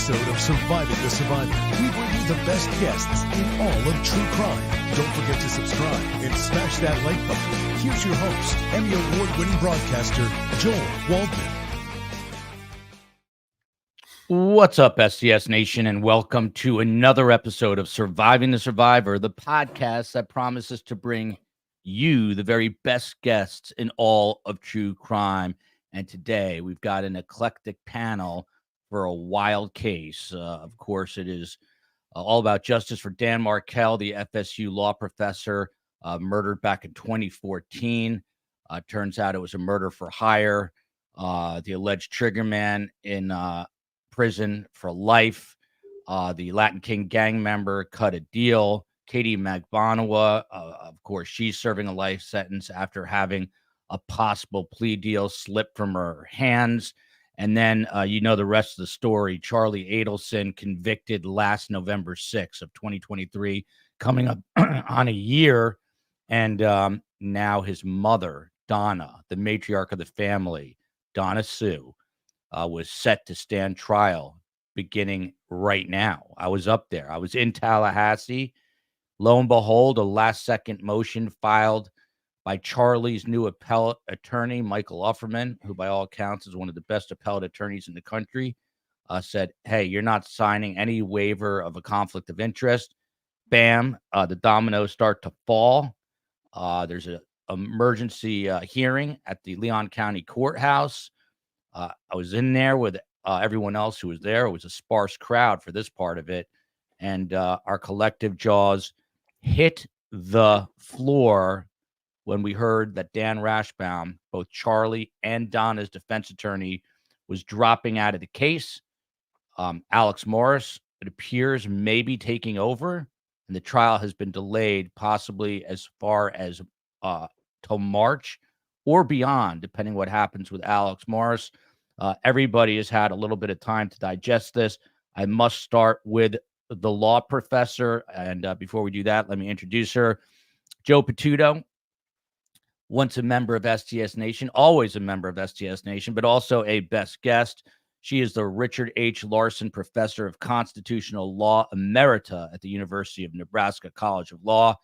episode of Surviving the Survivor. We bring you the best guests in all of true crime. Don't forget to subscribe and smash that like button. Here's your host, Emmy Award-winning broadcaster, Joel Waldman. What's up, STS Nation, and welcome to another episode of Surviving the Survivor, the podcast that promises to bring you the very best guests in all of true crime. And today we've got an eclectic panel for a wild case. Of course, it is all about justice for Dan Markel, the FSU law professor, murdered back in 2014. Turns out it was a murder for hire. The alleged triggerman in prison for life. The Latin King gang member cut a deal. Katie Magbanua, of course, she's serving a life sentence after having a possible plea deal slip from her hands. And then you know the rest of the story. Charlie Adelson convicted last November 6th of 2023, coming up on a year. And now his mother, Donna, the matriarch of the family, Donna Sue, was set to stand trial beginning right now. I was up there. I was in Tallahassee. Lo and behold, a last-second motion filed by Charlie's new appellate attorney, Michael Ufferman, who by all accounts is one of the best appellate attorneys in the country, said, hey, you're not signing any waiver of a conflict of interest. Bam, the dominoes start to fall. There's an emergency hearing at the Leon County Courthouse. I was in there with everyone else who was there. It was a sparse crowd for this part of it. And our collective jaws hit the floor when we heard that Dan Rashbaum, both Charlie and Donna's defense attorney, was dropping out of the case. Alex Morris, it appears, may be taking over, and the trial has been delayed possibly as far as till March or beyond, depending what happens with Alex Morris. Everybody has had a little bit of time to digest this. I must start with the law professor, and before we do that, let me introduce her. Jo Patuto, once a member of STS Nation, always a member of STS Nation, but also a best guest. She is the Richard H. Larson Professor of Constitutional Law Emerita at the University of Nebraska College of Law. I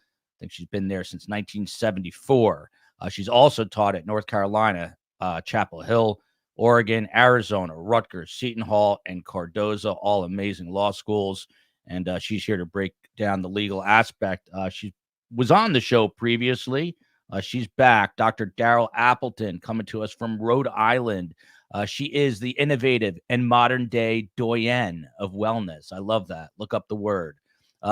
think she's been there since 1974. She's also taught at North Carolina, Chapel Hill, Oregon, Arizona, Rutgers, Seton Hall, and Cardozo, all amazing law schools. And she's here to break down the legal aspect. She was on the show previously. She's back. Dr. Daryl Appleton coming to us from Rhode Island. She is the innovative and modern-day doyenne of wellness. I love that. Look up the word.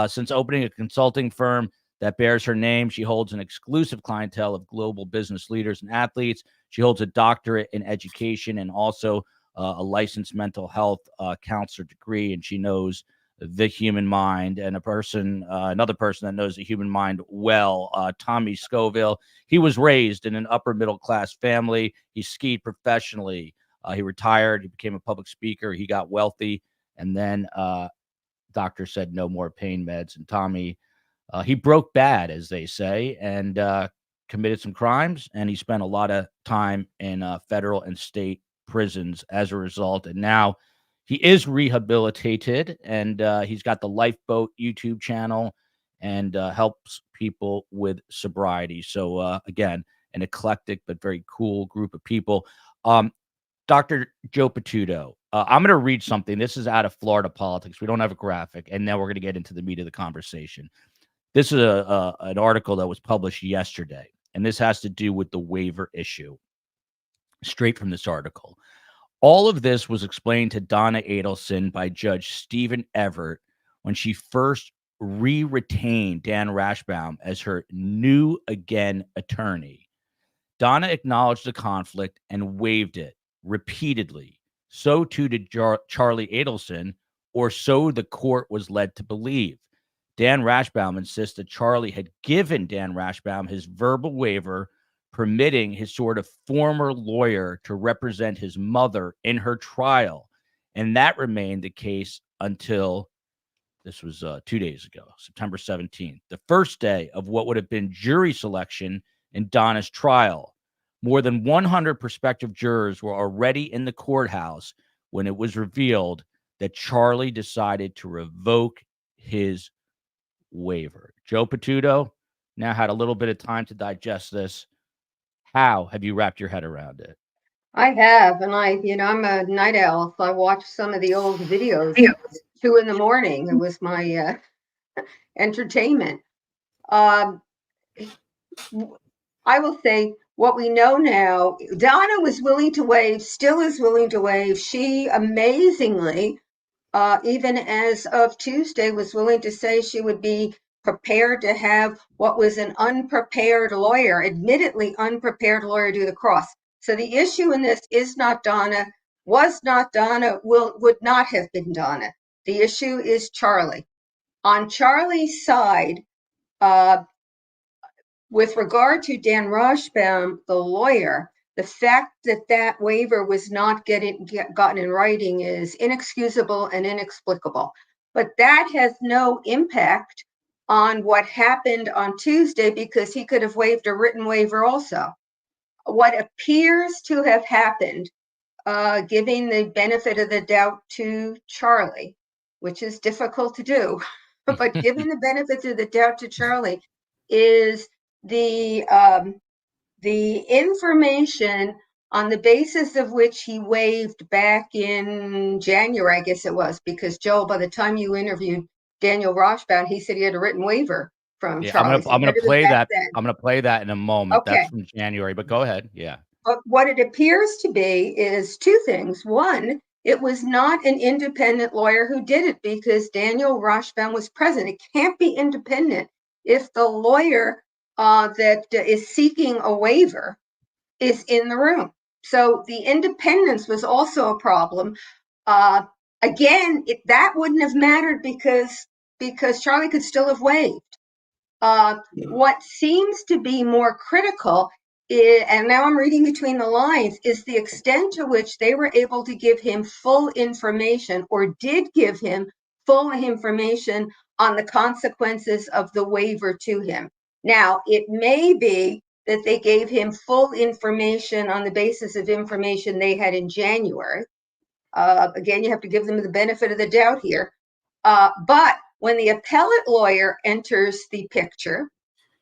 Since opening a consulting firm that bears her name, she holds an exclusive clientele of global business leaders and athletes. She holds a doctorate in education and also a licensed mental health counselor degree, and she knows the human mind. And another person that knows the human mind well, Tommy Scoville. He was raised in an upper middle class family. He skied professionally. He retired. He became a public speaker. He got wealthy, and then doctor said no more pain meds. And Tommy, he broke bad, as they say, and committed some crimes. And he spent a lot of time in federal and state prisons as a result. And now he is rehabilitated, and he's got the Lifeboat YouTube channel and helps people with sobriety. So, again, an eclectic but very cool group of people. Dr. Jo Patuto, I'm going to read something. This is out of Florida politics. We don't have a graphic, and now we're going to get into the meat of the conversation. This is an article that was published yesterday, and this has to do with the waiver issue. Straight from this article. All of this was explained to Donna Adelson by Judge Stephen Everett when she first re-retained Dan Rashbaum as her new again attorney. Donna acknowledged the conflict and waived it repeatedly. So too did Charlie Adelson, or so the court was led to believe. Dan Rashbaum insists that Charlie had given Dan Rashbaum his verbal waiver, permitting his sort of former lawyer to represent his mother in her trial. And that remained the case until, this was 2 days ago, September 17th, the first day of what would have been jury selection in Donna's trial. More than 100 prospective jurors were already in the courthouse when it was revealed that Charlie decided to revoke his waiver. Joe Patuto now had a little bit of time to digest this. How have you wrapped your head around it? I have, and I'm a night owl, so I watched some of the old videos. 2 in the morning. It was my entertainment. Um, I will say what we know now. Donna was willing to waive, still is willing to waive. She amazingly, even as of Tuesday, was willing to say she would be prepared to have what was an unprepared lawyer, admittedly unprepared lawyer, do the cross. So the issue in this is not Donna, was not Donna, would not have been Donna. The issue is Charlie. On Charlie's side, with regard to Dan Rashbaum, the lawyer, the fact that that waiver was not gotten in writing is inexcusable and inexplicable. But that has no impact on what happened on Tuesday, because he could have waived a written waiver also. What appears to have happened, giving the benefit of the doubt to Charlie, which is difficult to do, but giving the benefit of the doubt to Charlie, is the information on the basis of which he waived back in January, I guess it was, because Joel, by the time you interviewed Daniel Rashbaum, he said he had a written waiver from Charlie. I'm gonna play that. I'm gonna play that in a moment. Okay. That's from January, but go ahead. Yeah. But what it appears to be is two things. One, it was not an independent lawyer who did it, because Daniel Rashbaum was present. It can't be independent if the lawyer that is seeking a waiver is in the room. So the independence was also a problem. Again, that wouldn't have mattered because Charlie could still have waived. What seems to be more critical is, and now I'm reading between the lines, is the extent to which they were able to give him full information, or did give him full information on the consequences of the waiver to him. Now, it may be that they gave him full information on the basis of information they had in January. Again, you have to give them the benefit of the doubt here. But when the appellate lawyer enters the picture,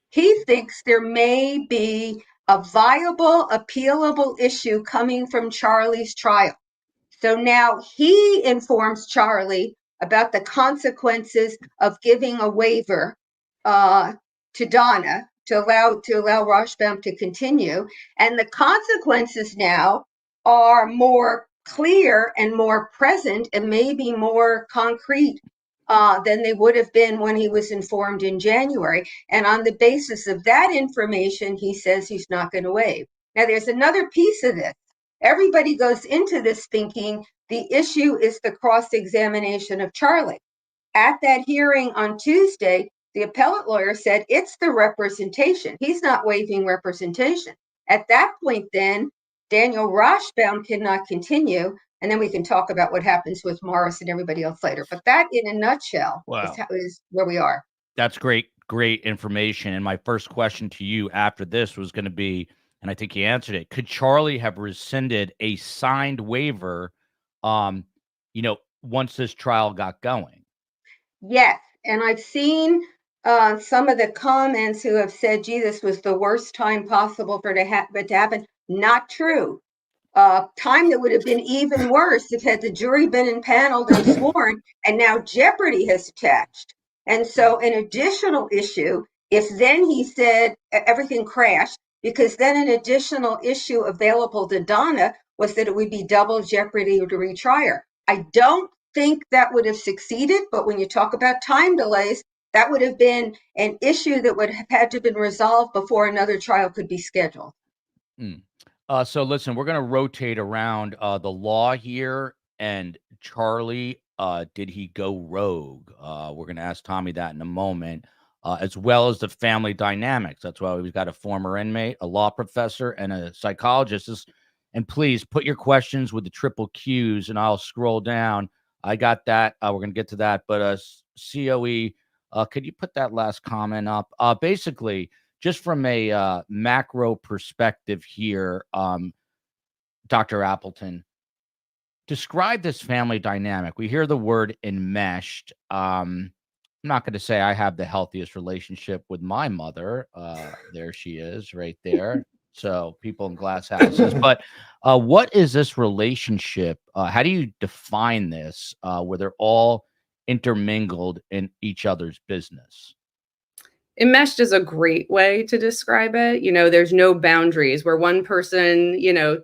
he thinks there may be a viable, appealable issue coming from Charlie's trial. So now he informs Charlie about the consequences of giving a waiver to Donna to allow Rashbaum to continue. And the consequences now are more clear and more present and maybe more concrete than they would have been when he was informed in January. And on the basis of that information, he says he's not going to waive. Now, there's another piece of this. Everybody goes into this thinking the issue is the cross-examination of Charlie. At that hearing on Tuesday, the appellate lawyer said it's the representation. He's not waiving representation. At that point, then, Daniel Rashbaum cannot continue, and then we can talk about what happens with Morris and everybody else later. But that, in a nutshell, is where we are. That's great information. And my first question to you after this was going to be, and I think you answered it, could Charlie have rescinded a signed waiver, once this trial got going? Yes, and I've seen some of the comments who have said, gee, this was the worst time possible for it to happen. Not true. Time that would have been even worse if had the jury been impaneled and sworn, and now jeopardy has attached. And so an additional issue, if then he said everything crashed, because then an additional issue available to Donna was that it would be double jeopardy to retry her. I don't think that would have succeeded, but when you talk about time delays, that would have been an issue that would have had to have been resolved before another trial could be scheduled. So listen, we're going to rotate around the law here. And Charlie, did he go rogue? We're going to ask Tommy that in a moment, as well as the family dynamics. That's why we've got a former inmate, a law professor, and a psychologist. And please put your questions with the triple Qs, and I'll scroll down. I got that. We're going to get to that. But COE, could you put that last comment up? Basically, just from a macro perspective here, Dr. Appleton, Describe this family dynamic. We hear the word enmeshed. I'm not going to say I have the healthiest relationship with my mother. There she is, right there. So people in glass houses. But what is this relationship? How do you define this? Where they're all intermingled in each other's business? Enmeshed is a great way to describe it. There's no boundaries where one person,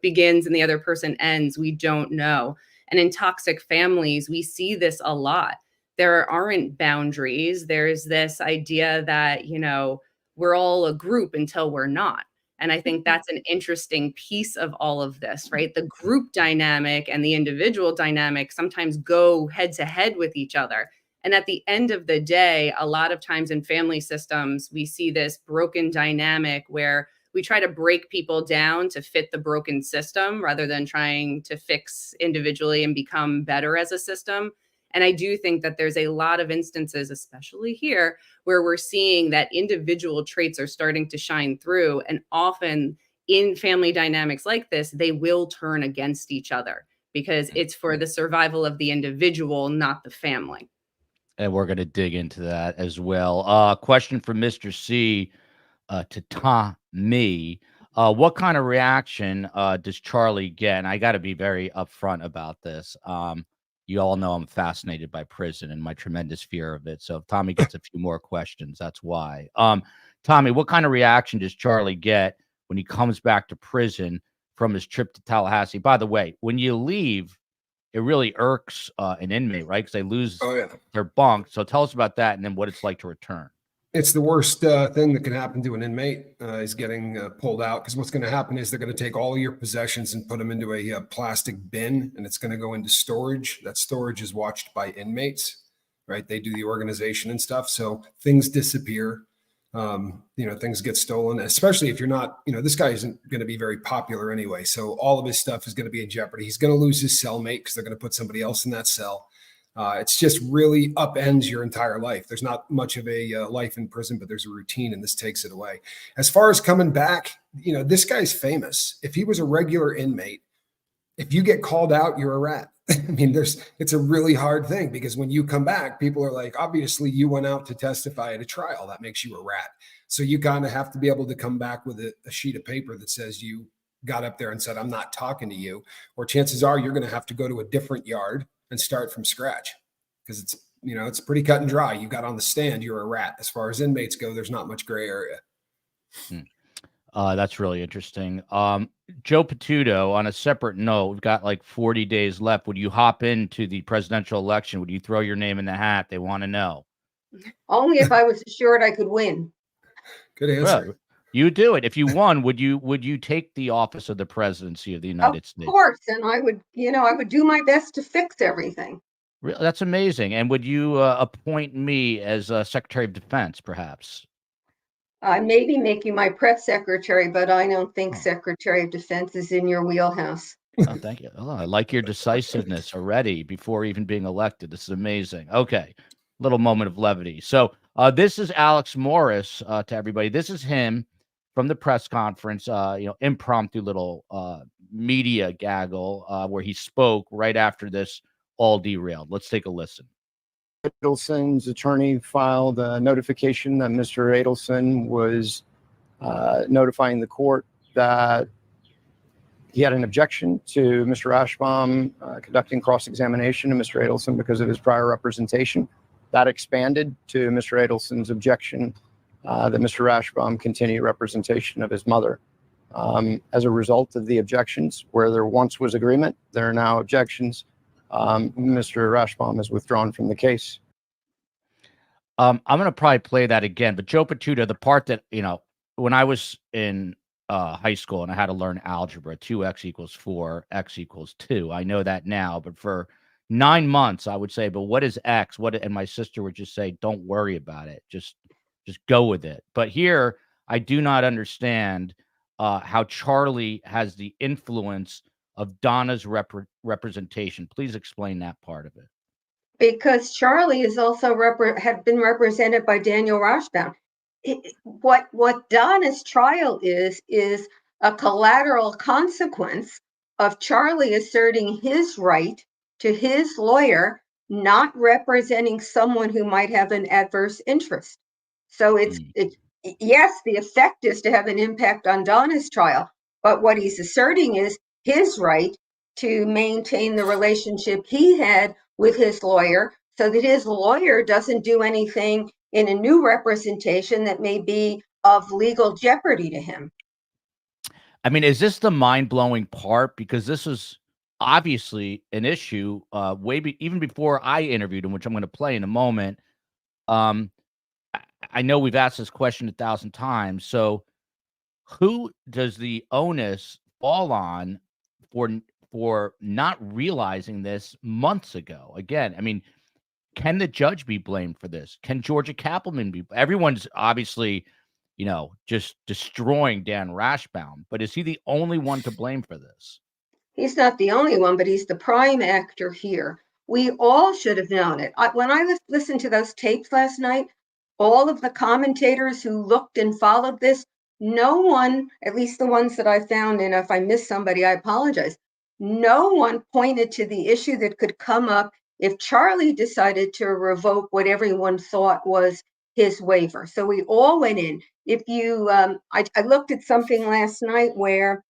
begins and the other person ends. We don't know. And in toxic families, we see this a lot. There aren't boundaries. There's this idea that, we're all a group until we're not. And I think that's an interesting piece of all of this, right? The group dynamic and the individual dynamic sometimes go head to head with each other. And at the end of the day, a lot of times in family systems, we see this broken dynamic where we try to break people down to fit the broken system rather than trying to fix individually and become better as a system. And I do think that there's a lot of instances, especially here, where we're seeing that individual traits are starting to shine through. And often in family dynamics like this, they will turn against each other because it's for the survival of the individual, not the family. And we're going to dig into that as well. Question from Mr. C to Tommy. What kind of reaction does Charlie get? And I got to be very upfront about this. You all know I'm fascinated by prison and my tremendous fear of it. So if Tommy gets a few more questions, that's why. Tommy, what kind of reaction does Charlie get when he comes back to prison from his trip to Tallahassee? By the way, when you leave, it really irks an inmate, right? Because they lose their bunk. So tell us about that and then what it's like to return. It's the worst thing that can happen to an inmate is getting pulled out, because what's going to happen is they're going to take all of your possessions and put them into a plastic bin, and it's going to go into storage. That storage is watched by inmates, right? They do the organization and stuff. So things disappear. Things get stolen, especially if you're not, this guy isn't going to be very popular anyway. So all of his stuff is going to be in jeopardy. He's going to lose his cellmate because they're going to put somebody else in that cell. It's just really upends your entire life. There's not much of a life in prison, but there's a routine, and this takes it away. As far as coming back, this guy's famous. If he was a regular inmate, if you get called out, you're a rat. I mean, it's a really hard thing, because when you come back, people are like, obviously you went out to testify at a trial. That makes you a rat. So you kind of have to be able to come back with a sheet of paper that says you got up there and said, I'm not talking to you, or chances are you're going to have to go to a different yard and start from scratch, because it's pretty cut and dry. You got on the stand, you're a rat. As far as inmates go, there's not much gray area. That's really interesting. Joe Patuto, on a separate note, we've got like 40 days left. Would you hop into the presidential election? Would you throw your name in the hat? They want to know. Only if I was assured I could win. Good answer. Well, you do it. If you won, would you take the office of the presidency of the United States? Of course, and I would do my best to fix everything. Really? That's amazing. And would you appoint me as Secretary of Defense, perhaps? I maybe make you my press secretary, but I don't think Secretary of Defense is in your wheelhouse. Oh, thank you. Oh, I like your decisiveness already before even being elected. This is amazing. Okay, little moment of levity. So this is Alex Morris to everybody. This is him from the press conference, impromptu little media gaggle where he spoke right after this all derailed. Let's take a listen. Adelson's attorney filed a notification that Mr. Adelson was notifying the court that he had an objection to Mr. Ashbaum conducting cross-examination of Mr. Adelson because of his prior representation. That expanded to Mr. Adelson's objection that Mr. Ashbaum continue representation of his mother. As a result of the objections, where there once was agreement, there are now objections. Mr. Ashbaum is withdrawn from the case. I'm going to probably play that again, but Joe Patuto, the part that, when I was in high school and I had to learn algebra, 2x equals 4, x equals 2. I know that now, but for 9 months I would say, but what is x? And my sister would just say, don't worry about it. Just go with it. But here I do not understand how Charlie has the influence of Donna's representation. Please explain that part of it. Because Charlie is also had been represented by Daniel Rashbaum. What Donna's trial is a collateral consequence of Charlie asserting his right to his lawyer not representing someone who might have an adverse interest. So yes, the effect is to have an impact on Donna's trial, but what he's asserting is his right to maintain the relationship he had with his lawyer so that his lawyer doesn't do anything in a new representation that may be of legal jeopardy to him. I mean, is this the mind-blowing part? Because this is obviously an issue even before I interviewed him, which I'm going to play in a moment. I know we've asked this question 1,000 times. So who does the onus fall on for not realizing this months ago? Again, I mean, can the judge be blamed for this? Can Georgia Cappleman be? Everyone's obviously, just destroying Dan Rashbaum, but is he the only one to blame for this? He's not the only one, but he's the prime actor here. We all should have known it. When I listened to those tapes last night, all of the commentators who looked and followed this, no one, at least the ones that I found, and if I missed somebody, I apologize, no one pointed to the issue that could come up if Charlie decided to revoke what everyone thought was his waiver. So we all went in. If you, I looked at something last night where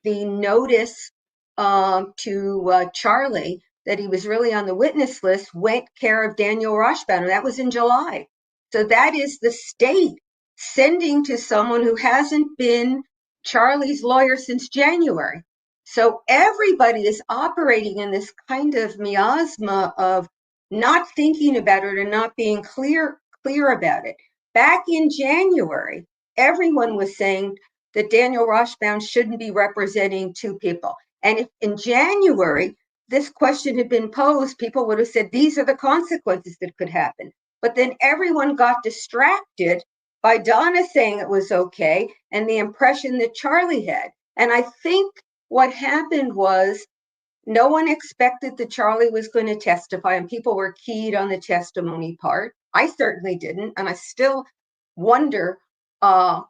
the notice to Charlie that he was really on the witness list went care of Daniel Rashbaum, and that was in July. So that is the state sending to someone who hasn't been Charlie's lawyer since January. So everybody is operating in this kind of miasma of not thinking about it and not being clear about it. Back in January, everyone was saying that Daniel Rashbaum shouldn't be representing two people. And if in January, this question had been posed, people would have said, these are the consequences that could happen. But then everyone got distracted by Donna saying it was okay and the impression that Charlie had. And I think what happened was no one expected that Charlie was going to testify, and people were keyed on the testimony part. I certainly didn't, and I still wonder the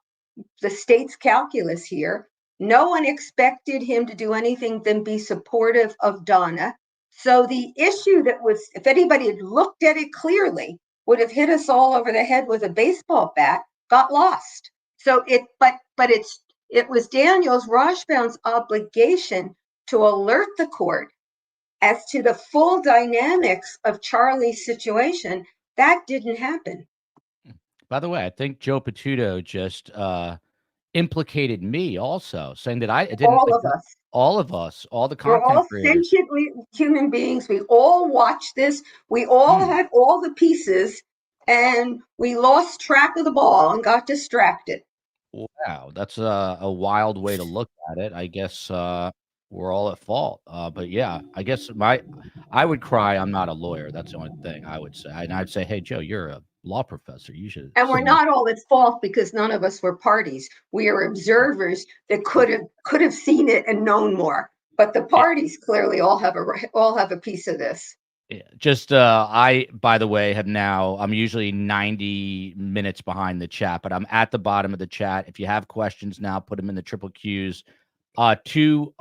state's calculus here. No one expected him to do anything than be supportive of Donna. So the issue that was, if anybody had looked at it clearly, would have hit us all over the head with a baseball bat, got lost. So it was Daniel's Rashbaum's obligation to alert the court as to the full dynamics of Charlie's situation. That didn't happen. By the way, I think Joe Patuto just implicated me also, saying that I didn't. All of us. All the We're content all creators. sentient human beings. We all watched this. We all had all the pieces, and we lost track of the ball and got distracted. Wow, that's a wild way to look at it. I guess we're all at fault. But yeah, I guess I would cry. I'm not a lawyer. That's the only thing I would say. And I'd say, hey, Joe, you're a law professor. You should. And we're not all at fault because none of us were parties. We are observers that could have seen it and known more. But the parties clearly all have a piece of this. Yeah, just I, by the way, I'm usually 90 minutes behind the chat, but I'm at the bottom of the chat. If you have questions now, put them in the triple Qs. To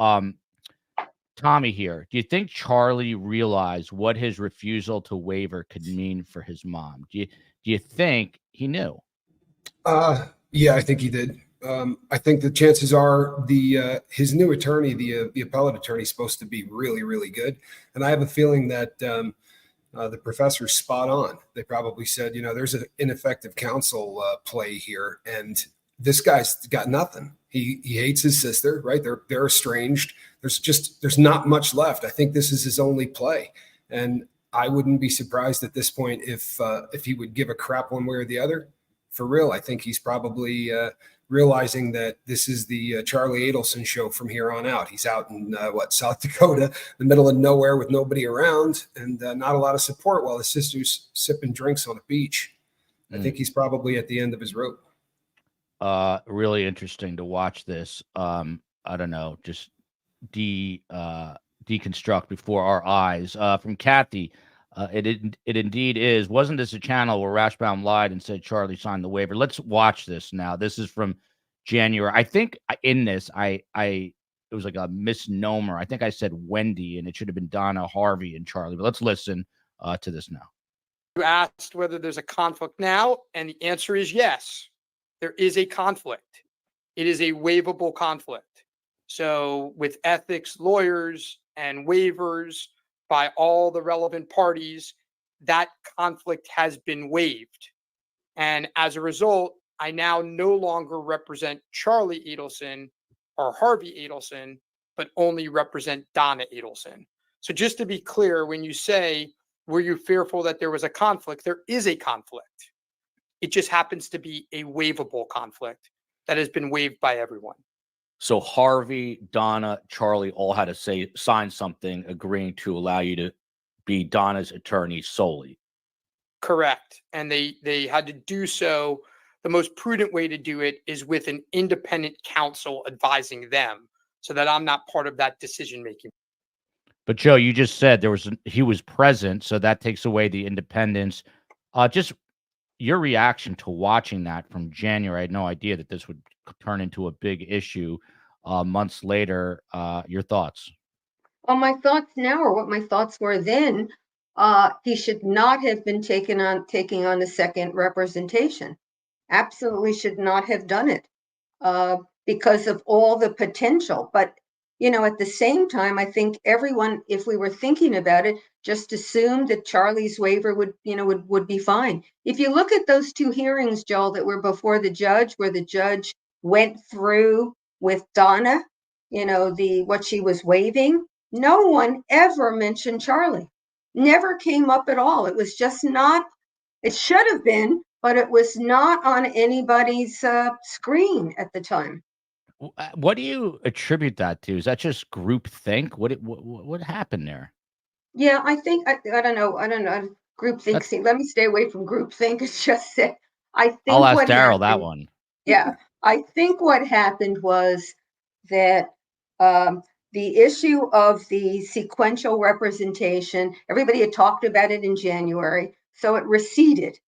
Tommy here, do you think Charlie realized what his refusal to waiver could mean for his mom? Do you think he knew? Yeah, I think he did. I think the chances are his new attorney, the appellate attorney, is supposed to be really, really good. And I have a feeling that the professor's spot on. They probably said, there's an ineffective counsel play here, and this guy's got nothing. He hates his sister, right? They're estranged. There's not much left. I think this is his only play, and I wouldn't be surprised at this point if he would give a crap one way or the other. For real, I think he's probably realizing that this is the Charlie Adelson show from here on out. He's out in South Dakota, the middle of nowhere with nobody around and not a lot of support while his sister's sipping drinks on a beach. I think he's probably at the end of his rope. Really interesting to watch this. I don't know, just deconstruct before our eyes. From Kathy, it indeed is. Wasn't this a channel where Rashbaum lied and said Charlie signed the waiver? Let's watch this now. This is from January. I think in this, it was like a misnomer. I think I said Wendy, and it should have been Donna, Harvey, and Charlie. But let's listen to this now. You asked whether there's a conflict now, and the answer is yes. There is a conflict. It is a waivable conflict. So with ethics lawyers and waivers by all the relevant parties, that conflict has been waived. And as a result, I now no longer represent Charlie Adelson or Harvey Adelson, but only represent Donna Adelson. So just to be clear, when you say, were you fearful that there was a conflict? There is a conflict. It just happens to be a waivable conflict that has been waived by everyone. So Harvey, Donna, Charlie all had to sign something agreeing to allow you to be Donna's attorney solely. Correct. And they had to do so. The most prudent way to do it is with an independent counsel advising them, so that I'm not part of that decision making. But Joe, you just said he was present, so that takes away the independence. Just your reaction to watching that from January. I had no idea that this would turn into a big issue months later. Your thoughts? Well, my thoughts now are what my thoughts were then. He should not have been taking on a second representation. Absolutely should not have done it because of all the potential. But at the same time, I think everyone, if we were thinking about it, just assumed that Charlie's waiver would be fine. If you look at those two hearings, Joel, that were before the judge, where the judge went through with Donna, what she was waiving, no one ever mentioned Charlie. Never came up at all. It was just not. It should have been, but it was not on anybody's screen at the time. What do you attribute that to? Is that just group think? What happened there? Yeah, I think I don't know. Group think. Let me stay away from group think. It's just that I think I'll ask Daryl that one. Yeah, I think what happened was that the issue of the sequential representation, everybody had talked about it in January, so it receded.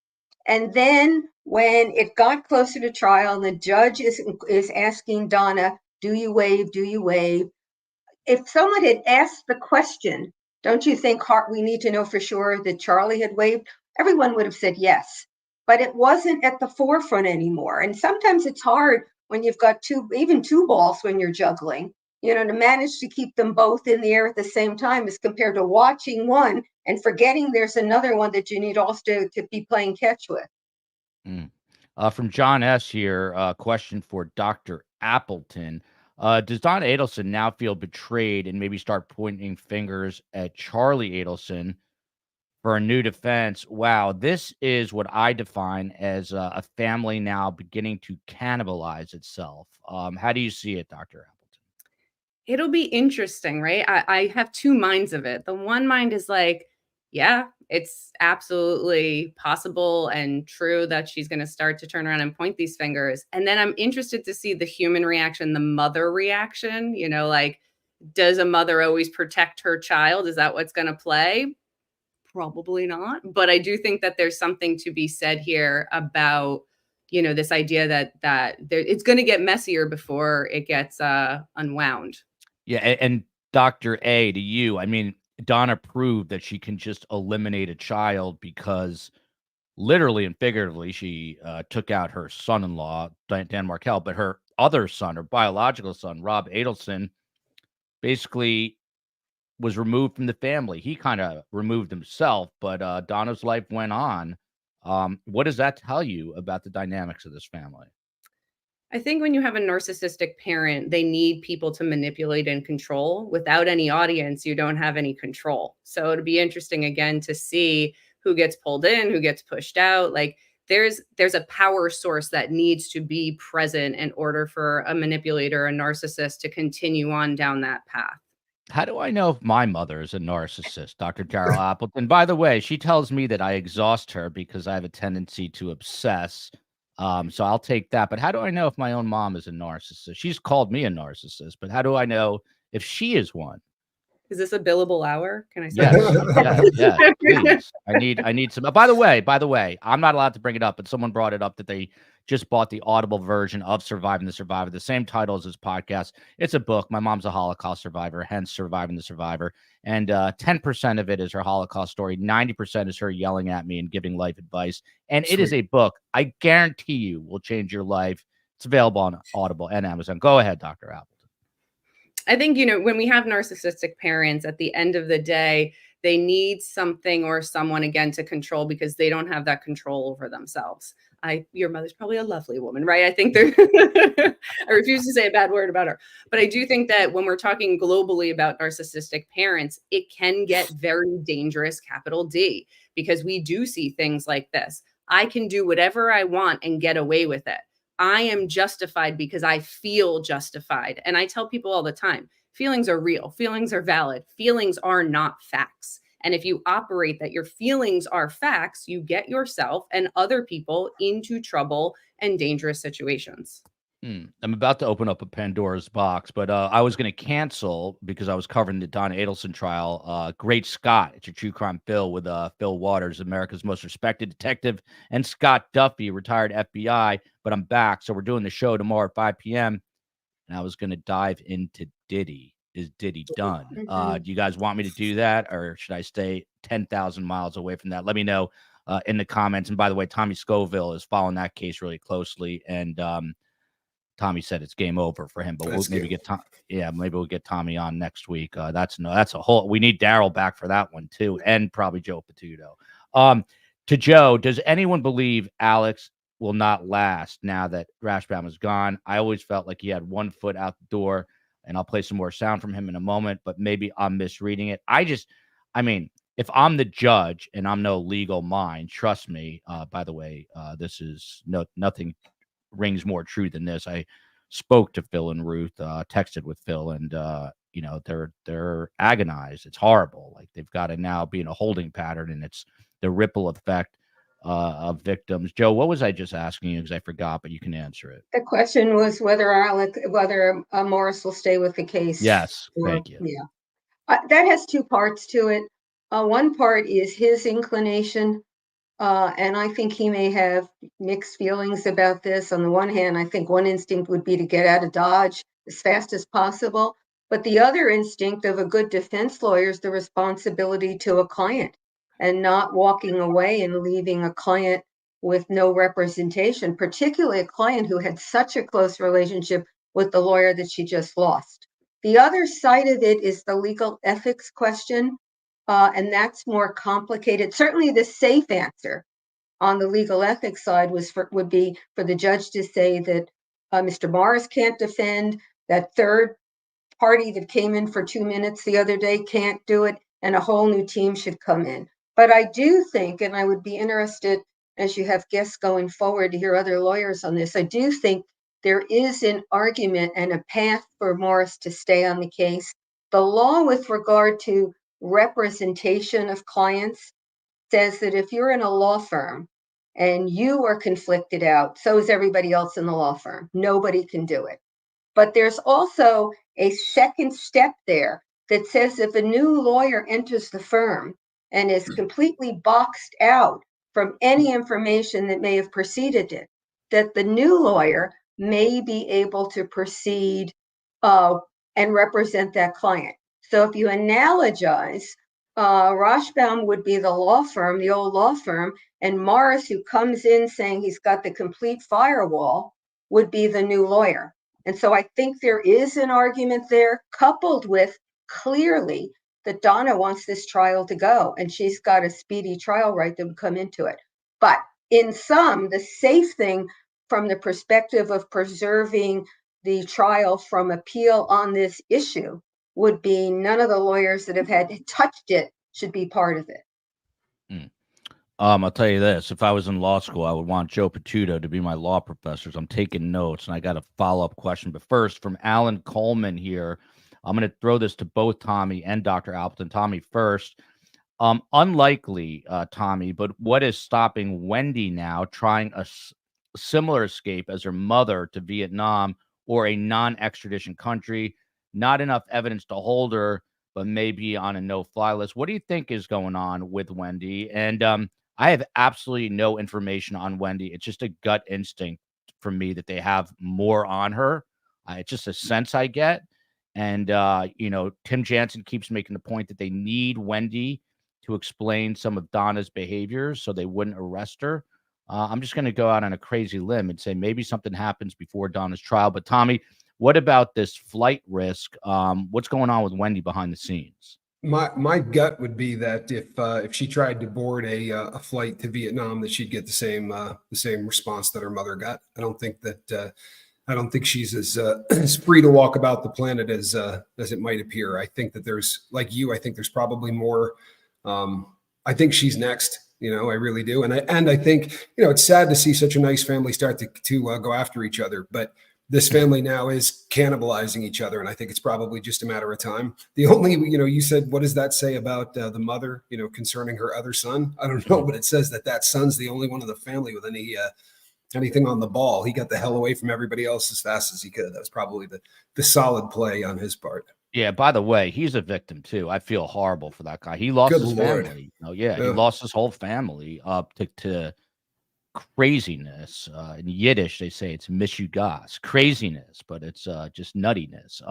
And then when it got closer to trial and the judge is asking Donna, do you waive? Do you waive? If someone had asked the question, don't you think we need to know for sure that Charlie had waived? Everyone would have said yes, but it wasn't at the forefront anymore. And sometimes it's hard when you've got even two balls when you're juggling, to manage to keep them both in the air at the same time as compared to watching one and forgetting there's another one that you need also to be playing catch with. From John S. here, question for Dr. Appleton. Does Donna Adelson now feel betrayed and maybe start pointing fingers at Charlie Adelson for a new defense? Wow, this is what I define as a family now beginning to cannibalize itself. How do you see it, Dr. Appleton? It'll be interesting, right? I have two minds of it. The one mind is like, yeah, it's absolutely possible and true that she's going to start to turn around and point these fingers. And then I'm interested to see the human reaction, the mother reaction, like, does a mother always protect her child? Is that what's going to play? Probably not. But I do think that there's something to be said here about, this idea that it's going to get messier before it gets unwound. Yeah. And Dr. A, to you, I mean, Donna proved that she can just eliminate a child because literally and figuratively, she took out her son-in-law, Dan Markell, but her other son, her biological son, Rob Adelson, basically was removed from the family. He kind of removed himself, but Donna's life went on. What does that tell you about the dynamics of this family? I think when you have a narcissistic parent, they need people to manipulate and control. Without any audience, you don't have any control. So it'd be interesting again to see who gets pulled in, who gets pushed out. Like there's a power source that needs to be present in order for a manipulator, a narcissist to continue on down that path. How do I know if my mother is a narcissist, Dr. Daryl Appleton? By the way, she tells me that I exhaust her because I have a tendency to obsess. So I'll take that. But how do I know if my own mom is a narcissist? She's called me a narcissist, but how do I know if she is one? Is this a billable hour? Can I say Yes, yeah, please. I need some. By the way, I'm not allowed to bring it up, but someone brought it up that they just bought the Audible version of Surviving the Survivor, the same title as this podcast. It's a book. My mom's a Holocaust survivor, hence Surviving the Survivor. And 10% of it is her Holocaust story. 90% is her yelling at me and giving life advice. And it is a book I guarantee you will change your life. It's available on Audible and Amazon. Go ahead, Dr. Appleton. I think, when we have narcissistic parents, at the end of the day, they need something or someone, again, to control, because they don't have that control over themselves. Your mother's probably a lovely woman, right? I think I refuse to say a bad word about her. But I do think that when we're talking globally about narcissistic parents, it can get very dangerous, capital D, because we do see things like this. I can do whatever I want and get away with it. I am justified because I feel justified. And I tell people all the time, feelings are real. Feelings are valid. Feelings are not facts. And if you operate that your feelings are facts, you get yourself and other people into trouble and dangerous situations. I'm about to open up a Pandora's box, but I was going to cancel because I was covering the Donna Adelson trial. Great Scott, it's a true crime Phil with Phil Waters, America's most respected detective, and Scott Duffy, retired FBI. But I'm back, so we're doing the show tomorrow at 5 p.m. And I was going to dive into Diddy. Is Diddy done? Do you guys want me to do that, or should I stay 10,000 miles away from that? Let me know in the comments. And by the way, Tommy Scoville is following that case really closely, and Tommy said it's game over for him, but we'll maybe get maybe we'll get Tommy on next week. That's a whole. We need Daryl back for that one too, and probably Joe Patuto. To Joe, does anyone believe Alex will not last now that Rashbaum is gone? I always felt like he had one foot out the door, and I'll play some more sound from him in a moment, but maybe I'm misreading it. I mean, if I'm the judge and I'm no legal mind, trust me. By the way, this is nothing rings more true than this. I spoke to Phil and Ruth, texted with Phil, and they're agonized. It's horrible. Like, they've got to now be in a holding pattern, and it's the ripple effect of victims. Joe, what was I just asking you? Because I forgot, but you can answer it. The question was whether Morris will stay with the case. Yes, thank you. Yeah, that has two parts to it. One part is his inclination. And I think he may have mixed feelings about this. On the one hand, I think one instinct would be to get out of Dodge as fast as possible. But the other instinct of a good defense lawyer is the responsibility to a client, and not walking away and leaving a client with no representation, particularly a client who had such a close relationship with the lawyer that she just lost. The other side of it is the legal ethics question. And that's more complicated. Certainly the safe answer on the legal ethics side would be for the judge to say that Mr. Morris can't defend, that third party that came in for 2 minutes the other day can't do it, and a whole new team should come in. But I do think, and I would be interested, as you have guests going forward, to hear other lawyers on this, I do think there is an argument and a path for Morris to stay on the case. The law with regard to representation of clients says that if you're in a law firm and you are conflicted out, so is everybody else in the law firm. Nobody can do it. But there's also a second step there that says if a new lawyer enters the firm and is completely boxed out from any information that may have preceded it, that the new lawyer may be able to proceed and represent that client. So if you analogize, Rashbaum would be the law firm, the old law firm, and Morris, who comes in saying he's got the complete firewall, would be the new lawyer. And so I think there is an argument there, coupled with clearly that Donna wants this trial to go, and she's got a speedy trial right that would come into it. But in sum, the safe thing from the perspective of preserving the trial from appeal on this issue would be none of the lawyers that have had touched it should be part of it. I'll tell you this. If I was in law school, I would want Joe Patuto to be my law professor. So I'm taking notes, and I got a follow-up question. But first, from Alan Coleman here, I'm going to throw this to both Tommy and Dr. Appleton. Tommy first. Unlikely, Tommy, but what is stopping Wendy now trying a similar escape as her mother to Vietnam or a non-extradition country? Not enough evidence to hold her, but maybe on a no-fly list. What do you think is going on with Wendy? And I have absolutely no information on Wendy. It's just a gut instinct for me that they have more on her. It's just a sense I get. And, Tim Jansen keeps making the point that they need Wendy to explain some of Donna's behaviors so they wouldn't arrest her. I'm just going to go out on a crazy limb and say maybe something happens before Donna's trial. But Tommy, what about this flight risk? What's going on with Wendy behind the scenes? My gut would be that if she tried to board a flight to Vietnam, that she'd get the same response that her mother got. I don't think she's as free to walk about the planet as it might appear. I think that I think there's probably more. I think she's next. I really do. And I think, it's sad to see such a nice family start to go after each other, but this family now is cannibalizing each other. And I think it's probably just a matter of time. The only, you said, what does that say about the mother, concerning her other son? I don't know, but it says that son's the only one of the family with anything on the ball. He got the hell away from everybody else as fast as he could. That was probably the solid play on his part. Yeah, by the way, he's a victim too. I feel horrible for that guy. He lost Good his Lord. family. He lost his whole family up to craziness. In Yiddish, they say it's mishugas, craziness, but it's just nuttiness.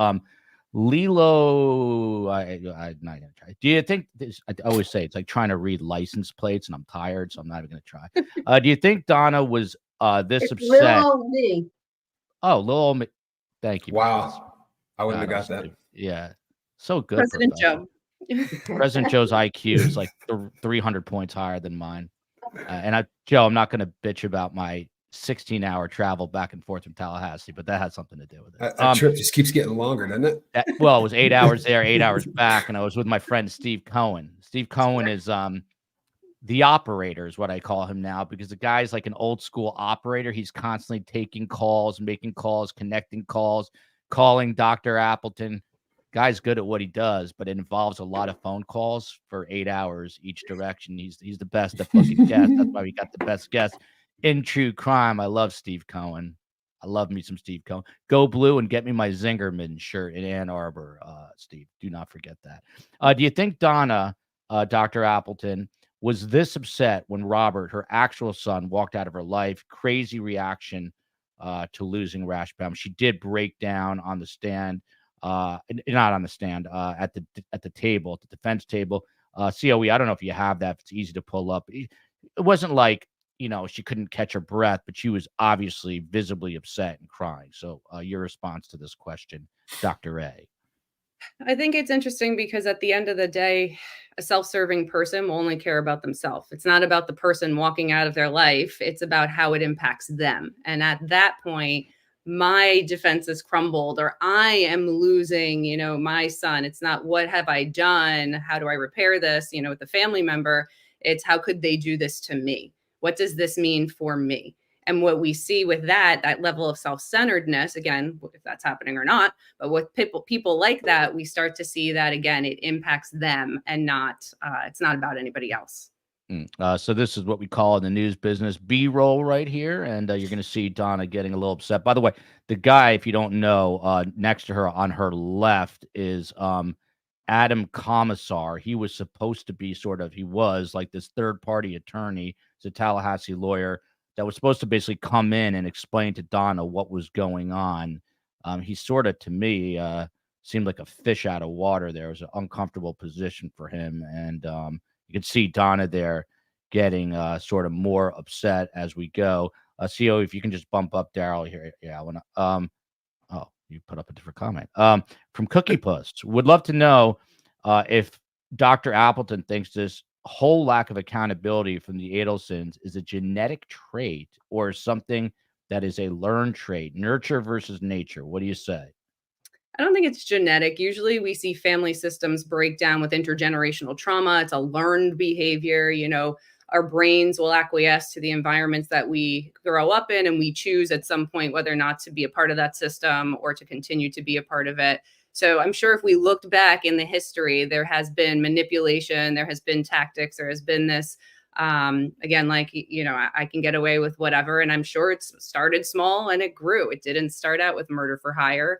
Lilo, I'm not gonna try. Do you think this? I always say it's like trying to read license plates, and I'm tired, so I'm not even gonna try. Do you think Donna was this It's upset? little old me. Oh, little old me. Thank you. Wow. I wouldn't God, have got that. Yeah, so good. President Professor. Joe. President Joe's IQ is like 300 points higher than mine. Joe, I'm not going to bitch about my 16-hour travel back and forth from Tallahassee, but that had something to do with it. That trip just keeps getting longer, doesn't it? It was 8 hours there, 8 hours back, and I was with my friend Steve Cohen. Steve Cohen is the operator is what I call him now, because the guy's like an old school operator. He's constantly taking calls, making calls, connecting calls, calling Dr. Appleton. Guy's good at what he does, but it involves a lot of phone calls for 8 hours each direction. He's the best at booking guests. That's why we got the best guests in true crime. I love Steve Cohen. I love me some Steve Cohen. Go blue and get me my Zingerman shirt in Ann Arbor, Steve. Do not forget that. Do you think Donna, Dr. Appleton, was this upset when Robert, her actual son, walked out of her life? Crazy reaction to losing Rashbaum. She did break down on the stand. Not on the stand, at the table, at the defense table. COE, I don't know if you have that. If it's easy to pull up. It wasn't like, she couldn't catch her breath, but she was obviously visibly upset and crying. So your response to this question, Dr. A. I think it's interesting because at the end of the day, a self-serving person will only care about themselves. It's not about the person walking out of their life. It's about how it impacts them. And at that point, my defenses crumbled, or I am losing, my son. It's not what have I done? How do I repair this? With the family member, it's how could they do this to me? What does this mean for me? And what we see with that level of self-centeredness, again, if that's happening or not, but with people like that, we start to see that, again, it impacts them and not, it's not about anybody else. So this is what we call in the news business B-roll right here, and you're going to see Donna getting a little upset. By the way, the guy, if you don't know, next to her on her left is Adam Commissar. He was supposed to be he was like this third-party attorney. He's a Tallahassee lawyer that was supposed to basically come in and explain to Donna what was going on. He sort of, to me, seemed like a fish out of water there. It was an uncomfortable position for him, and you can see Donna there getting sort of more upset as we go. CO, if you can just bump up Daryl here. Yeah, I want to. Oh, you put up a different comment. From Cookie Puss, would love to know if Dr. Appleton thinks this whole lack of accountability from the Adelsons is a genetic trait or something that is a learned trait, nurture versus nature. What do you say? I don't think it's genetic. Usually we see family systems break down with intergenerational trauma. It's a learned behavior. Our brains will acquiesce to the environments that we grow up in, and we choose at some point whether or not to be a part of that system or to continue to be a part of it. So I'm sure if we looked back in the history, there has been manipulation, there has been tactics, there has been this Again, like, you know, I can get away with whatever, and I'm sure it's started small and it grew. It didn't start out with murder for hire.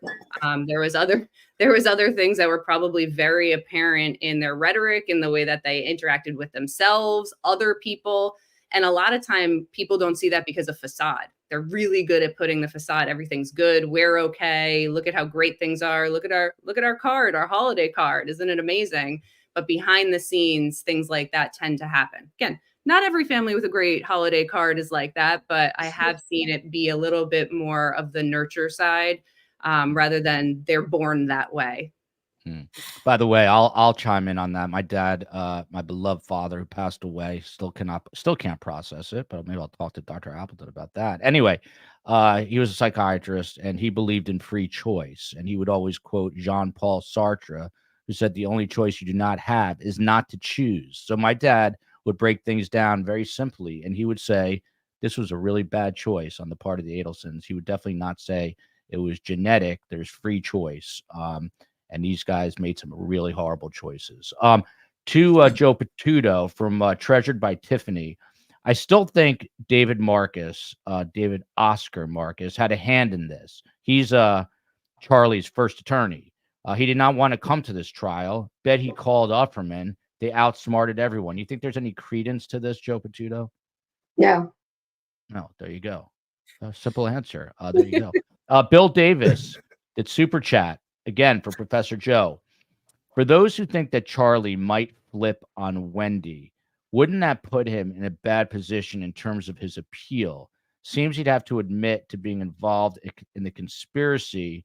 There was other things that were probably very apparent in their rhetoric, in the way that they interacted with themselves, other people. And a lot of time people don't see that because of facade. They're really good at putting the facade. Everything's good. We're okay. Look at how great things are. Look at our card, our holiday card. Isn't it amazing? But behind the scenes, things like that tend to happen. Again, not every family with a great holiday card is like that, but I have seen it be a little bit more of the nurture side, rather than they're born that way. By the way, I'll chime in on that. My dad, my beloved father who passed away, still can't process it, but maybe I'll talk to Dr. Appleton about that. Anyway, he was a psychiatrist and he believed in free choice. And he would always quote Jean-Paul Sartre, who said, "The only choice you do not have is not to choose." So my dad would break things down very simply. And he would say, this was a really bad choice on the part of the Adelsons. He would definitely not say it was genetic. There's free choice. And these guys made some really horrible choices. To Joe Patuto from Treasured by Tiffany, I still think David Oscar Marcus, had a hand in this. He's Charlie's first attorney. He did not want to come to this trial. Bet he called Ufferman. They outsmarted everyone. You think there's any credence to this, Joe Patuto? No. No, there you go. Simple answer. There you go. Bill Davis did super chat again for Professor Joe. For those who think that Charlie might flip on Wendy, wouldn't that put him in a bad position in terms of his appeal? Seems he'd have to admit to being involved in the conspiracy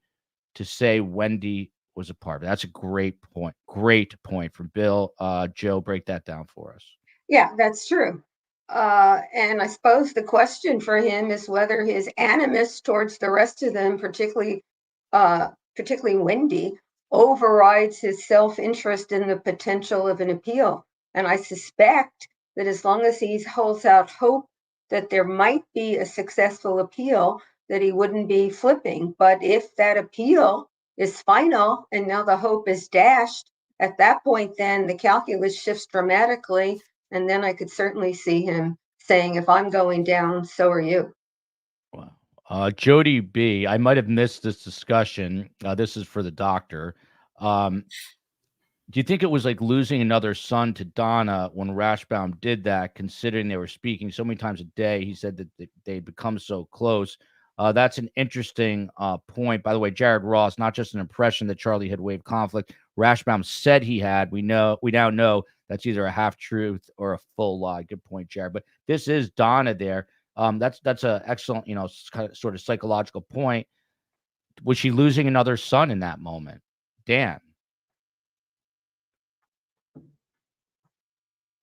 to say Wendy was a part of it. That's a great point. Great point from Bill. Joe, break that down for us. Yeah, that's true. And I suppose the question for him is whether his animus towards the rest of them, particularly Wendy, overrides his self-interest in the potential of an appeal. And I suspect that as long as he holds out hope that there might be a successful appeal, that he wouldn't be flipping. But if that appeal is final and now the hope is dashed, at that point, then the calculus shifts dramatically. And then I could certainly see him saying, if I'm going down, so are you. Wow. Jody B., I might have missed this discussion. This is for the doctor. Do you think it was like losing another son to Donna when Rashbaum did that, considering they were speaking so many times a day? He said that they'd become so close. That's an interesting point. By the way, Jared Ross, not just an impression that Charlie had waived conflict. Rashbaum said he had. We now know that's either a half truth or a full lie. Good point, Jared. But this is Donna there. That's an excellent, sort of psychological point. Was she losing another son in that moment? Dan.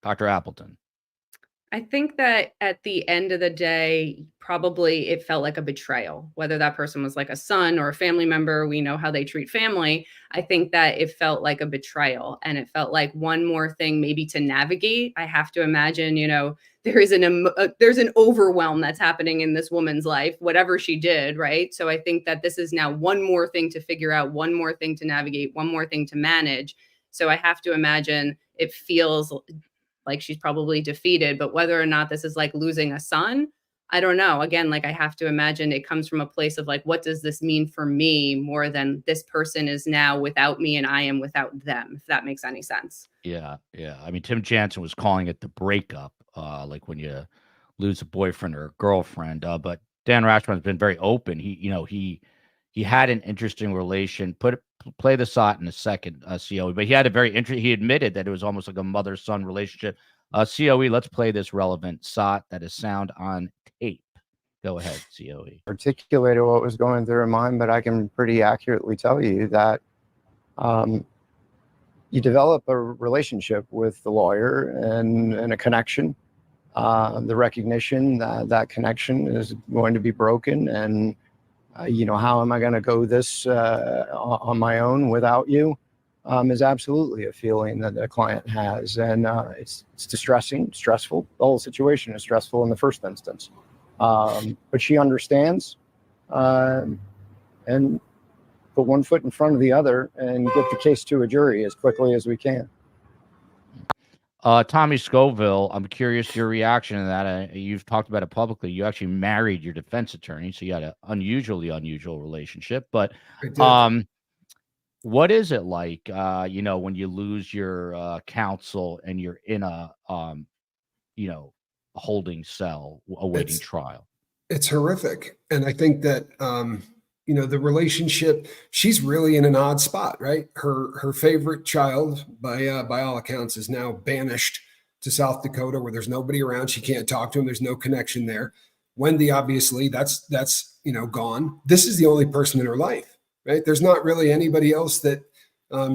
Dr. Appleton. I think that at the end of the day, probably it felt like a betrayal, whether that person was like a son or a family member. We know how they treat family. I think that it felt like a betrayal, and it felt like one more thing maybe to navigate. I have to imagine, there's an overwhelm that's happening in this woman's life, whatever she did, right? So I think that this is now one more thing to figure out, one more thing to navigate, one more thing to manage. So I have to imagine it feels like she's probably defeated, but whether or not this is like losing a son, I don't know. Again, like I have to imagine it comes from a place of like, what does this mean for me more than this person is now without me and I am without them, if that makes any sense. Yeah. I mean, Tim Jansen was calling it the breakup, like when you lose a boyfriend or a girlfriend. But Dan Rashbaum's been very open. He had an interesting relation. Play the SOT in a second, COE. But he had a very interesting. He admitted that it was almost like a mother-son relationship. COE, let's play this relevant SOT that is sound on tape. Go ahead, COE. Articulated what was going through her mind, but I can pretty accurately tell you that you develop a relationship with the lawyer and a connection. The recognition that that connection is going to be broken, and how am I going to go this on my own without you, is absolutely a feeling that a client has. And it's distressing, stressful. The whole situation is stressful in the first instance. But she understands and put one foot in front of the other and get the case to a jury as quickly as we can. Tommy Scoville, I'm curious your reaction to that. You've talked about it publicly. You actually married your defense attorney, so you had an unusual relationship. But I did. what is it like, when you lose your counsel and you're in a holding cell awaiting trial? It's horrific. And I think that, the relationship, she's really in an odd spot, right? Her favorite child, by all accounts, is now banished to South Dakota, where there's nobody around. She can't talk to him. There's no connection there. Wendy, obviously, that's gone. This is the only person in her life, right? There's not really anybody else that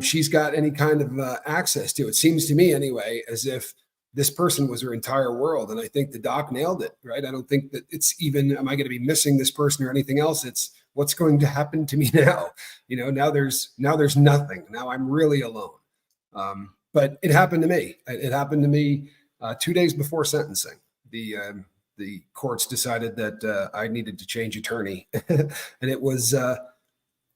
she's got any kind of access to. It seems to me, anyway, as if this person was her entire world. And I think the doc nailed it, right? I don't think that it's even, am I going to be missing this person or anything else? It's what's going to happen to me now. Now there's nothing. Now I'm really alone. But it happened to me. It happened to me 2 days before sentencing. The courts decided that I needed to change attorney, and it was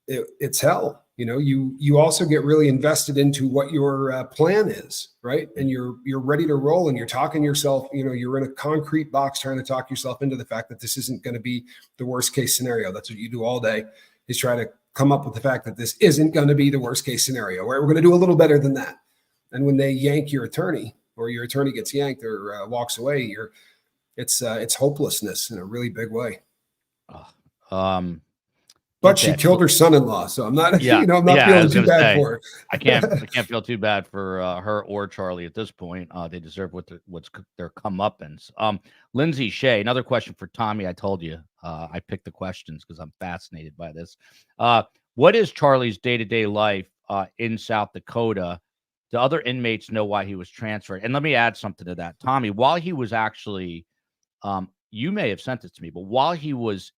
it's hell. You also get really invested into what your plan is, right? And you're ready to roll, and you're talking yourself, you're in a concrete box trying to talk yourself into the fact that this isn't going to be the worst case scenario. That's what you do all day, is try to come up with the fact that this isn't going to be the worst case scenario, right? We're going to do a little better than that. And when they yank your attorney, or your attorney gets yanked or walks away, it's hopelessness in a really big way. But she killed her son-in-law, so I'm not, I'm not feeling too bad for her. I can't feel too bad for her or Charlie at this point. They deserve what's their comeuppance. Lindsay Shea, another question for Tommy. I told you I picked the questions because I'm fascinated by this. What is Charlie's day-to-day life in South Dakota? Do other inmates know why he was transferred? And let me add something to that, Tommy. While he was actually, you may have sent it to me, but while he was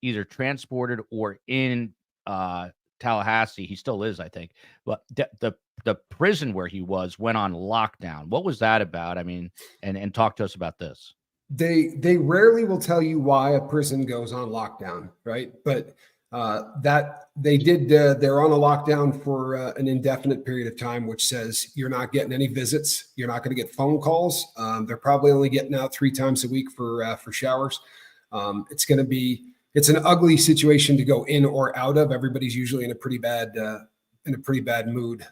either transported or in Tallahassee, he still is, I think. But the prison where he was went on lockdown. What was that about? I mean, and talk to us about this. They rarely will tell you why a prison goes on lockdown, right? But that they did. They're on a lockdown for an indefinite period of time, which says you're not getting any visits. You're not going to get phone calls. They're probably only getting out 3 times a week for showers. It's an ugly situation to go in or out of. Everybody's usually in a pretty bad mood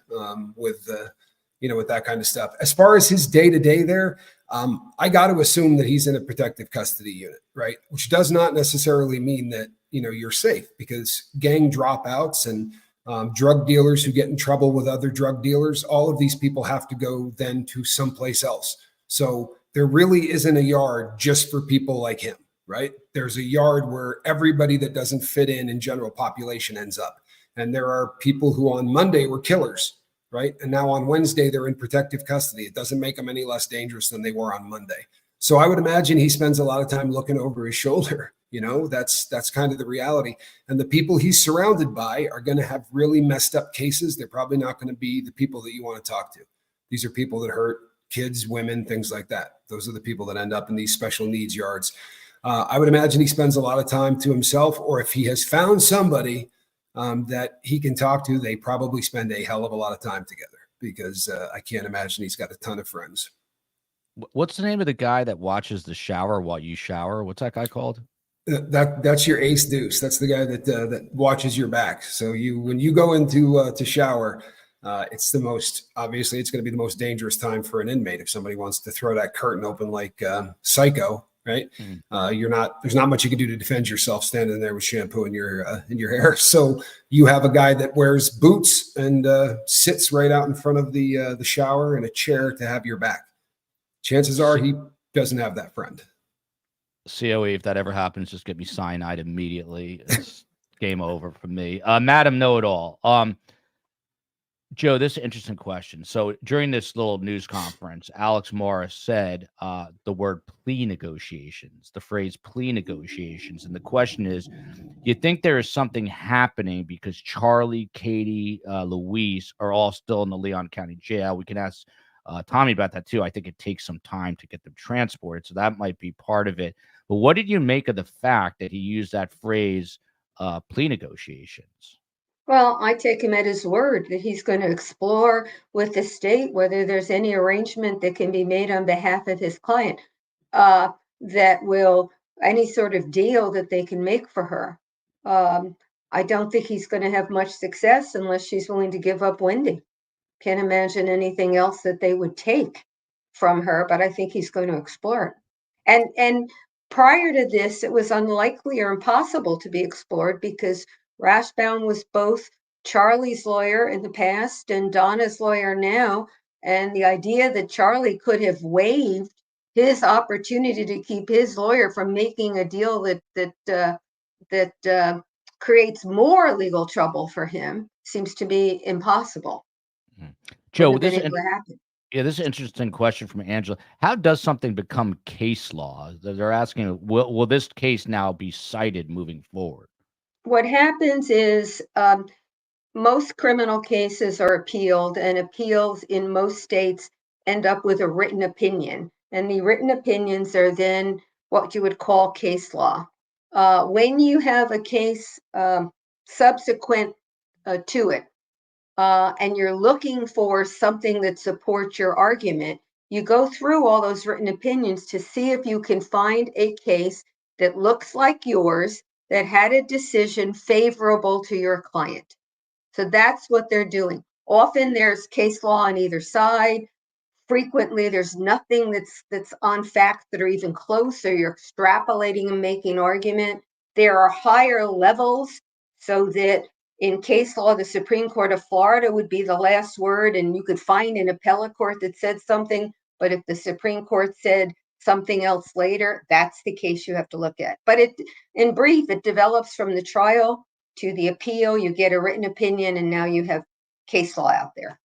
with that kind of stuff. As far as his day-to-day there, I got to assume that he's in a protective custody unit, right? Which does not necessarily mean that, you're safe, because gang dropouts and drug dealers who get in trouble with other drug dealers, all of these people have to go then to someplace else. So there really isn't a yard just for people like him. Right? There's a yard where everybody that doesn't fit in general population ends up. And there are people who on Monday were killers, right? And now on Wednesday, they're in protective custody. It doesn't make them any less dangerous than they were on Monday. So I would imagine he spends a lot of time looking over his shoulder. That's kind of the reality. And the people he's surrounded by are going to have really messed up cases. They're probably not going to be the people that you want to talk to. These are people that hurt kids, women, things like that. Those are the people that end up in these special needs yards. I would imagine he spends a lot of time to himself, or if he has found somebody that he can talk to, they probably spend a hell of a lot of time together, because I can't imagine he's got a ton of friends. What's the name of the guy that watches the shower while you shower? What's that guy called? That's your ace deuce. That's the guy that watches your back. So when you go into to shower, it's obviously it's going to be the most dangerous time for an inmate. If somebody wants to throw that curtain open like Psycho, right? There's not much you can do to defend yourself standing there with shampoo in your hair. So you have a guy that wears boots and sits right out in front of the shower in a chair to have your back. Chances are he doesn't have that friend. COE, if that ever happens, just get me cyanide immediately. It's game over for me. Madam Know-It-All. Joe, this is an interesting question. So during this little news conference, Alex Morris said the word plea negotiations, the phrase plea negotiations. And the question is, do you think there is something happening because Charlie, Katie, Luis are all still in the Leon County Jail? We can ask Tommy about that too. I think it takes some time to get them transported, so that might be part of it. But what did you make of the fact that he used that phrase, plea negotiations? Well, I take him at his word that he's going to explore with the state whether there's any arrangement that can be made on behalf of his client, that will, any sort of deal that they can make for her. Um, I don't think he's going to have much success unless she's willing to give up Wendy. Can't imagine anything else that they would take from her, but I think he's going to explore it. And prior to this, it was unlikely or impossible to be explored because Rashbaum was both Charlie's lawyer in the past and Donna's lawyer now. And the idea that Charlie could have waived his opportunity to keep his lawyer from making a deal that creates more legal trouble for him seems to be impossible. Joe, Wouldn't have been able to happen. yeah, this is an interesting question from Angela. How does something become case law? They're asking, will this case now be cited moving forward? What happens is most criminal cases are appealed, and appeals in most states end up with a written opinion. And the written opinions are then what you would call case law. When you have a case subsequent to it, and you're looking for something that supports your argument, you go through all those written opinions to see if you can find a case that looks like yours that had a decision favorable to your client. So that's what they're doing. Often there's case law on either side. Frequently there's nothing that's on facts that are even close, so you're extrapolating and making argument. There are higher levels, so that in case law, the Supreme Court of Florida would be the last word, and you could find an appellate court that said something, but if the Supreme Court said something else later, that's the case you have to look at. But in brief, it develops from the trial to the appeal. You get a written opinion, and now you have case law out there.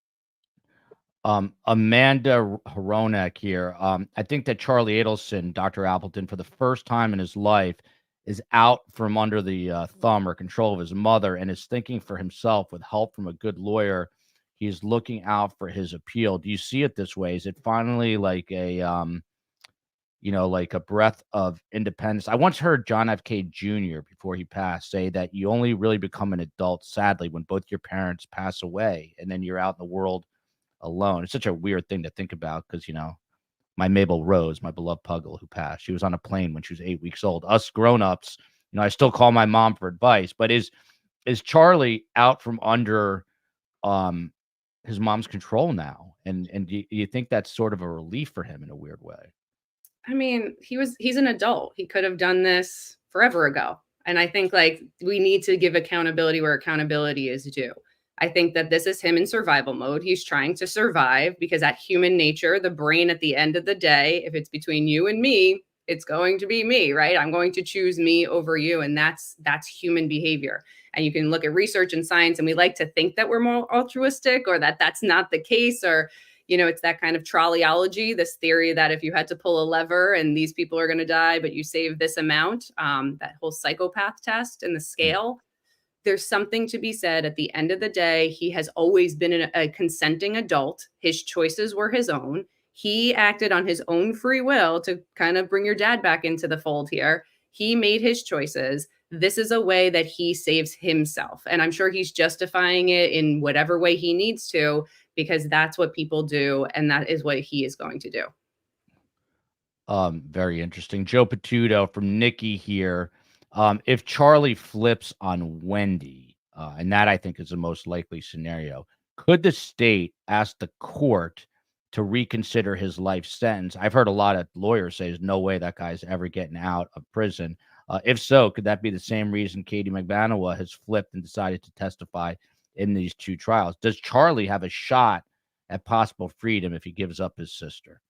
Amanda Hronek here. I think that Charlie Adelson, Dr. Appleton, for the first time in his life, is out from under the thumb or control of his mother and is thinking for himself with help from a good lawyer. He's looking out for his appeal. Do you see it this way? Is it finally like a, like a breath of independence? I once heard John F. K. Jr. before he passed say that you only really become an adult, sadly, when both your parents pass away, and then you're out in the world alone. It's such a weird thing to think about because, my Mabel Rose, my beloved Puggle who passed, she was on a plane when she was 8 weeks old. Us grown-ups, I still call my mom for advice. But is Charlie out from under his mom's control now? And do you think that's sort of a relief for him in a weird way? I mean, he's an adult. He could have done this forever ago. And I think we need to give accountability where accountability is due. I think that this is him in survival mode. He's trying to survive because at human nature, the brain at the end of the day, if it's between you and me, it's going to be me, right? I'm going to choose me over you. And that's human behavior. And you can look at research and science, and we like to think that we're more altruistic or that that's not the case, or, it's that kind of trolleyology, this theory that if you had to pull a lever and these people are going to die, but you save this amount, that whole psychopath test and the scale. There's something to be said at the end of the day. He has always been a consenting adult. His choices were his own. He acted on his own free will to kind of bring your dad back into the fold here. He made his choices. This is a way that he saves himself. And I'm sure he's justifying it in whatever way he needs to, because that's what people do. And that is what he is going to do. Very interesting. Joe Patuto from Nikki here. If Charlie flips on Wendy, and that I think is the most likely scenario, could the state ask the court to reconsider his life sentence? I've heard a lot of lawyers say there's no way that guy's ever getting out of prison. If so, could that be the same reason Katie McVanowa has flipped and decided to testify in these two trials? Does Charlie have a shot at possible freedom if he gives up his sister?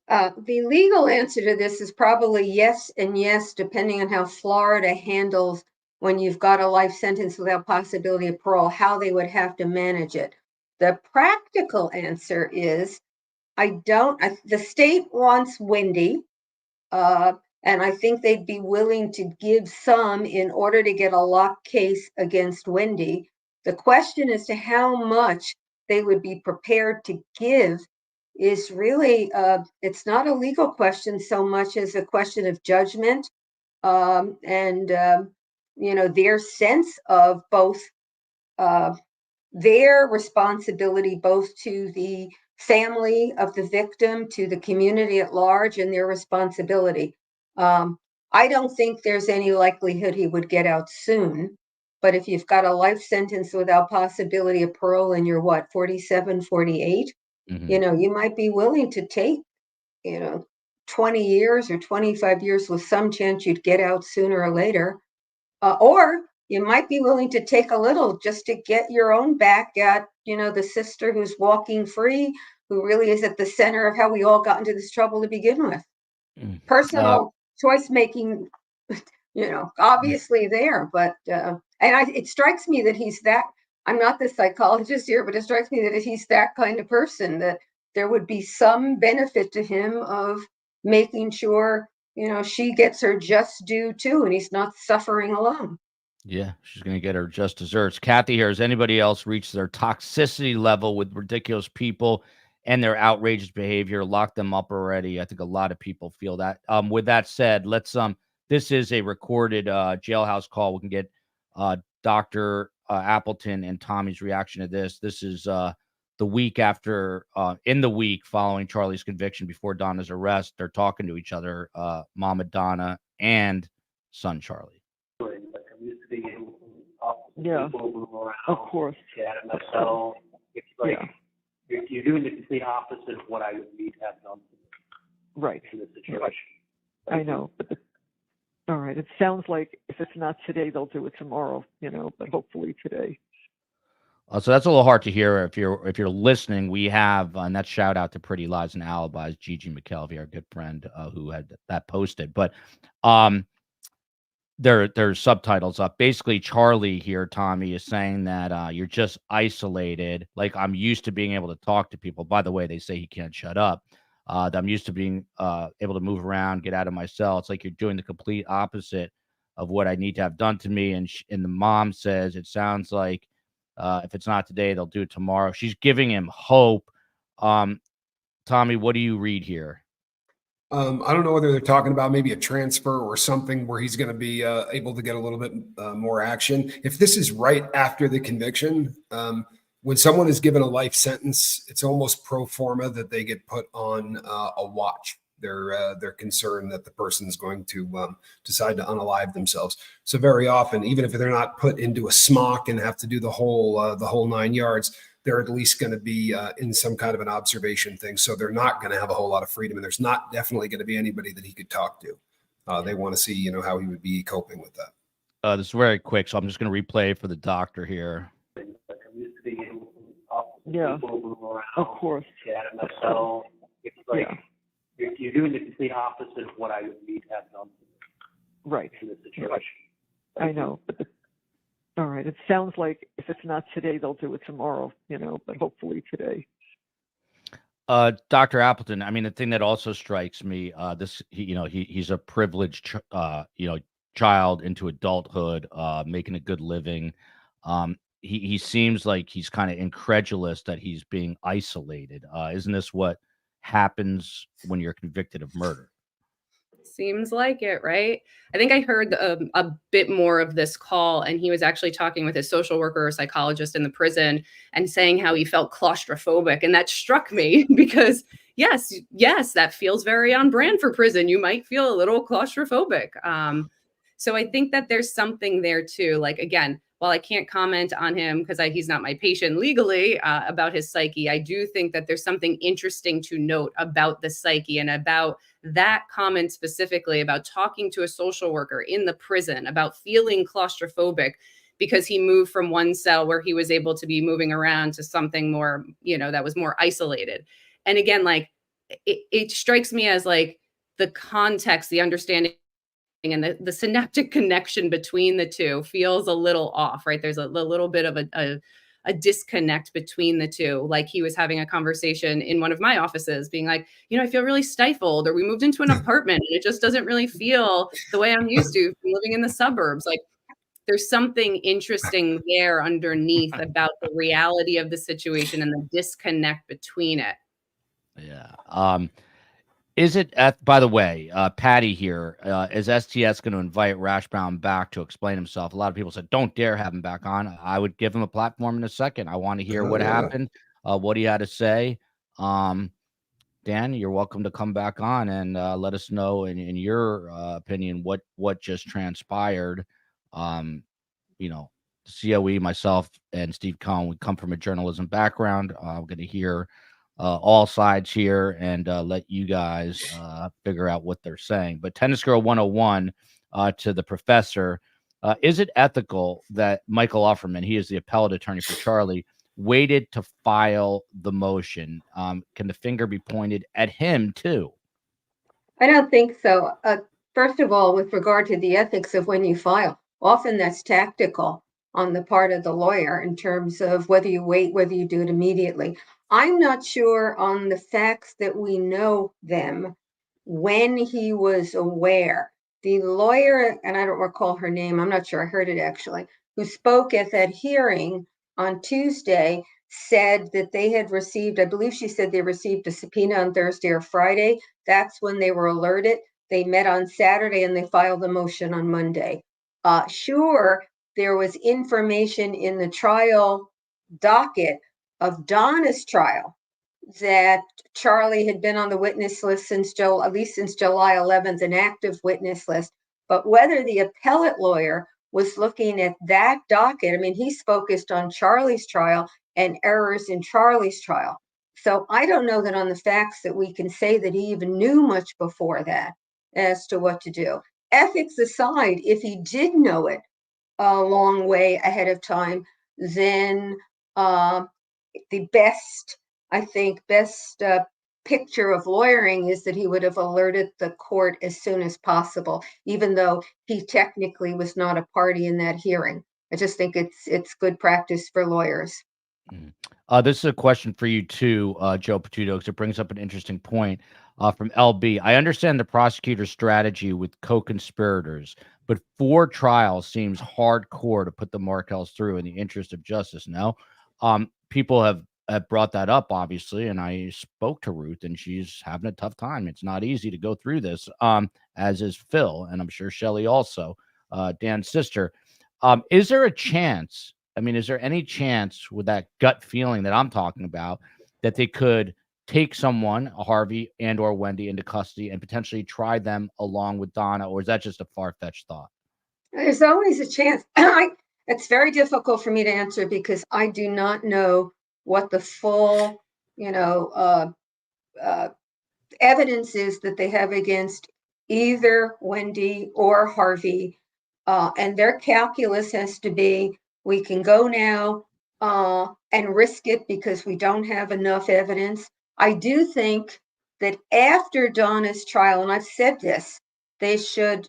The legal answer to this is probably yes and yes, depending on how Florida handles when you've got a life sentence without possibility of parole, how they would have to manage it. The practical answer is the state wants Wendy, and I think they'd be willing to give some in order to get a lock case against Wendy. The question as to how much they would be prepared to give is really, it's not a legal question so much as a question of judgment, and their sense of both their responsibility both to the family of the victim, to the community at large, and their responsibility. I don't think there's any likelihood he would get out soon. But if you've got a life sentence without possibility of parole and you're what, 47, 48, you might be willing to take, 20 years or 25 years with some chance you'd get out sooner or later. Or you might be willing to take a little just to get your own back at, the sister who's walking free, who really is at the center of how we all got into this trouble to begin with. Personal choice making, obviously there, but it strikes me that he's that. I'm not the psychologist here, but it strikes me that if he's that kind of person, that there would be some benefit to him of making sure, she gets her just due too, and he's not suffering alone. Yeah, she's going to get her just desserts. Kathy here, has anybody else reached their toxicity level with ridiculous people and their outrageous behavior? Lock them up already. I think a lot of people feel that. With that said, let's this is a recorded jailhouse call. We can get Dr. Appleton and Tommy's reaction to this. This is the week after, in the week following Charlie's conviction, before Donna's arrest. They're talking to each other, Mama Donna and son Charlie. Yeah, of course. So it's like you're doing the complete opposite of what I would need to have done. Right. In this situation. I know, but all right. It sounds like if it's not today, they'll do it tomorrow. But hopefully today. So that's a little hard to hear if you're listening. We have, and that's shout out to Pretty Lies and Alibis, Gigi McKelvey, our good friend, who had that posted. But there's subtitles up. Basically, Charlie here, Tommy, is saying that you're just isolated. Like, I'm used to being able to talk to people. By the way, they say he can't shut up. That I'm used to being able to move around, get out of my cell. It's like you're doing the complete opposite of what I need to have done to me. And the mom says it sounds like if it's not today, they'll do it tomorrow. She's giving him hope. Tommy, what do you read here? I don't know whether they're talking about maybe a transfer or something where he's going to be able to get a little bit more action. If this is right after the conviction, when someone is given a life sentence, it's almost pro forma that they get put on a watch. They're concerned that the person is going to decide to unalive themselves. So very often, even if they're not put into a smock and have to do the whole 9 yards, they're at least going to be in some kind of an observation thing. So they're not going to have a whole lot of freedom, and there's not definitely going to be anybody that he could talk to. They want to see, how he would be coping with that. This is very quick, so I'm just going to replay for the doctor here. Yeah, of course. So it's like you're doing the complete opposite of what I would need to have done. Right. In this situation. I know, but all right. It sounds like if it's not today, they'll do it tomorrow. But hopefully today. Dr. Appleton, I mean, the thing that also strikes me, he's a privileged, child into adulthood, making a good living. He seems like he's kind of incredulous that he's being isolated. Isn't this what happens when you're convicted of murder? Seems like it, right? I think I heard a bit more of this call, and he was actually talking with his social worker or psychologist in the prison and saying how he felt claustrophobic. And that struck me because yes, that feels very on brand for prison. You might feel a little claustrophobic. So I think that there's something there too. Like, again, while I can't comment on him because he's not my patient legally about his psyche, I do think that there's something interesting to note about the psyche and about that comment specifically about talking to a social worker in the prison about feeling claustrophobic because he moved from one cell where he was able to be moving around to something more, that was more isolated. And again, like it strikes me as like the context, the understanding and the synaptic connection between the two feels a little off, right? There's a little bit of a disconnect between the two. Like he was having a conversation in one of my offices being like, I feel really stifled, or we moved into an apartment and it just doesn't really feel the way I'm used to living in the suburbs. Like there's something interesting there underneath about the reality of the situation and the disconnect between it. Yeah. Is it at, by the way, Patty here, is STS going to invite Rashbaum back to explain himself? A lot of people said, don't dare have him back on. I would give him a platform in a second. I want to hear what happened, what he had to say. Dan, you're welcome to come back on and let us know in your opinion what just transpired. You know, COE, myself, and Steve Cohn, we come from a journalism background. I'm going to hear all sides here and let you guys figure out what they're saying. But Tennis Girl 101 to the professor, is it ethical that Michael Offerman, he is the appellate attorney for Charlie, waited to file the motion? Can the finger be pointed at him too? I don't think so. First of all, with regard to the ethics of when you file, often that's tactical on the part of the lawyer in terms of whether you wait, whether you do it immediately. I'm not sure on the facts that we know them when he was aware. The lawyer, and I don't recall her name, I'm not sure, I heard it actually, who spoke at that hearing on Tuesday said that they had received, I believe she said they received a subpoena on Thursday or Friday. That's when they were alerted. They met on Saturday and they filed the motion on Monday. Sure, there was information in the trial docket of Donna's trial that Charlie had been on the witness list since at least since July 11th, an active witness list. But whether the appellate lawyer was looking at that docket, I mean, he's focused on Charlie's trial and errors in Charlie's trial. So I don't know that on the facts that we can say that he even knew much before that as to what to do. Ethics aside, if he did know it a long way ahead of time, then the best picture of lawyering is that he would have alerted the court as soon as possible, even though he technically was not a party in that hearing. I just think it's good practice for lawyers. This is a question for you too, Joe Patuto, because it brings up an interesting point from LB. I understand the prosecutor's strategy with co-conspirators, but 4 trials seems hardcore to put the Markells through in the interest of justice. No, people have brought that up, obviously, and I spoke to Ruth, and she's having a tough time. It's not easy to go through this, as is Phil, and I'm sure Shelley also, Dan's sister. Is there a chance? I mean, is there any chance with that gut feeling that I'm talking about that they could take someone, Harvey and or Wendy, into custody and potentially try them along with Donna, or is that just a far-fetched thought? There's always a chance. It's very difficult for me to answer because I do not know what the full, evidence is that they have against either Wendy or Harvey. And their calculus has to be, we can go now and risk it because we don't have enough evidence. I do think that after Donna's trial, and I've said this, they should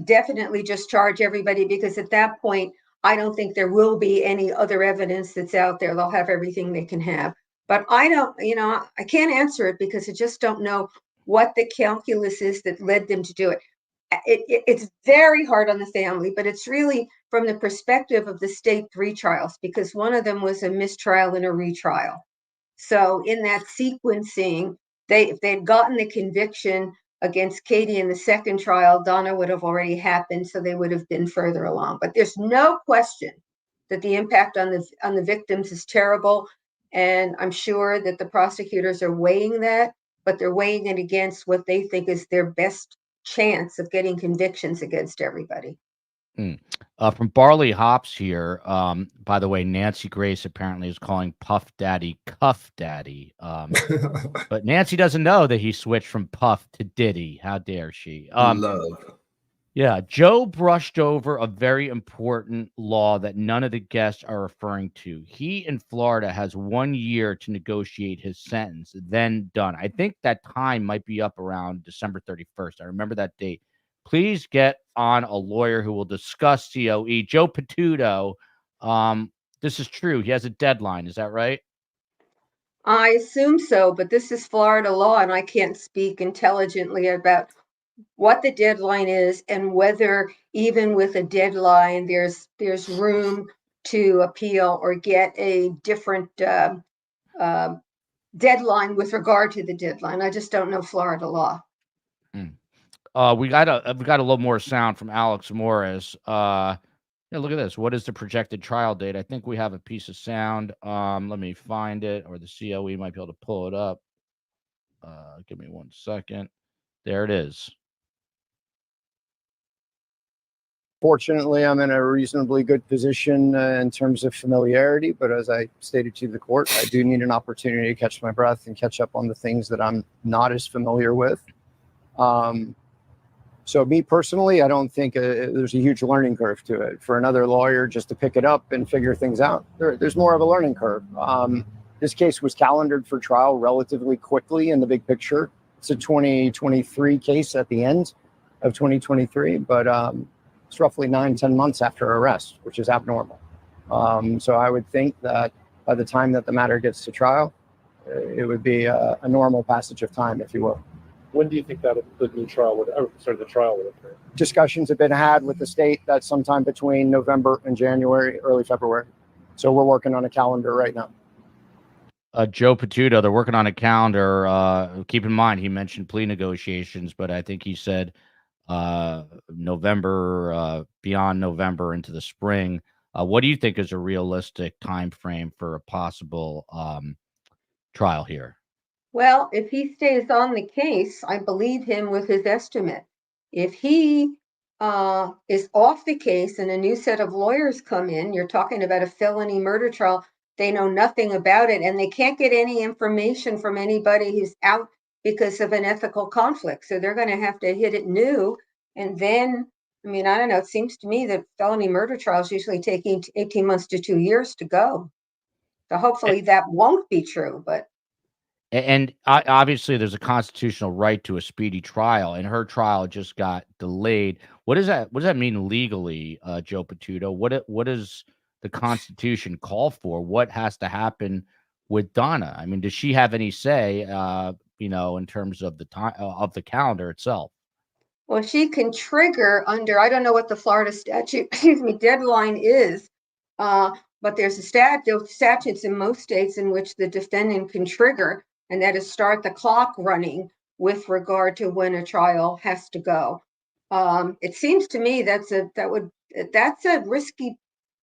definitely just charge everybody, because at that point, I don't think there will be any other evidence that's out there. They'll have everything they can have. But I don't, I can't answer it because I just don't know what the calculus is that led them to do it. It's very hard on the family, but it's really from the perspective of the state 3 trials, because one of them was a mistrial and a retrial. So in that sequencing, if they'd gotten the conviction against Katie in the second trial, Donna would have already happened, so they would have been further along. But there's no question that the impact on the victims is terrible, and I'm sure that the prosecutors are weighing that, but they're weighing it against what they think is their best chance of getting convictions against everybody. From Barley Hops here, by the way, Nancy Grace apparently is calling Puff Daddy Cuff Daddy. But Nancy doesn't know that he switched from Puff to Diddy. How dare she? Love. Yeah, Joe brushed over a very important law that none of the guests are referring to. He in Florida has 1 year to negotiate his sentence, then done. I think that time might be up around December 31st. I remember that date. Please get on a lawyer who will discuss COE. Joe Patuto, this is true. He has a deadline. Is that right? I assume so, but this is Florida law, and I can't speak intelligently about what the deadline is and whether even with a deadline there's room to appeal or get a different deadline with regard to the deadline. I just don't know Florida law. We got a little more sound from Alex Morris. Yeah, look at this. What is the projected trial date? I think we have a piece of sound. Let me find it, or the COE might be able to pull it up. Give me 1 second. There it is. Fortunately, I'm in a reasonably good position in terms of familiarity, but as I stated to the court, I do need an opportunity to catch my breath and catch up on the things that I'm not as familiar with. So me personally, I don't think there's a huge learning curve to it. For another lawyer just to pick it up and figure things out, there's more of a learning curve. This case was calendared for trial relatively quickly in the big picture. It's a 2023 case at the end of 2023, but it's roughly 9-10 months after arrest, which is abnormal. So I would think that by the time that the matter gets to trial, it would be a normal passage of time, if you will. When do you think that the trial would occur? Discussions have been had with the state that sometime between November and January, early February. So we're working on a calendar right now. Joe Patuto, they're working on a calendar. Keep in mind, he mentioned plea negotiations, but I think he said November, beyond November into the spring. What do you think is a realistic time frame for a possible trial here? Well, if he stays on the case, I believe him with his estimate. If he is off the case and a new set of lawyers come in, you're talking about a felony murder trial. They know nothing about it, and they can't get any information from anybody who's out because of an ethical conflict. So they're going to have to hit it new. And then, I mean, I don't know. It seems to me that felony murder trials usually take 18 months to 2 years to go. So hopefully that won't be true, but. And obviously, there's a constitutional right to a speedy trial, and her trial just got delayed. What does that mean legally, Joe Patuto? What does the Constitution call for? What has to happen with Donna? I mean, does she have any say, in terms of the time of the calendar itself? Well, she can trigger under, I don't know what the Florida statute, deadline is, but there's statutes in most states in which the defendant can trigger, and that is start the clock running with regard to when a trial has to go. It seems to me that's a risky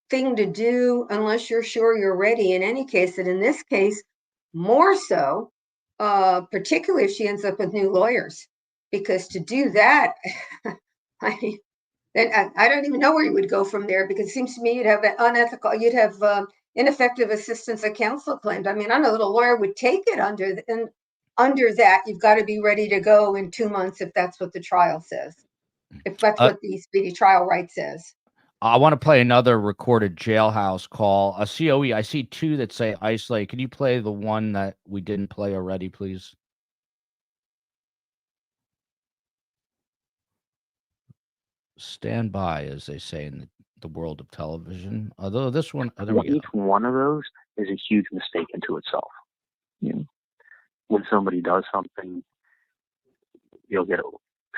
thing to do unless you're sure you're ready. In any case, and in this case, more so, particularly if she ends up with new lawyers, because to do that, I don't even know where you would go from there, because it seems to me you'd have ineffective assistance of counsel claimed. I mean, I know that a lawyer would take it under that. You've got to be ready to go in 2 months if that's what the trial says, if that's what the speedy trial right says. I want to play another recorded jailhouse call. A COE, I see two that say isolate. Can you play the one that we didn't play already, please? Stand by, as they say in the world of television. Although this one, there we go. Each one of those is a huge mistake into itself. When somebody does something,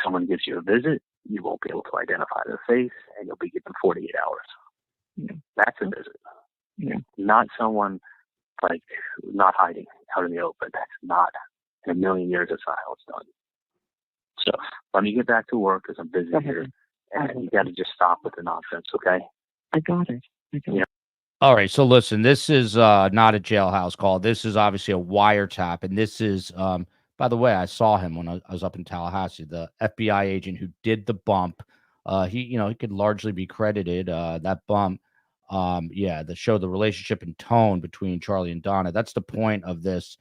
someone gives you a visit, you won't be able to identify their face, and you'll be given 48 hours. That's a visit. Not someone not hiding out in the open. That's not, in a million years, that's not how it's done. So let me get back to work because I'm busy here. And you got to just stop with the nonsense, okay? I got it. All right. So listen, this is not a jailhouse call. This is obviously a wiretap. And this is, by the way, I saw him when I was up in Tallahassee, the FBI agent who did the bump. He could largely be credited, that bump. That showed the relationship and tone between Charlie and Donna. That's the point of this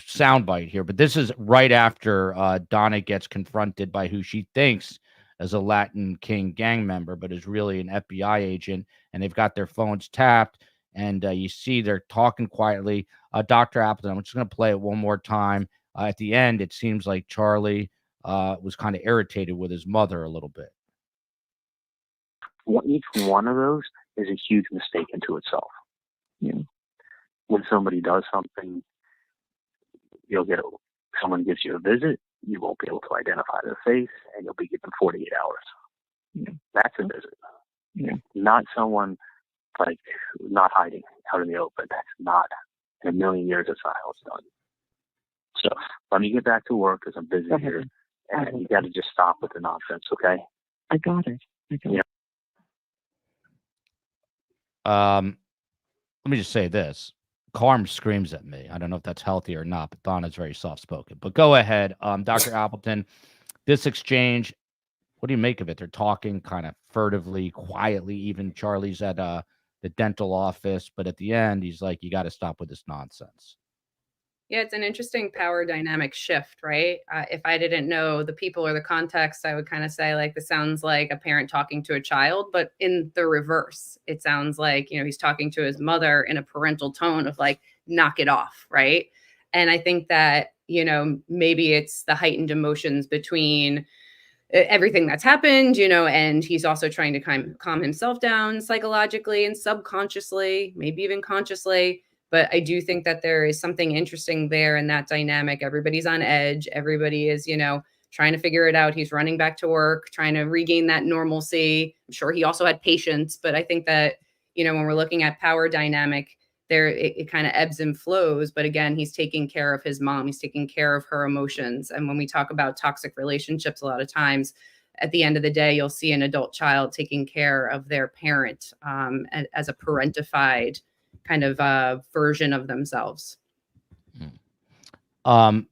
soundbite here. But this is right after Donna gets confronted by who she thinks is a Latin King gang member, but is really an FBI agent, and they've got their phones tapped, and you see they're talking quietly. Dr. Appleton, I'm just going to play it one more time. At the end, it seems like Charlie was kind of irritated with his mother a little bit. Each one of those is a huge mistake into itself. When somebody does something, someone gives you a visit, you won't be able to identify their face, and you'll be given 48 hours. That's a visit. Not someone not hiding out in the open. That's not, in a million years that's not how it's done. So let me get back to work because I'm busy here, and you got to just stop with the nonsense, okay? I got it. Yeah. Let me just say this. Carm screams at me. I don't know if that's healthy or not, but Donna's very soft-spoken. But go ahead, Dr. Appleton. This exchange, what do you make of it? They're talking kind of furtively, quietly. Even Charlie's at the dental office, but at the end, he's like, "You got to stop with this nonsense." Yeah, it's an interesting power dynamic shift, right? If I didn't know the people or the context, I would kind of say, like, this sounds like a parent talking to a child, but in the reverse, it sounds like, he's talking to his mother in a parental tone of like, knock it off, right? And I think that, maybe it's the heightened emotions between everything that's happened, and he's also trying to calm himself down psychologically and subconsciously, maybe even consciously. But I do think that there is something interesting there in that dynamic. Everybody's on edge. Everybody is, trying to figure it out. He's running back to work, trying to regain that normalcy. I'm sure he also had patience, but I think that, when we're looking at power dynamic, it kind of ebbs and flows. But again, he's taking care of his mom. He's taking care of her emotions. And when we talk about toxic relationships, a lot of times at the end of the day, you'll see an adult child taking care of their parent as a parentified kind of version of themselves. From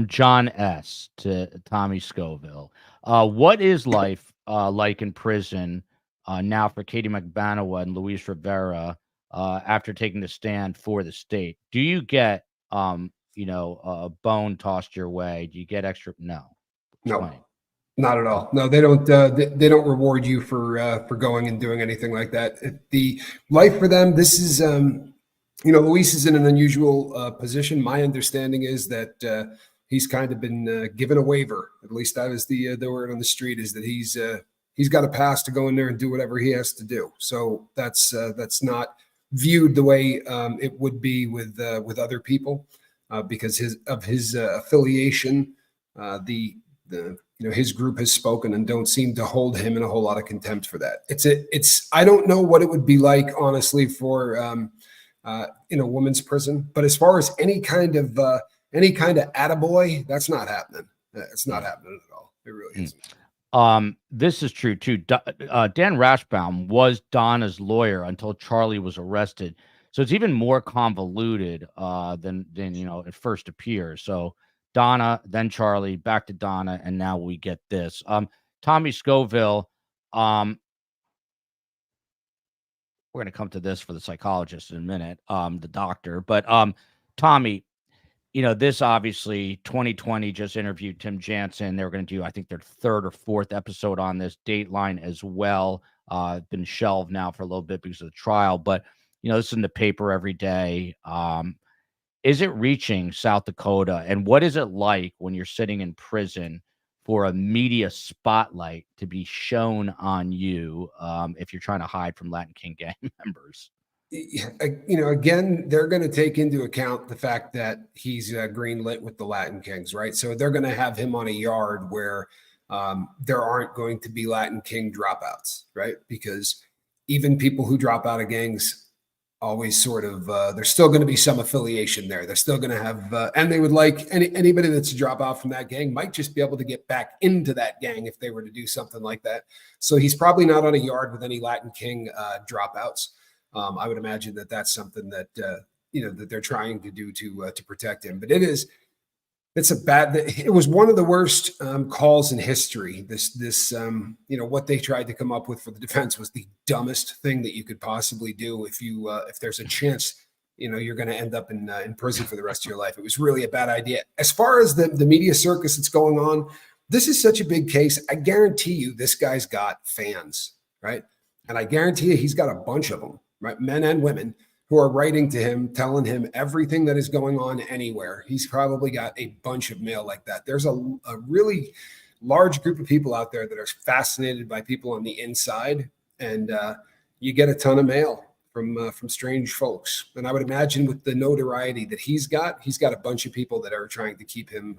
John S. to Tommy Scoville, what is life like in prison now for Katie McBanawa and Luis Rivera after taking the stand for the state? Do you get a bone tossed your way? Do you get extra? No. No, not at all. No, they don't. They don't reward you for going and doing anything like that. The life for them, this is, Luis is in an unusual position. My understanding is that he's kind of been given a waiver. At least that is the word on the street, is that he's got a pass to go in there and do whatever he has to do. So that's not viewed the way it would be with other people because of his affiliation. His group has spoken and don't seem to hold him in a whole lot of contempt for that. I don't know what it would be like, honestly, for in a women's prison, but as far as any kind of attaboy, that's not happening. It's not happening at all. It really isn't. This is true too. Dan Rashbaum was Donna's lawyer until Charlie was arrested. So it's even more convoluted than it first appears. So Donna, then Charlie, back to Donna, and now we get this. Tommy Scoville, we're going to come to this for the psychologist in a minute, the doctor. But Tommy, this obviously 2020 just interviewed Tim Jansen. They were going to do, I think, their third or fourth episode on this. Dateline as well. Been shelved now for a little bit because of the trial. But, this is in the paper every day. Is it reaching South Dakota? And what is it like when you're sitting in prison for a media spotlight to be shown on you if you're trying to hide from Latin King gang members? Again, they're going to take into account the fact that he's greenlit with the Latin Kings, right? So they're going to have him on a yard where there aren't going to be Latin King dropouts, right? Because even people who drop out of gangs always sort of, there's still going to be some affiliation there. They're still going to have, and they would like anybody that's a dropout from that gang might just be able to get back into that gang if they were to do something like that. So he's probably not on a yard with any Latin King dropouts. I would imagine that that's something that, that they're trying to do to protect him. But it was one of the worst calls in history. What they tried to come up with for the defense was the dumbest thing that you could possibly do if there's a chance, you're going to end up in prison for the rest of your life. It was really a bad idea. As far as the media circus that's going on, this is such a big case. I guarantee you this guy's got fans, right? And I guarantee you he's got a bunch of them, right? Men and women who are writing to him, telling him everything that is going on anywhere. He's probably got a bunch of mail like that. There's a really large group of people out there that are fascinated by people on the inside. And you get a ton of mail from strange folks. And I would imagine with the notoriety that he's got a bunch of people that are trying to keep him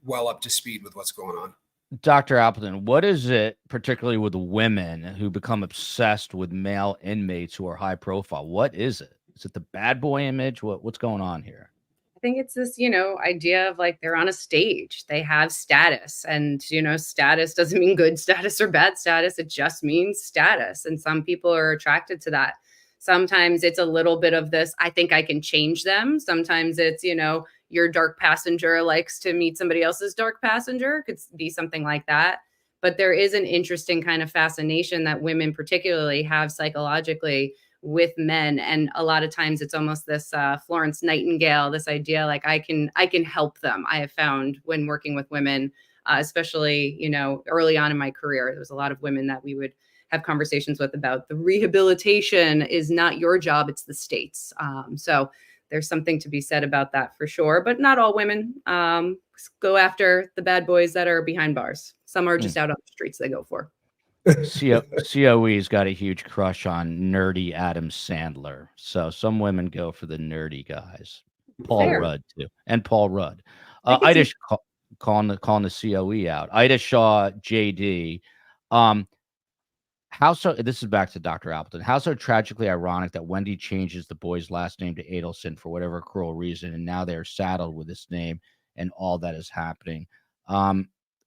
well up to speed with what's going on. Dr. Appleton, what is it, particularly with the women who become obsessed with male inmates who are high profile? What is it? Is it the bad boy image? What's going on here? I think it's this, idea of like they're on a stage, they have status, and, status doesn't mean good status or bad status. It just means status. And some people are attracted to that. Sometimes it's a little bit of this, I think I can change them. Sometimes it's, your dark passenger likes to meet somebody else's dark passenger. Could be something like that. But there is an interesting kind of fascination that women particularly have psychologically with men, and a lot of times it's almost this Florence Nightingale, this idea like I can help them. I have found when working with women, especially early on in my career, there was a lot of women that we would have conversations with about the rehabilitation is not your job, it's the state's. So there's something to be said about that for sure, but not all women go after the bad boys that are behind bars. Some are just out on the streets they go for. COE's got a huge crush on nerdy Adam Sandler. So some women go for the nerdy guys. Paul Rudd too. And Paul Rudd. Ida calling the COE out. Ida Shaw, JD. How so? This is back to Dr. Appleton. How so tragically ironic that Wendy changes the boy's last name to Adelson for whatever cruel reason, and now they're saddled with this name and all that is happening.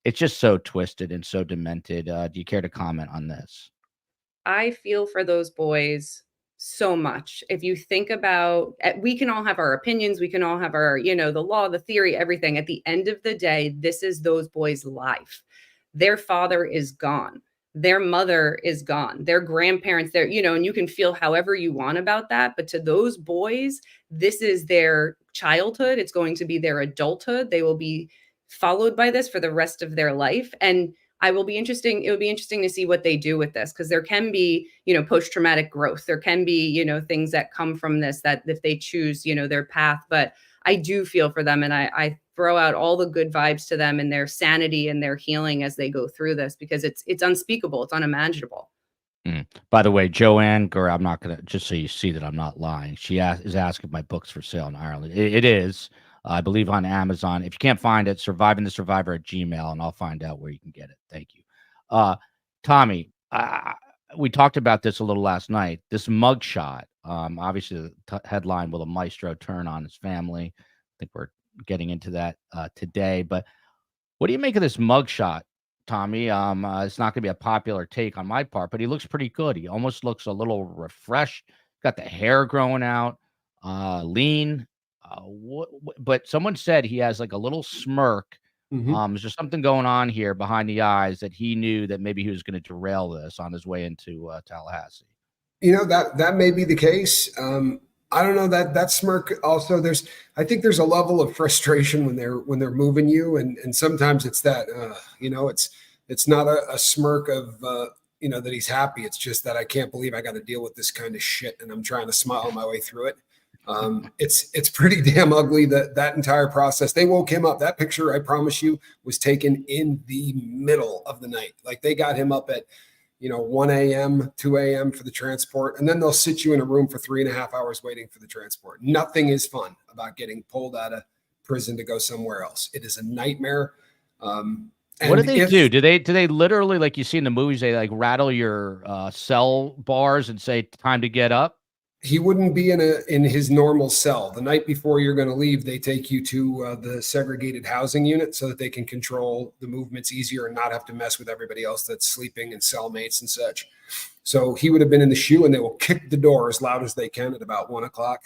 It's just so twisted and so demented. Do you care to comment on this? I feel for those boys so much. If you think about, we can all have our opinions. We can all have our, the law, the theory, everything. At the end of the day, this is those boys' life. Their father is gone. Their mother is gone. Their grandparents, and you can feel however you want about that. But to those boys, this is their childhood. It's going to be their adulthood. They will be followed by this for the rest of their life. And it will be interesting to see what they do with this, because there can be, post-traumatic growth. There can be, things that come from this, that if they choose, their path. But I do feel for them, and I throw out all the good vibes to them and their sanity and their healing as they go through this, because it's unspeakable. It's unimaginable. By the way, Joanne, I'm not going to, just so you see that I'm not lying, she is asking if my book's for sale in Ireland. It is. I believe on Amazon. If you can't find it, survivingthesurvivor@gmail.com, and I'll find out where you can get it. Thank you. Tommy, we talked about this a little last night. This mugshot, obviously the headline, will a maestro turn on his family? I think we're getting into that today. But what do you make of this mugshot, Tommy? It's not going to be a popular take on my part, but he looks pretty good. He almost looks a little refreshed. Got the hair growing out, lean. But someone said he has like a little smirk. Is there something going on here behind the eyes that he knew that maybe he was going to derail this on his way into Tallahassee? That may be the case. I don't know, that smirk also, I think there's a level of frustration when they're moving you. And sometimes it's that, it's not a smirk of, that he's happy. It's just that I can't believe I got to deal with this kind of shit, and I'm trying to smile my way through it. It's pretty damn ugly, that entire process. They woke him up. That picture, I promise you, was taken in the middle of the night. Like, they got him up at 1 a.m., 2 a.m. for the transport, and then they'll sit you in a room for 3.5 hours waiting for the transport. Nothing is fun about getting pulled out of prison to go somewhere else. It is a nightmare. What do they do? Do they literally, like you see in the movies, they like rattle your cell bars and say time to get up? He wouldn't be in his normal cell. The night before you're going to leave, they take you to the segregated housing unit so that they can control the movements easier and not have to mess with everybody else that's sleeping and cellmates and such. So he would have been in the shoe, and they will kick the door as loud as they can at about 1 o'clock,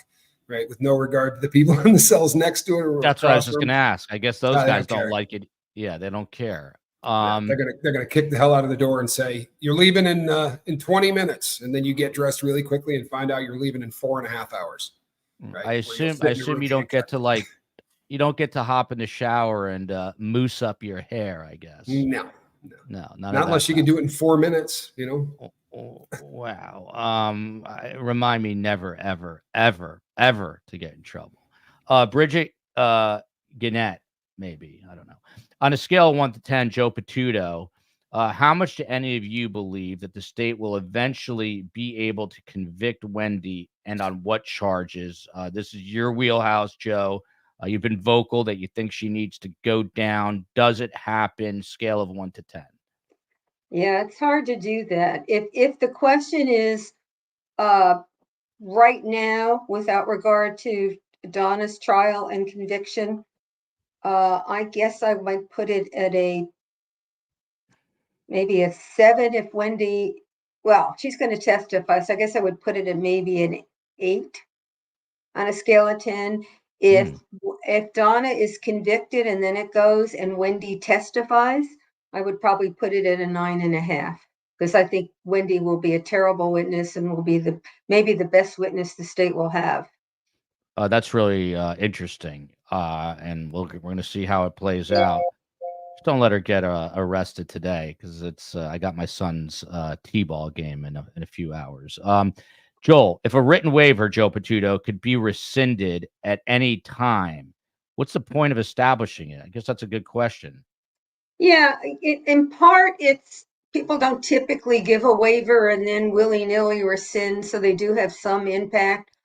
right? With no regard to the people in the cells next to it. Or that's what I was just going to ask. I guess those guys don't like it. Yeah, they don't care. They're gonna kick the hell out of the door and say, you're leaving in 20 minutes, and then you get dressed really quickly and find out you're leaving in 4.5 hours. Right? I assume you don't get to hop in the shower and mousse up your hair, I guess. No, not unless you can do it in 4 minutes. Wow. Remind me never, ever, ever, ever to get in trouble. Bridget Gannett, maybe, I don't know. On a scale of 1 to 10, Joe Patudo, how much do any of you believe that the state will eventually be able to convict Wendy, and on what charges? This is your wheelhouse, Joe. You've been vocal that you think she needs to go down. Does it happen? Scale of 1 to 10. Yeah, it's hard to do that. If the question is, right now, without regard to Donna's trial and conviction, I guess I might put it at maybe a 7 if Wendy, well, she's going to testify, so I guess I would put it at maybe an 8 on a scale of 10. If Donna is convicted and then it goes and Wendy testifies, I would probably put it at a 9.5, because I think Wendy will be a terrible witness and will be maybe the best witness the state will have. That's really interesting, and we're going to see how it plays out. Just don't let her get arrested today, because it's I got my son's t-ball game in a few hours. Joel, if a written waiver, Joe Patuto, could be rescinded at any time, what's the point of establishing it? I guess that's a good question. Yeah, in part, it's people don't typically give a waiver and then willy-nilly rescind, so they do have some impact.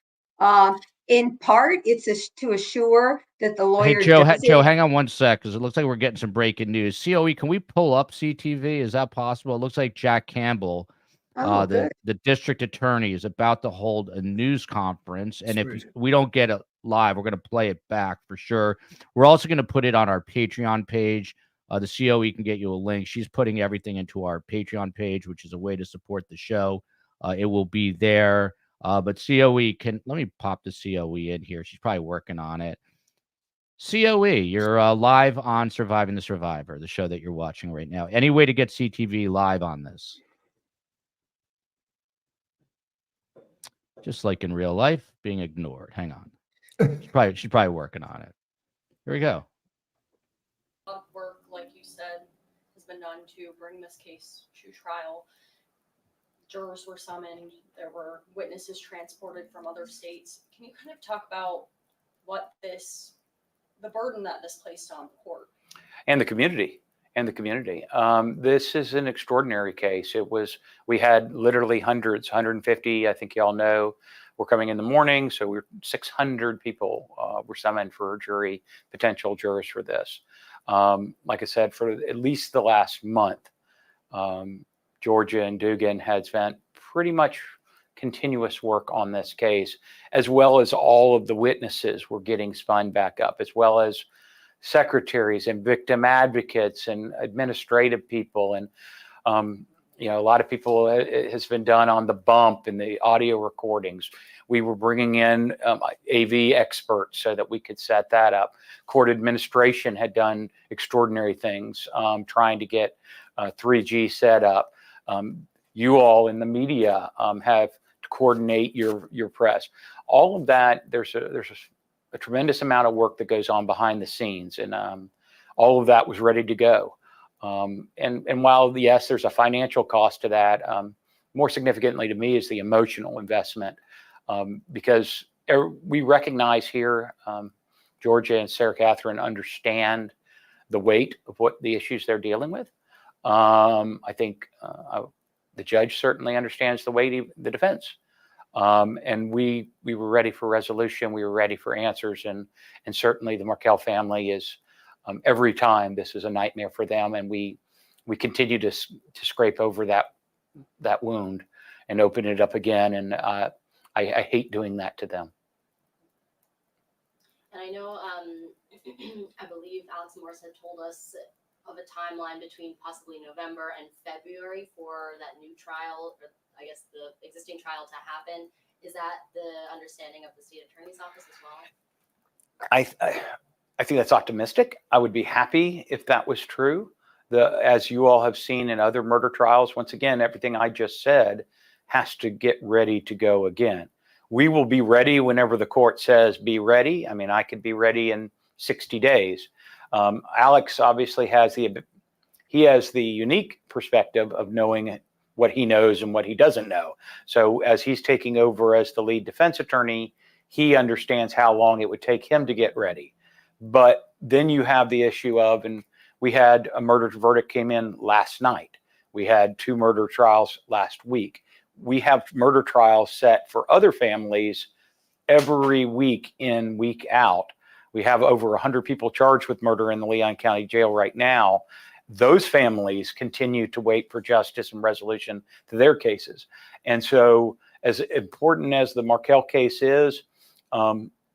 In part, it's to assure that the lawyer Hey, Joe, does Joe, it. hang on one sec, because it looks like we're getting some breaking news. COE, can we pull up CTV? Is that possible? It looks like Jack Campbell, the district attorney, is about to hold a news conference, and if we don't get it live, we're going to play it back for sure. We're also going to put it on our Patreon page. The COE can get you a link. She's putting everything into our Patreon page, which is a way to support the show. It will be there. But COE let me pop the COE in here. She's probably working on it. COE, you're live on Surviving the Survivor, the show that you're watching right now. Any way to get CTV live on this? Just like in real life, being ignored. Hang on. She's probably working on it. Here we go. Work, like you said, has been done to bring this case to trial. Jurors were summoned. There were witnesses transported from other states. Can you kind of talk about what the burden that this placed on the court and the community? This is an extraordinary case. We had literally hundreds, 150, I think y'all know, were coming in the morning. So we're 600 people were summoned for potential jurors for this. Like I said, for at least the last month, Georgia and Dugan had spent pretty much continuous work on this case, as well as all of the witnesses were getting spun back up, as well as secretaries and victim advocates and administrative people. And, a lot of people, it has been done on the bump and the audio recordings. We were bringing in AV experts so that we could set that up. Court administration had done extraordinary things, trying to get 3G set up. You all in the media have to coordinate your press. All of that, there's a tremendous amount of work that goes on behind the scenes, and all of that was ready to go. And while, yes, there's a financial cost to that, more significantly to me is the emotional investment, because we recognize here, Georgia and Sarah Catherine understand the weight of what the issues they're dealing with. I think the judge certainly understands the weight of the defense. And we were ready for resolution. We were ready for answers. And certainly the Markell family is, every time this is a nightmare for them. And we continue to scrape over that wound and open it up again. And I hate doing that to them. And I know, I believe Alex Morris had told us of a timeline between possibly November and February for that new trial, or I guess the existing trial to happen. Is that the understanding of the state attorney's office as well? I think that's optimistic. I would be happy if that was true. As you all have seen in other murder trials, once again, everything I just said has to get ready to go again. We will be ready whenever the court says be ready. I mean, I could be ready in 60 days. Alex obviously has the unique perspective of knowing what he knows and what he doesn't know. So as he's taking over as the lead defense attorney, he understands how long it would take him to get ready. But then you have the issue of, and we had a murder verdict came in last night. We had 2 murder trials last week. We have murder trials set for other families every week in, week out. We have over 100 people charged with murder in the Leon County Jail right now. Those families continue to wait for justice and resolution to their cases. And so as important as the Markel case is,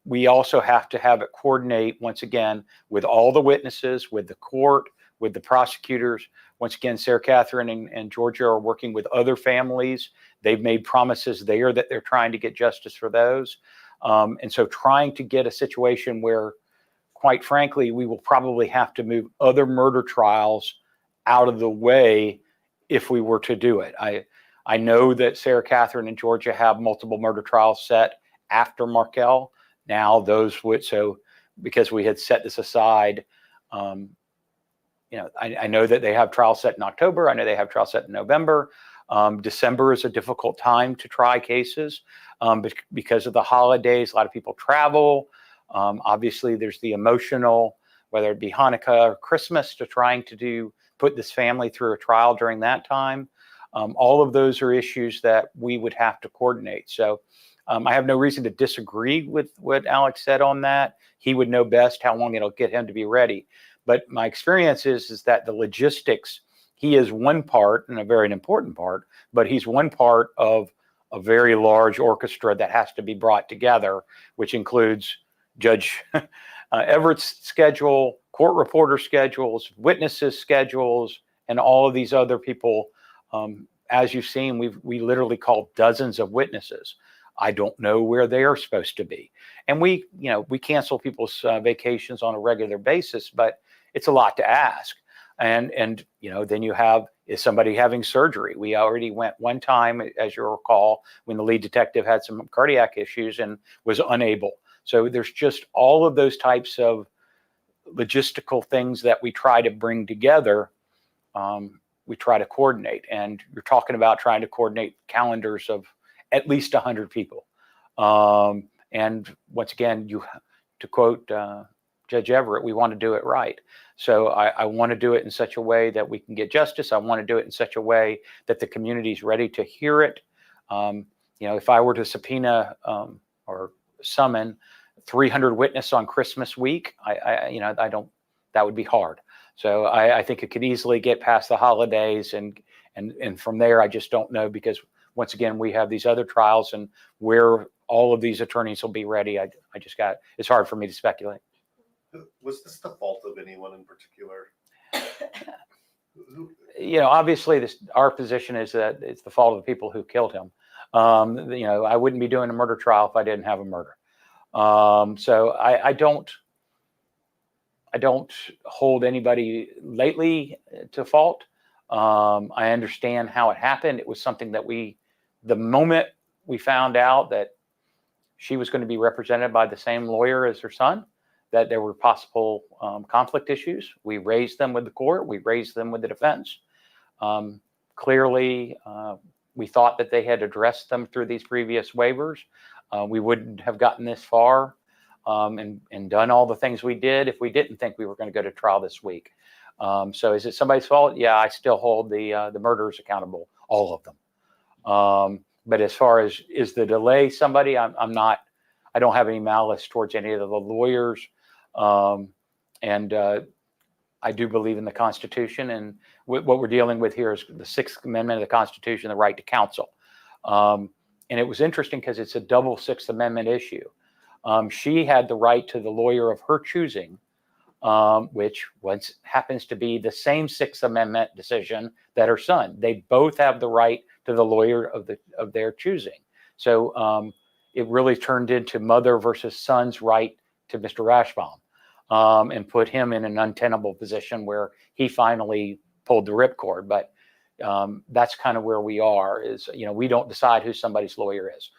we also have to have it coordinate once again with all the witnesses, with the court, with the prosecutors. Once again, Sarah Catherine and Georgia are working with other families. They've made promises there that they're trying to get justice for those. And so trying to get a situation where, quite frankly, we will probably have to move other murder trials out of the way if we were to do it. I know that Sarah Catherine and Georgia have multiple murder trials set after Markel. Now those would, so because we had set this aside, I know that they have trials set in October. I know they have trials set in November. December is a difficult time to try cases because of the holidays. A lot of people travel. Obviously, there's the emotional, whether it be Hanukkah or Christmas, to trying to put this family through a trial during that time. All of those are issues that we would have to coordinate. So I have no reason to disagree with what Alex said on that. He would know best how long it'll get him to be ready. But my experience is that the logistics, he is one part, and a very important part, but he's one part of a very large orchestra that has to be brought together, which includes Judge Everett's schedule, court reporter schedules, witnesses schedules, and all of these other people. As you've seen, we literally called dozens of witnesses. I don't know where they are supposed to be. And we cancel people's vacations on a regular basis, but it's a lot to ask. And then you have, is somebody having surgery? We already went one time, as you'll recall, when the lead detective had some cardiac issues and was unable. So there's just all of those types of logistical things that we try to bring together. We try to coordinate, and you're talking about trying to coordinate calendars of at least 100 people. And once again, to quote Judge Everett, we want to do it right. So I want to do it in such a way that we can get justice. I want to do it in such a way that the community is ready to hear it. If I were to subpoena or summon 300 witnesses on Christmas week, that would be hard. So I think it could easily get past the holidays, and from there, I just don't know, because once again, we have these other trials, and where all of these attorneys will be ready, it's hard for me to speculate. Was this the fault of anyone in particular? Obviously our position is that it's the fault of the people who killed him. I wouldn't be doing a murder trial if I didn't have a murder. So I don't hold anybody lately to fault. I understand how it happened. It was something that the moment we found out that she was going to be represented by the same lawyer as her son, that there were possible conflict issues, we raised them with the court. We raised them with the defense. Clearly, we thought that they had addressed them through these previous waivers. We wouldn't have gotten this far and done all the things we did if we didn't think we were going to go to trial this week. So is it somebody's fault? Yeah, I still hold the murderers accountable, all of them. But as far as is the delay somebody, I'm not. I don't have any malice towards any of the lawyers, and I do believe in the Constitution. And what we're dealing with here is the Sixth Amendment of the Constitution, the right to counsel. And it was interesting because it's a double Sixth Amendment issue. She had the right to the lawyer of her choosing, which happens to be the same Sixth Amendment decision that her son. They both have the right to the lawyer of their choosing. So it really turned into mother versus son's right to Mr. Rashbaum, and put him in an untenable position where he finally pulled the ripcord. But that's kind of where we are. We don't decide who somebody's lawyer is.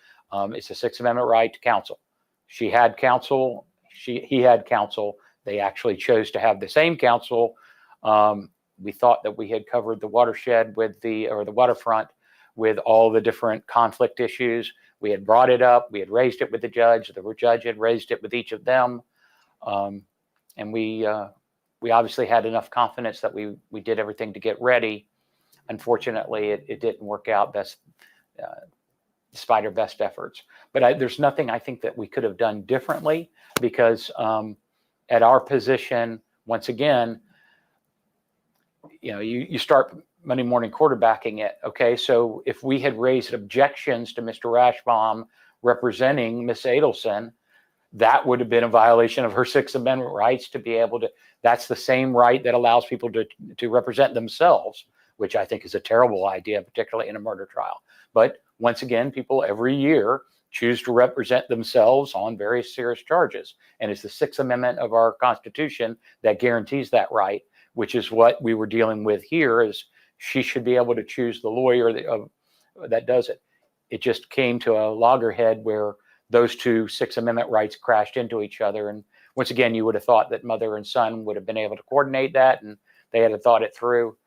It's a Sixth Amendment right to counsel. She had counsel. He had counsel. They actually chose to have the same counsel. We thought that we had covered the watershed or the waterfront with all the different conflict issues. We had brought it up. We had raised it with the judge. The judge had raised it with each of them. And we obviously had enough confidence that we did everything to get ready. Unfortunately, it didn't work out despite our best efforts. But there's nothing I think that we could have done differently, because at our position, once again, you start Monday morning quarterbacking it. Okay, so if we had raised objections to Mr. Rashbaum representing Miss Adelson, that would have been a violation of her Sixth Amendment rights to be able to. That's the same right that allows people to represent themselves, which I think is a terrible idea, particularly in a murder trial. But once again, people every year choose to represent themselves on various serious charges. And it's the Sixth Amendment of our Constitution that guarantees that right, which is what we were dealing with here, is she should be able to choose the lawyer that does it. It just came to a loggerhead where those two Sixth Amendment rights crashed into each other. And once again, you would have thought that mother and son would have been able to coordinate that, and they had thought it through.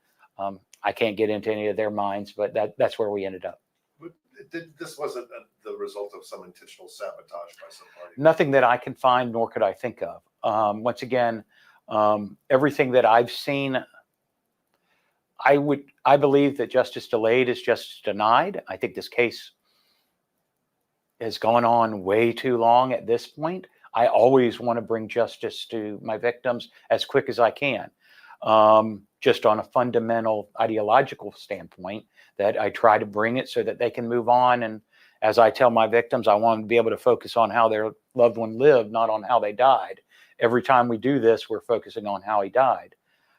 I can't get into any of their minds, but that's where we ended up. This wasn't the result of some intentional sabotage by some party? Nothing that I can find, nor could I think of. Once again, everything that I've seen, I believe that justice delayed is justice denied. I think this case has gone on way too long at this point. I always want to bring justice to my victims as quick as I can. Just on a fundamental ideological standpoint, that I try to bring it so that they can move on. And as I tell my victims, I want them to be able to focus on how their loved one lived, not on how they died. Every time we do this, we're focusing on how he died.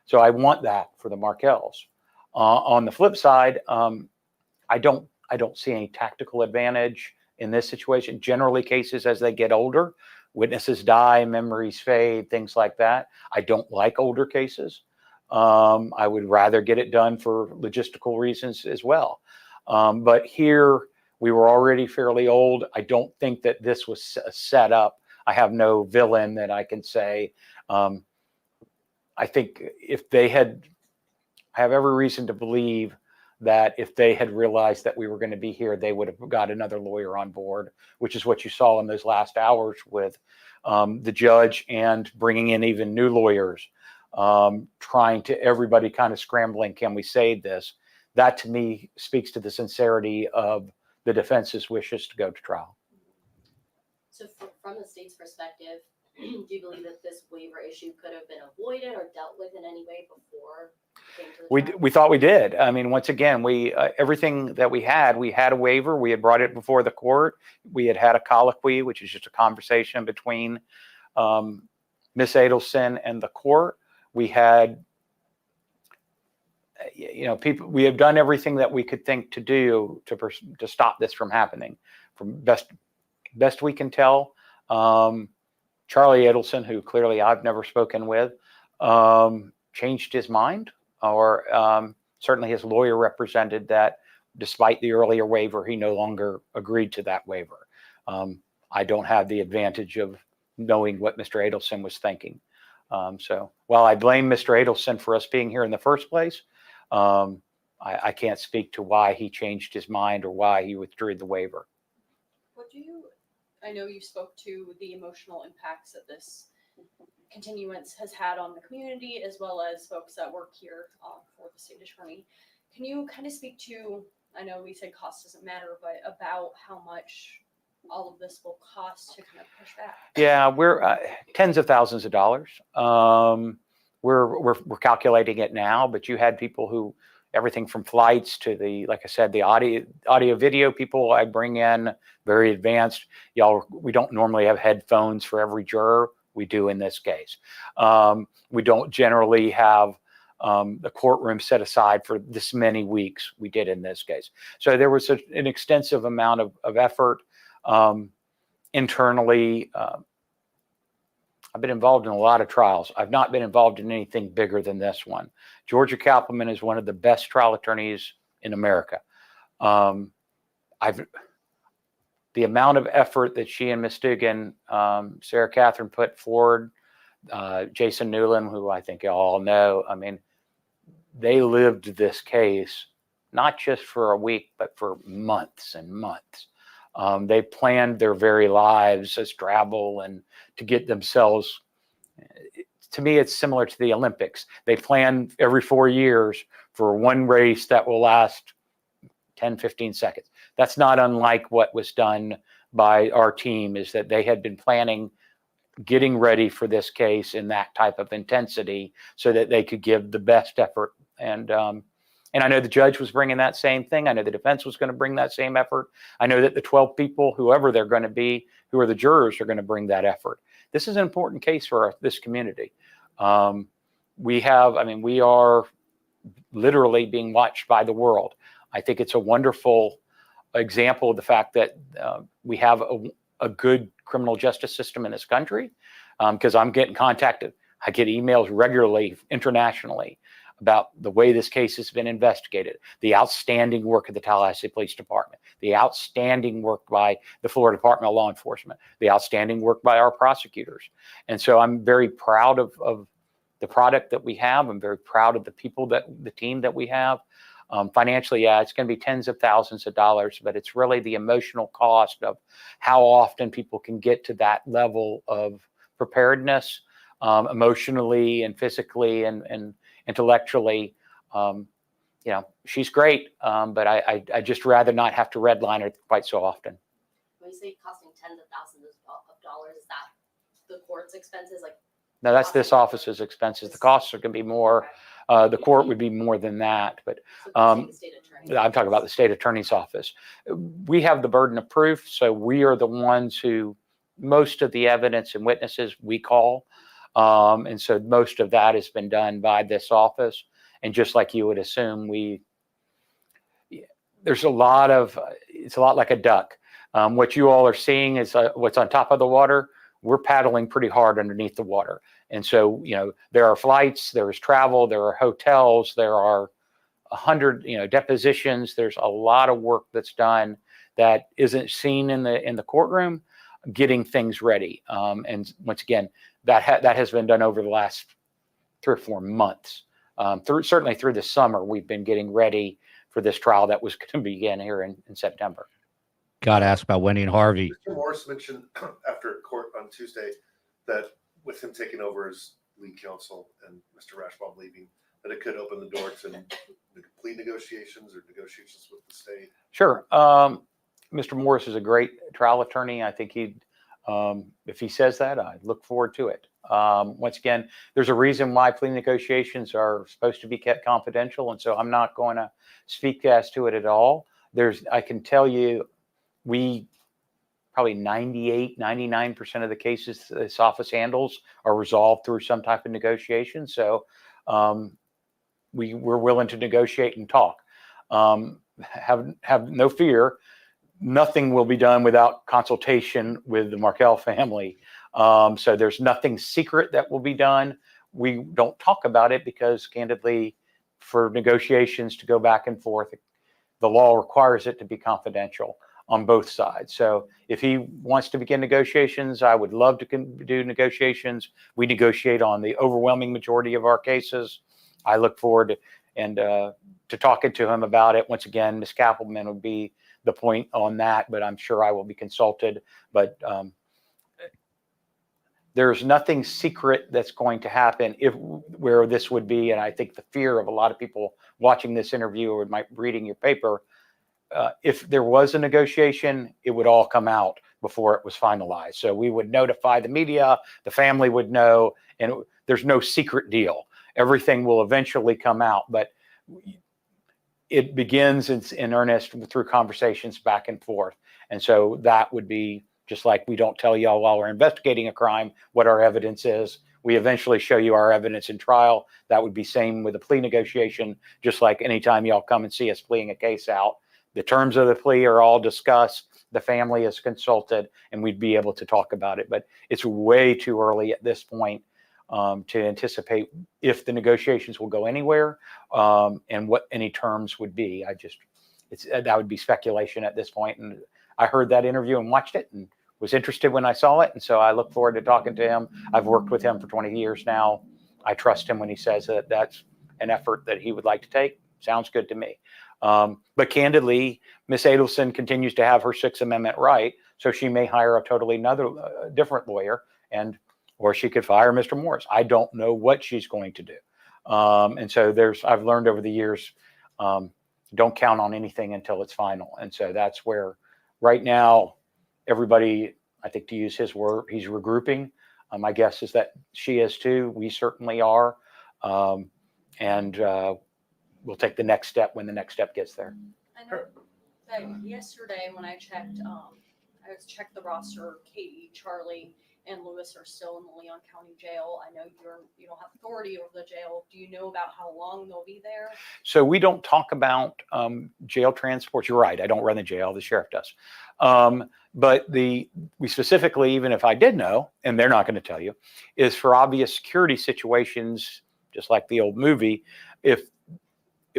So I want that for the Markells. On the flip side, I don't see any tactical advantage in this situation. Generally, cases as they get older, witnesses die, memories fade, things like that. I don't like older cases. I would rather get it done for logistical reasons as well. But here we were already fairly old. I don't think that this was set up. I have no villain that I can say. I think if they had, I have every reason to believe that if they had realized that we were going to be here, they would have got another lawyer on board, which is what you saw in those last hours with the judge and bringing in even new lawyers, trying to everybody kind of scrambling. Can we save this? That to me speaks to the sincerity of the defense's wishes to go to trial. So from the state's perspective, do you believe that this waiver issue could have been avoided or dealt with in any way before? We thought we did. I mean, once again, we everything that we had a waiver. We had brought it before the court. We had a colloquy, which is just a conversation between Miss Adelson and the court. We had, people. We have done everything that we could think to do to stop this from happening. From best we can tell, Charlie Adelson, who clearly I've never spoken with, changed his mind. Or certainly his lawyer represented that despite the earlier waiver, he no longer agreed to that waiver. I don't have the advantage of knowing what Mr. Adelson was thinking. So while I blame Mr. Adelson for us being here in the first place, I can't speak to why he changed his mind or why he withdrew the waiver. I know you spoke to the emotional impacts that this continuance has had on the community, as well as folks that work here for the state attorney. Can you kind of speak to, I know we said cost doesn't matter, but about how much all of this will cost to kind of push back? Yeah, we're tens of thousands of dollars. We're calculating it now, but you had people who, everything from flights to like I said, the audio video people I bring in, very advanced. We don't normally have headphones for every juror. We do in this case. We don't generally have the courtroom set aside for this many weeks. We did in this case. So there was an extensive amount of effort internally. I've been involved in a lot of trials. I've not been involved in anything bigger than this one. Georgia Kappelman is one of the best trial attorneys in America. The amount of effort that she and Ms. Dugan, Sarah Catherine put forward, Jason Newland, who I think you all know, I mean, they lived this case, not just for a week, but for months and months. They planned their very lives as travel and to get themselves, to me, it's similar to the Olympics. They plan every 4 years for one race that will last 10, 15 seconds. That's not unlike what was done by our team, is that they had been planning, getting ready for this case in that type of intensity so that they could give the best effort. And And I know the judge was bringing that same thing. I know the defense was going to bring that same effort. I know that the 12 people, whoever they're going to be, who are the jurors, are going to bring that effort. This is an important case for this community. We are literally being watched by the world. I think it's a wonderful example of the fact that we have a good criminal justice system in this country, because I'm getting contacted. I get emails regularly internationally about the way this case has been investigated, the outstanding work of the Tallahassee Police Department, the outstanding work by the Florida Department of Law Enforcement, the outstanding work by our prosecutors. And so I'm very proud of the product that we have. I'm very proud of the people, the team that we have. Financially, yeah, it's going to be tens of thousands of dollars, but it's really the emotional cost of how often people can get to that level of preparedness, emotionally and physically and intellectually. She's great, but I just rather not have to redline her quite so often. When you say costing tens of thousands of dollars, is that the court's expenses? No, that's this office's expenses. The costs are going to be more. The court would be more than that, but I'm talking about the state attorney's office. We have the burden of proof, so we are the ones who most of the evidence and witnesses we call, and so most of that has been done by this office. And just like you would assume, it's a lot like a duck. What you all are seeing is what's on top of the water. We're paddling pretty hard underneath the water. And so, there are flights, there is travel, there are hotels, there are 100, depositions. There's a lot of work that's done that isn't seen in the courtroom, getting things ready. And once again, that has been done over the last 3 or 4 months. Certainly through the summer, we've been getting ready for this trial that was going to begin here in September. Got to ask about Wendy and Harvey. Mr. Morris mentioned after court on Tuesday that with him taking over as lead counsel and Mr. Rashbaum leaving, that it could open the door to plea negotiations or negotiations with the state. Sure. Mr. Morris is a great trial attorney. I think if he says that, I look forward to it. Once again, there's a reason why plea negotiations are supposed to be kept confidential, and so I'm not going to speak as to it at all. I can tell you, we probably 99% of the cases this office handles are resolved through some type of negotiation. So we're willing to negotiate and talk. Have no fear. Nothing will be done without consultation with the Markel family. So there's nothing secret that will be done. We don't talk about it because, candidly, for negotiations to go back and forth, the law requires it to be confidential on both sides. So if he wants to begin negotiations, I would love to do negotiations. We negotiate on the overwhelming majority of our cases. I look forward to talking to him about it. Once again, Ms. Cappelman would be the point on that, but I'm sure I will be consulted. But there's nothing secret that's going to happen where this would be. And I think the fear of a lot of people watching this interview or reading your paper, if there was a negotiation, it would all come out before it was finalized. So we would notify the media, the family would know, and there's no secret deal. Everything will eventually come out, but it begins in earnest through conversations back and forth. And so that would be just like we don't tell y'all while we're investigating a crime what our evidence is. We eventually show you our evidence in trial. That would be same with a plea negotiation, just like anytime y'all come and see us pleading a case out. The terms of the plea are all discussed. The family is consulted, and we'd be able to talk about it. But it's way too early at this point to anticipate if the negotiations will go anywhere and what any terms would be. That would be speculation at this point. And I heard that interview and watched it and was interested when I saw it. And so I look forward to talking to him. I've worked with him for 20 years now. I trust him when he says that that's an effort that he would like to take. Sounds good to me. But candidly, Ms. Adelson continues to have her Sixth Amendment right, so she may hire a totally different lawyer, or she could fire Mr. Morris. I don't know what she's going to do. And so I've learned over the years, don't count on anything until it's final. And so that's where right now, everybody, I think to use his word, he's regrouping. My guess is that she is too. We certainly are. we'll take the next step when the next step gets there. I know that yesterday when I checked the roster, Katie, Charlie, and Lewis are still in the Leon County Jail. I know you don't have authority over the jail. Do you know about how long they'll be there? So we don't talk about jail transports. You're right. I don't run the jail. The sheriff does. But we specifically, even if I did know, and they're not going to tell you, is for obvious security situations, just like the old movie. If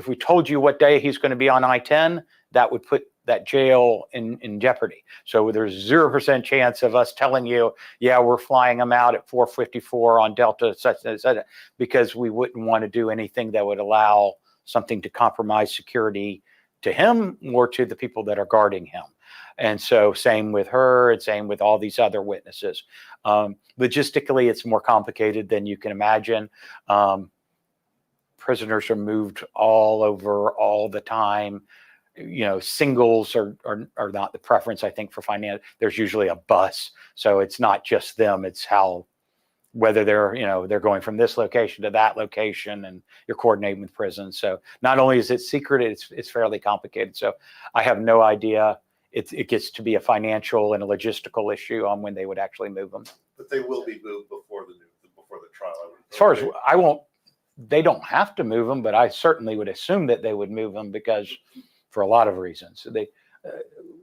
we told you what day he's going to be on I-10, that would put that jail in jeopardy. So there's 0% chance of us telling you, yeah, we're flying him out at 4:54 on Delta, such and such, because we wouldn't want to do anything that would allow something to compromise security to him or to the people that are guarding him. And so same with her and same with all these other witnesses. Logistically, it's more complicated than you can imagine. Prisoners are moved all over all the time. Singles are not the preference, I think, for finance. There's usually a bus. So it's not just them. It's whether they're going from this location to that location, and you're coordinating with prisons. So not only is it secret, it's fairly complicated. So I have no idea. It gets to be a financial and a logistical issue on when they would actually move them. But they will be moved before the trial. As far as they don't have to move them, but I certainly would assume that they would move them because for a lot of reasons,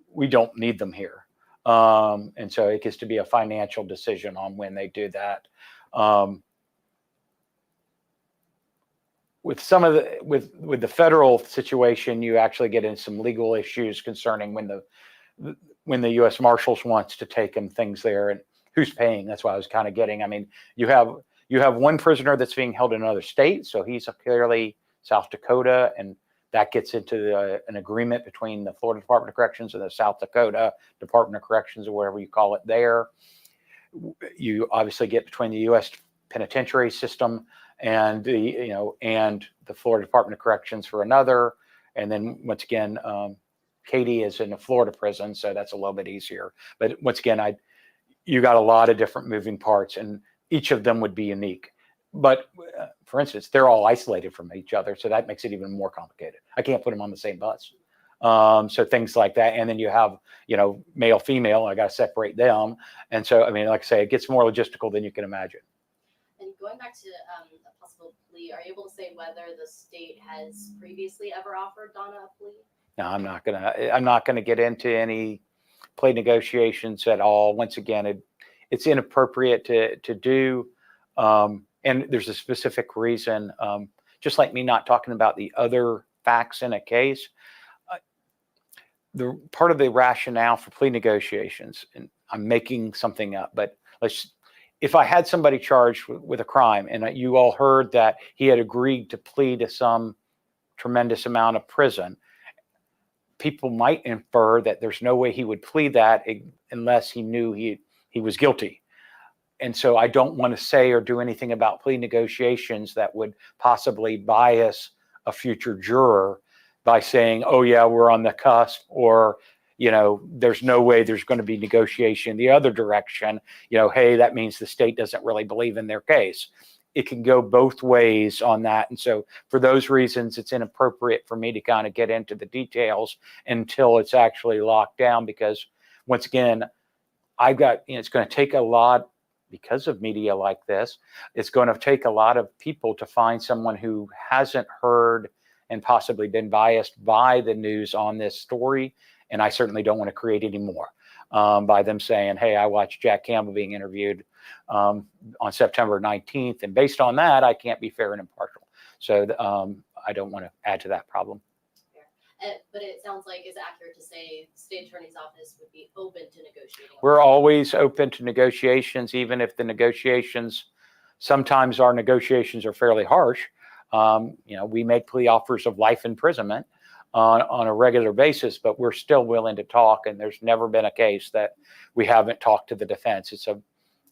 we don't need them here. And so it gets to be a financial decision on when they do that. With some of with the federal situation, you actually get into some legal issues concerning when the U.S. Marshals wants to take them things there and who's paying. That's why I was kind of getting. I mean, you have one prisoner that's being held in another state, so he's clearly South Dakota, and that gets into an agreement between the Florida Department of Corrections and the South Dakota Department of Corrections, or whatever you call it there. You obviously get between the U.S. penitentiary system and the Florida Department of Corrections for another. And then once again, Katie is in a Florida prison, so that's a little bit easier. But once again, you got a lot of different moving parts, and each of them would be unique. But for instance, they're all isolated from each other, so that makes it even more complicated. I can't put them on the same bus. So things like that. And then you have, male, female, I got to separate them. And so, I mean, like I say, it gets more logistical than you can imagine. And going back to a possible plea, are you able to say whether the state has previously ever offered Donna a plea? No, I'm not gonna get into any plea negotiations at all. Once again, it's inappropriate to do. And there's a specific reason, just like me not talking about the other facts in a case. The part of the rationale for plea negotiations, and I'm making something up, but if I had somebody charged with a crime and you all heard that he had agreed to plead to some tremendous amount of prison, people might infer that there's no way he would plead that unless he knew he was guilty. And so I don't want to say or do anything about plea negotiations that would possibly bias a future juror by saying, oh yeah, we're on the cusp, or, there's no way there's going to be negotiation the other direction. Hey, that means the state doesn't really believe in their case. It can go both ways on that. And so for those reasons, it's inappropriate for me to kind of get into the details until it's actually locked down, because once again, it's going to take a lot. Because of media like this, it's going to take a lot of people to find someone who hasn't heard and possibly been biased by the news on this story. And I certainly don't want to create any more by them saying, hey, I watched Jack Campbell being interviewed on September 19th. And based on that, I can't be fair and impartial. So I don't want to add to that problem. But it sounds like it's accurate to say the state attorney's office would be open to negotiating. We're always open to negotiations, even if the negotiations, sometimes our negotiations are fairly harsh. We make plea offers of life imprisonment on a regular basis, but we're still willing to talk. And there's never been a case that we haven't talked to the defense.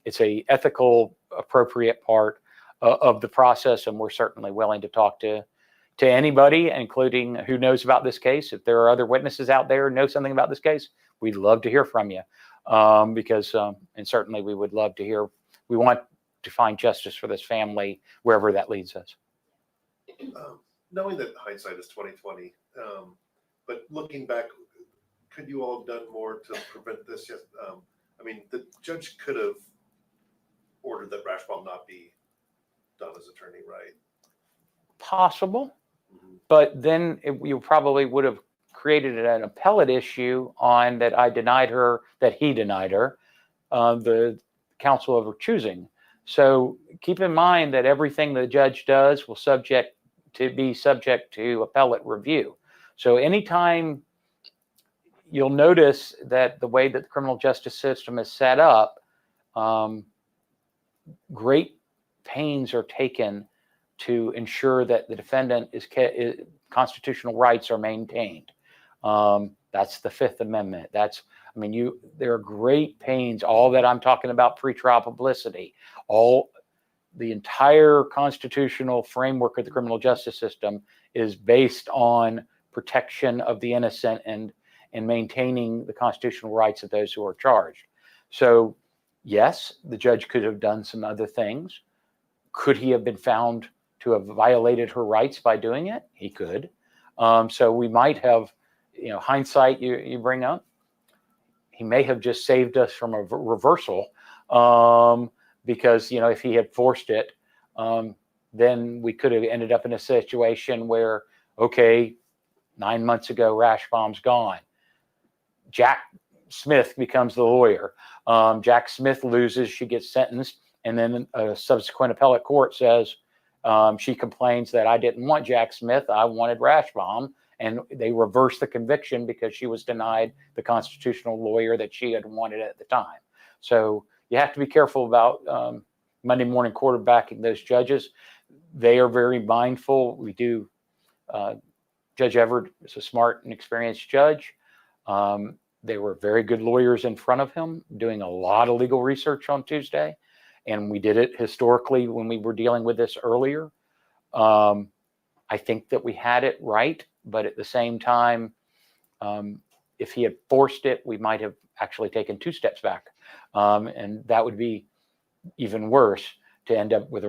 It's a ethical, appropriate part of the process, and we're certainly willing to talk to anybody, including who knows about this case. If there are other witnesses out there who know something about this case, we'd love to hear from you, because and certainly we would love to hear. We want to find justice for this family wherever that leads us. knowing that hindsight is 2020, but looking back, could you all have done more to prevent this? Yes. I mean, the judge could have ordered that Rashbaum not be Donna's attorney, right? Possible, but then you probably would have created an appellate issue on that I denied her, that he denied her, the counsel of her choosing. So keep in mind that everything the judge does will be subject to appellate review. So anytime you'll notice that the way that the criminal justice system is set up, great pains are taken to ensure that the defendant constitutional rights are maintained. That's the Fifth Amendment. There are great pains, all that I'm talking about, pretrial publicity, the entire constitutional framework of the criminal justice system is based on protection of the innocent and maintaining the constitutional rights of those who are charged. So yes, the judge could have done some other things. Could he have been found to have violated her rights by doing it? He could. So we might have, hindsight you bring up, he may have just saved us from a reversal, because, if he had forced it, then we could have ended up in a situation where, okay, 9 months ago, Rashbaum's gone. Jack Smith becomes the lawyer. Jack Smith loses, she gets sentenced, and then a subsequent appellate court says, she complains that I didn't want Jack Smith, I wanted Rashbaum, and they reverse the conviction because she was denied the constitutional lawyer that she had wanted at the time. So you have to be careful about Monday morning quarterbacking those judges. They are very mindful. We do. Judge Everett is a smart and experienced judge. They were very good lawyers in front of him, doing a lot of legal research on Tuesday. And we did it historically when we were dealing with this earlier. I think that we had it right, but at the same time, if he had forced it, we might have actually taken 2 steps back. And that would be even worse, to end up with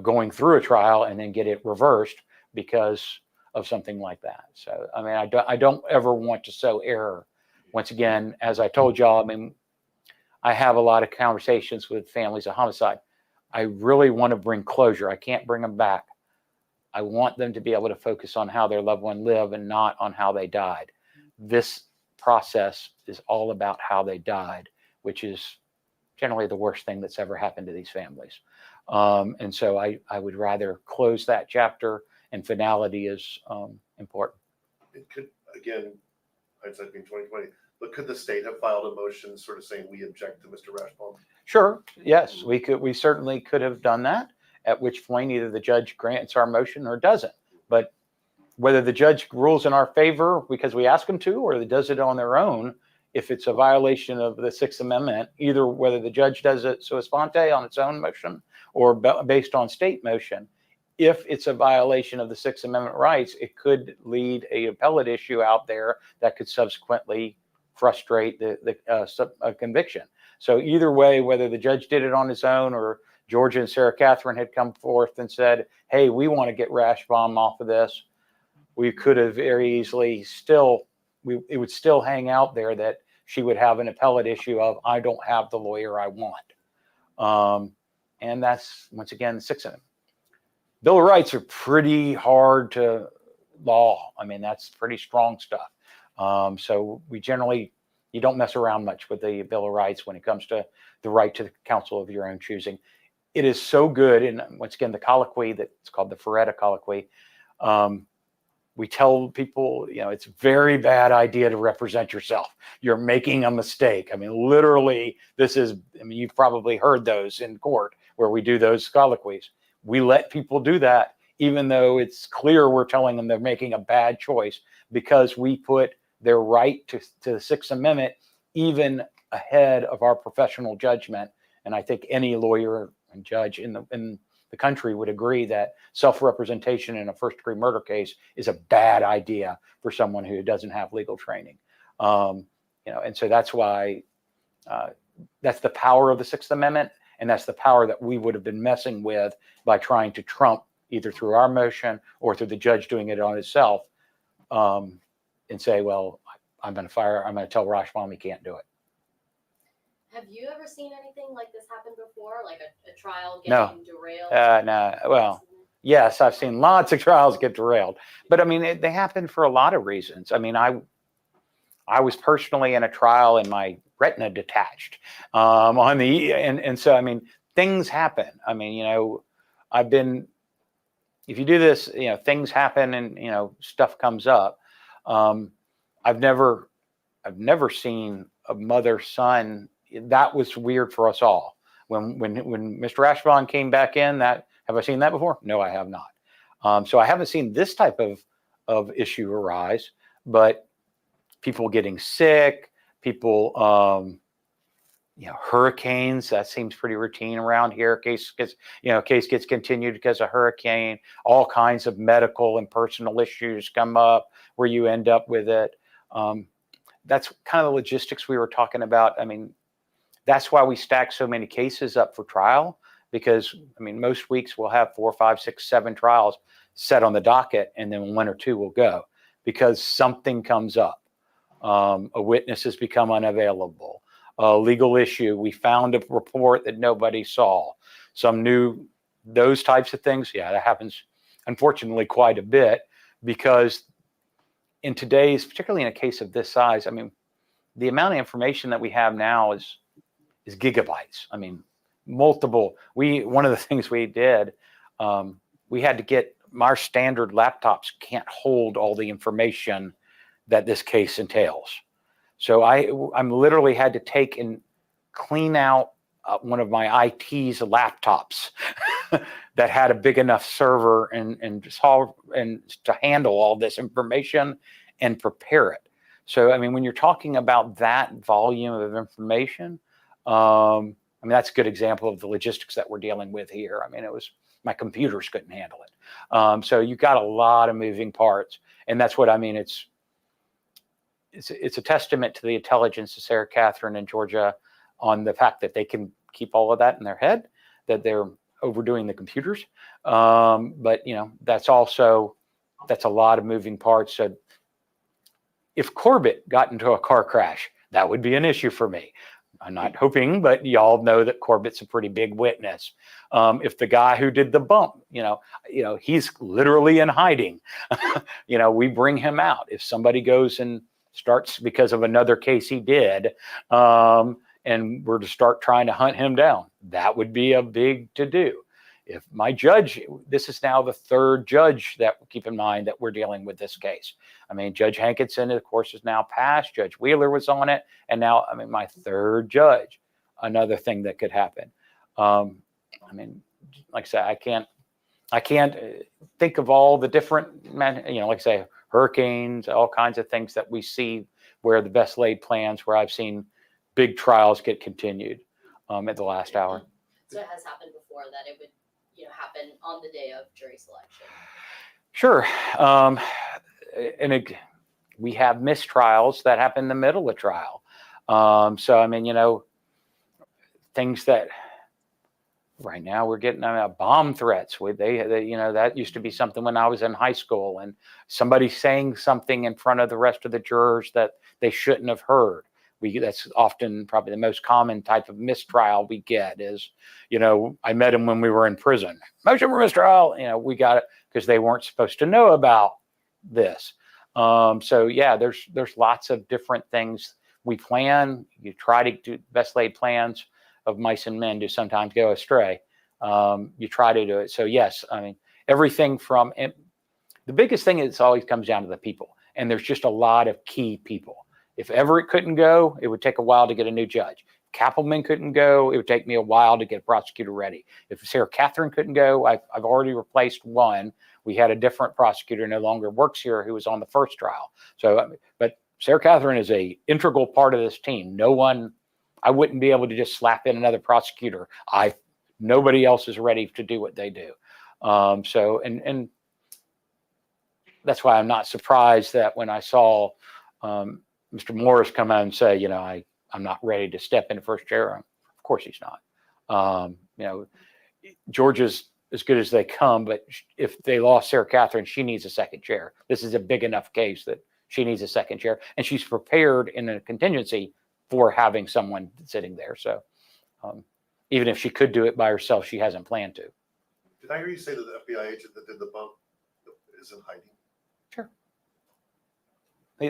going through a trial and then get it reversed because of something like that. So, I don't ever want to sow error. Once again, as I told y'all, I have a lot of conversations with families of homicide. I really want to bring closure. I can't bring them back. I want them to be able to focus on how their loved one lived and not on how they died. This process is all about how they died, which is generally the worst thing that's ever happened to these families. And so I would rather close that chapter, and finality is important. It could, again, hindsight being 2020, but could the state have filed a motion sort of saying we object to Mr. Rashbaum? Sure. Yes, we could. We certainly could have done that, at which point either the judge grants our motion or doesn't. But whether the judge rules in our favor because we ask him to, or does it on their own, if it's a violation of the Sixth Amendment, either whether the judge does it sua sponte on its own motion or based on state motion, if it's a violation of the Sixth Amendment rights, it could lead a appellate issue out there that could subsequently frustrate a conviction. So either way, whether the judge did it on his own or Georgia and Sarah Catherine had come forth and said, hey, we want to get Rashbaum off of this, we could have very easily it would still hang out there that she would have an appellate issue of, I don't have the lawyer I want. And that's, once again, the Sixth Amendment. Bill of Rights are pretty hard to law. That's pretty strong stuff. So you don't mess around much with the Bill of Rights when it comes to the right to the counsel of your own choosing. It is so good. And once again, the colloquy that's called the Feretta colloquy, we tell people, it's a very bad idea to represent yourself. You're making a mistake. Literally, you've probably heard those in court where we do those colloquies. We let people do that, even though it's clear we're telling them they're making a bad choice, because we put their right to the Sixth Amendment even ahead of our professional judgment. And I think any lawyer and judge in the country would agree that self-representation in a first-degree murder case is a bad idea for someone who doesn't have legal training. And so that's why that's the power of the Sixth Amendment, and that's the power that we would have been messing with by trying to trump either through our motion or through the judge doing it on himself, and say, well, I'm going to tell Rashbaum he can't do it. Have you ever seen anything like this happen before? Like a trial No. getting derailed? No. Well, yes, I've seen lots of trials get derailed, but I mean, they happen for a lot of reasons. I mean, I was personally in a trial and my retina detached and so, I mean, things happen. I mean, you know, if you do this, you know, things happen and, you know, stuff comes up. I've never seen a mother-son. That was weird for us all. When Mr. Rashbaum came back in, have I seen that before? No, I have not. So I haven't seen this type of issue arise, but people getting sick, people, you know, hurricanes, that seems pretty routine around here. Case gets continued because of hurricane, all kinds of medical and personal issues come up where you end up with it. That's kind of the logistics we were talking about. I mean, that's why we stack so many cases up for trial, because I mean, most weeks we'll have 4, 5, 6, 7 trials set on the docket, and then 1 or 2 will go because something comes up. A witness has become unavailable. A legal issue. We found a report that nobody saw. Those types of things. Yeah, that happens, unfortunately, quite a bit, because in today's, particularly in a case of this size, I mean, the amount of information that we have now is gigabytes. I mean, multiple. One of the things we did, we had to get our standard laptops can't hold all the information that this case entails. So I'm literally had to take and clean out one of my IT's laptops that had a big enough server and to handle all this information and prepare it. So, I mean, when you're talking about that volume of information, I mean, that's a good example of the logistics that we're dealing with here. I mean, my computers couldn't handle it. So you got a lot of moving parts, and that's what I mean. It's a testament to the intelligence of Sarah Catherine and Georgia on the fact that they can keep all of that in their head, that they're overdoing the computers. But, you know, that's a lot of moving parts. So if Corbett got into a car crash, that would be an issue for me. I'm not hoping, but y'all know that Corbett's a pretty big witness. If the guy who did the bump, you know, he's literally in hiding, you know, we bring him out. If somebody goes and starts because of another case he did, and we're to start trying to hunt him down, that would be a big to do. If my judge, this is now the 3rd judge that, keep in mind, that we're dealing with this case. I mean, Judge Hankinson, of course, is now passed. Judge Wheeler was on it. And now, I mean, my 3rd judge, another thing that could happen. I mean, like I said, I can't think of all the different, you know, like I say, hurricanes, all kinds of things that we see where the best laid plans, where I've seen big trials get continued at the last hour. So it has happened before that it would, you know, happen on the day of jury selection. Sure. We have mistrials that happen in the middle of trial. So, I mean, you know, things that right now we're getting bomb threats. They, you know, that used to be something when I was in high school, and somebody saying something in front of the rest of the jurors that they shouldn't have heard. That's often probably the most common type of mistrial we get is, you know, I met him when we were in prison. Motion for mistrial. You know, we got it because they weren't supposed to know about this. So yeah, there's lots of different things we plan. You try to do best laid plans of mice and men do sometimes go astray. You try to do it. So yes, I mean, everything from, and the biggest thing is always comes down to the people. And there's just a lot of key people. If Everett couldn't go, it would take a while to get a new judge. Kappelman couldn't go, it would take me a while to get a prosecutor ready. If Sarah Catherine couldn't go, I've already replaced one. We had a different prosecutor no longer works here who was on the first trial. So, but Sarah Catherine is a integral part of this team. I wouldn't be able to just slap in another prosecutor. Nobody else is ready to do what they do. So, and that's why I'm not surprised that when I saw Mr. Morris come out and say, you know, I'm not ready to step into first chair. Of course he's not. You know, Georgia's as good as they come. But if they lost Sarah Catherine, she needs a second chair. This is a big enough case that she needs a second chair, and she's prepared in a contingency for having someone sitting there. So even if she could do it by herself, she hasn't planned to. Did I hear you say that the FBI agent that did the bump is in hiding? Sure.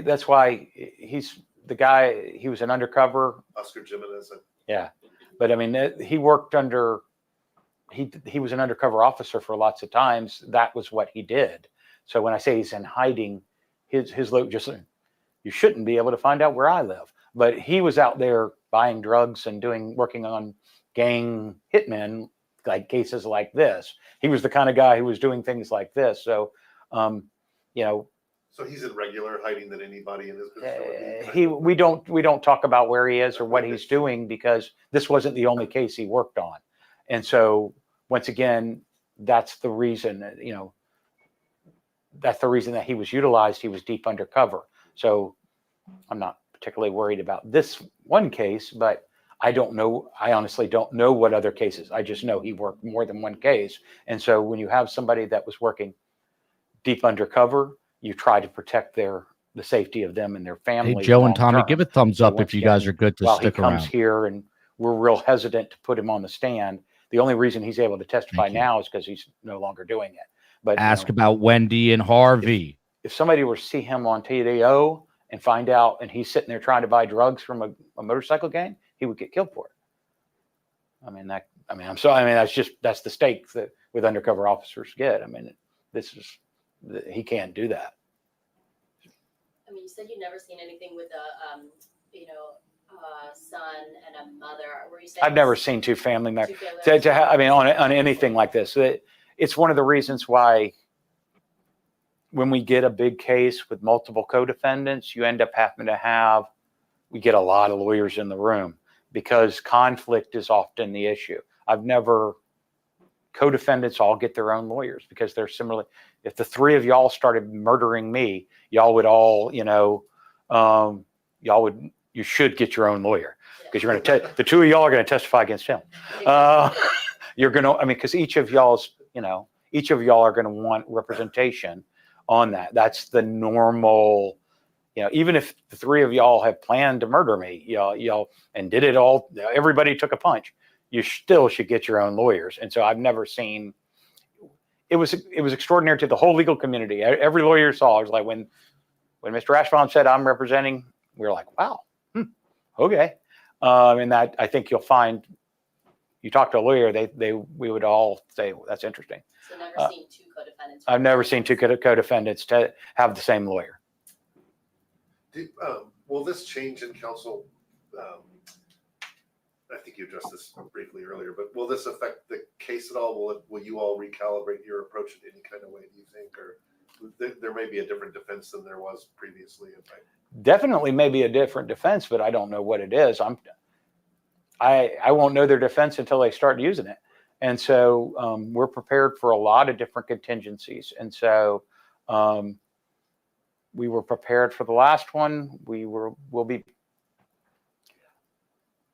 That's why he's the guy. He was an undercover. Oscar Jimenez. Yeah, but I mean, he worked under. He was an undercover officer for lots of times. That was what he did. So when I say he's in hiding, his look just, you shouldn't be able to find out where I live. But he was out there buying drugs and working on gang hitmen, like cases like this. He was the kind of guy who was doing things like this. So, you know. So he's in regular hiding than anybody in his facility. We don't talk about where he is or what he's doing, because this wasn't the only case he worked on. And so once again, that's the reason that, you know, that's the reason that he was utilized. He was deep undercover. So I'm not particularly worried about this one case, but I don't know. I honestly don't know what other cases. I just know he worked more than one case. And so when you have somebody that was working deep undercover, you try to protect the safety of them and their families. Hey, Joe and Tommy, give a thumbs up if you guys are good to stick around. While he comes here, and we're real hesitant to put him on the stand. The only reason he's able to testify now is because he's no longer doing it. But ask about Wendy and Harvey. If somebody were to see him on TDO and find out, and he's sitting there trying to buy drugs from a motorcycle gang, he would get killed for it. That's the stake that with undercover officers get. I mean, he can't do that. I mean, you said you've never seen anything with a, son and a mother. Were you saying I've never seen two family members. On anything like this. It's one of the reasons why when we get a big case with multiple co-defendants, you end up having to we get a lot of lawyers in the room, because conflict is often the issue. Co-defendants all get their own lawyers because they're similarly. If the three of y'all started murdering me, y'all would all, you should get your own lawyer, because you're going to the two of y'all are going to testify against him. You're going to, because each of y'all are going to want representation on that. That's the normal, even if the three of y'all have planned to murder me, y'all and did it all, everybody took a punch, you still should get your own lawyers. And so I've never seen, it was extraordinary to the whole legal community. Every lawyer saw, it was like when Mr. Ashbaum said, I'm representing, we were like, wow, okay. And that, I think you'll find, you talk to a lawyer, we would all say, well, that's interesting. So never seen two co-defendants. I've never seen two co-defendants to have the same lawyer. Will this change in counsel? I think you addressed this briefly earlier, but will this affect the case at all? Will you all recalibrate your approach in any kind of way, do you think? Or there may be a different defense than there was previously? Definitely maybe a different defense, but I don't know what it is. I won't know their defense until they start using it. And so we're prepared for a lot of different contingencies. And so we were prepared for the last one. We'll be.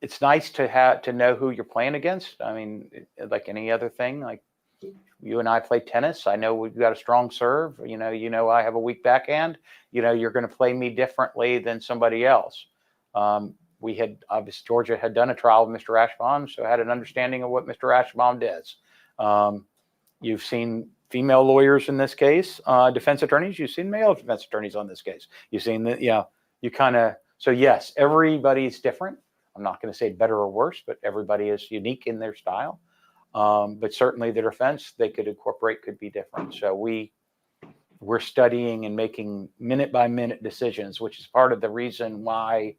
It's nice to know who you're playing against. I mean, like any other thing, like you and I play tennis. I know we've got a strong serve. I have a weak backhand. You're going to play me differently than somebody else. Georgia had done a trial with Mr. Ashbaum, so I had an understanding of what Mr. Ashbaum does. You've seen female lawyers in this case, defense attorneys. You've seen male defense attorneys on this case. You've seen that, so yes, everybody's different. I'm not going to say better or worse, but everybody is unique in their style. But certainly the defense they could incorporate could be different. So we're studying and making minute by minute decisions, which is part of the reason why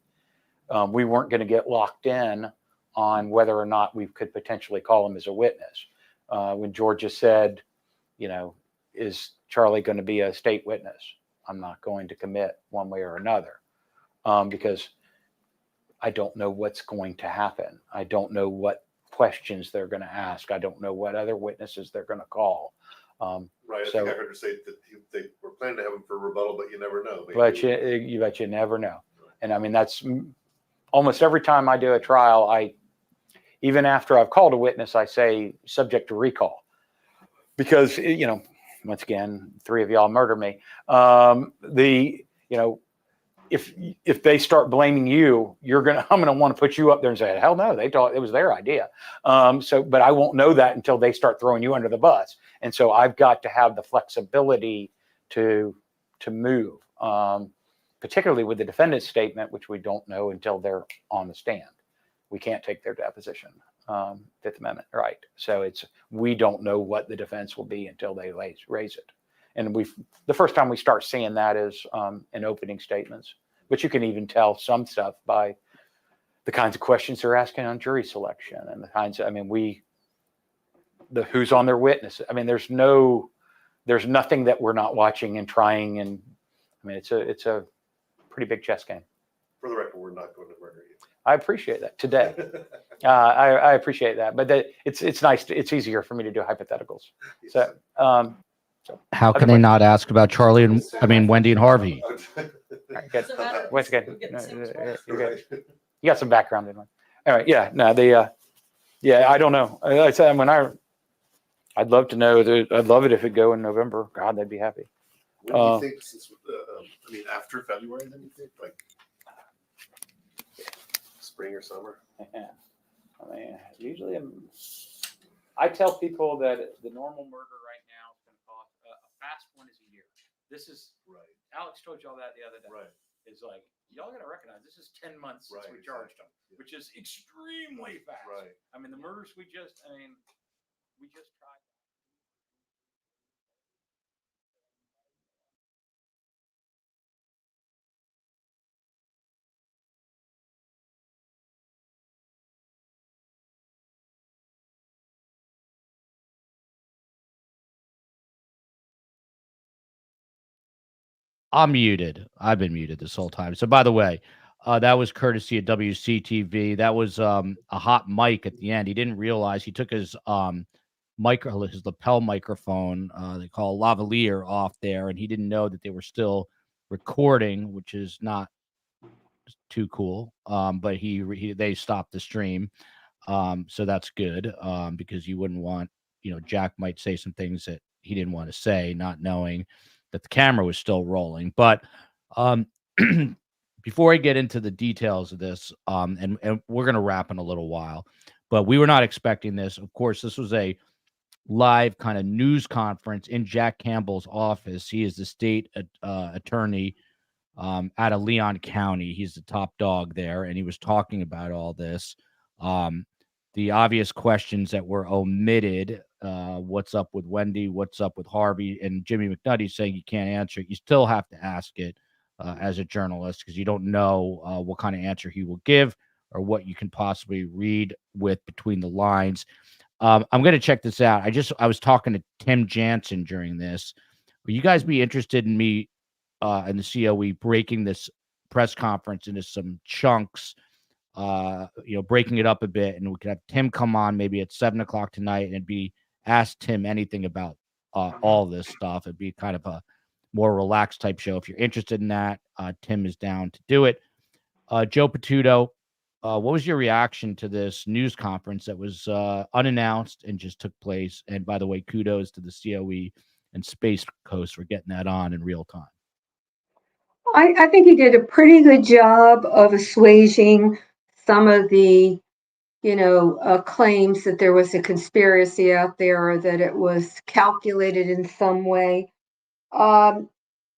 we weren't going to get locked in on whether or not we could potentially call him as a witness. When Georgia said, is Charlie going to be a state witness? I'm not going to commit one way or another because I don't know what's going to happen. I don't know what questions they're going to ask. I don't know what other witnesses they're going to call. Right. I think I heard her say that they were planning to have him for rebuttal, but you never know. But you never know. And I mean, that's almost every time I do a trial, even after I've called a witness, I say subject to recall. because, once again, three of y'all murder me. If they start blaming you, I'm gonna want to put you up there and say, hell no, they thought it was their idea. But I won't know that until they start throwing you under the bus. And so I've got to have the flexibility to move, particularly with the defendant's statement, which we don't know until they're on the stand. We can't take their deposition, Fifth Amendment, right? So we don't know what the defense will be until they raise it. And the first time we start seeing that is in opening statements, but you can even tell some stuff by the kinds of questions they're asking on jury selection and the kinds of, who's on their witness. There's nothing that we're not watching and trying. And it's a pretty big chess game. For the record, we're not going to murder you. I appreciate that today. I appreciate that, but it's nice. It's easier for me to do hypotheticals. So, how can they not ask about Charlie and Wendy and Harvey? Right, good. Once again, you're good. You got some background in one. All right. Yeah. No. I don't know. I said I'd love to know. I'd love it if it go in November. God, they'd be happy. When do you think? After February, then you think spring or summer? Yeah. Usually I tell people that the normal murder right now is going to cost a fast one is a year. This is right. Alex told you all that the other day. Right. It's like y'all got to recognize this is 10 months since we charged them, which is extremely fast. Right. The murders we just tried. I'm muted. I've been muted this whole time. So by the way, that was courtesy of WCTV. That was a hot mic at the end. He didn't realize he took his lapel microphone, they call lavalier, off there, and he didn't know that they were still recording, which is not too cool. But they stopped the stream. So that's good. Because you wouldn't want, Jack might say some things that he didn't want to say, not knowing that the camera was still rolling. But before I get into the details of this, and we're going to wrap in a little while, but we were not expecting this. Of course, this was a live kind of news conference in Jack Campbell's office. He is the state attorney out of Leon County. He's the top dog there, and he was talking about all this. The obvious questions that were omitted, what's up with Wendy, what's up with Harvey, and Jimmy McNutty saying you can't answer it. You still have to ask it as a journalist, because you don't know what kind of answer he will give or what you can possibly read with between the lines. I'm going to check this out. I was talking to Tim Jansen during this. Will you guys be interested in me and the COE breaking this press conference into some chunks, breaking it up a bit, and we could have Tim come on maybe at 7:00 tonight and ask Tim anything about all this stuff. It'd be kind of a more relaxed type show. If you're interested in that, Tim is down to do it. Joe Patuto, what was your reaction to this news conference that was unannounced and just took place? And by the way, kudos to the COE and Space Coast for getting that on in real time. I think he did a pretty good job of assuaging some of the, claims that there was a conspiracy out there or that it was calculated in some way.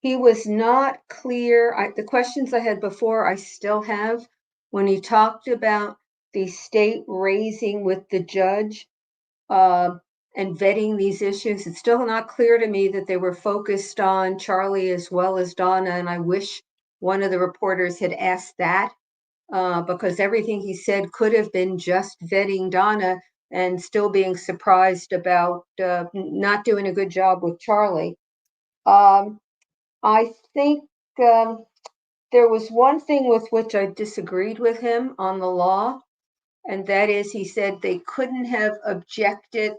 He was not clear. The questions I had before, I still have. When he talked about the state raising with the judge and vetting these issues, it's still not clear to me that they were focused on Charlie as well as Donna. And I wish one of the reporters had asked that because everything he said could have been just vetting Donna and still being surprised about not doing a good job with Charlie. I think there was one thing with which I disagreed with him on the law, and that is he said they couldn't have objected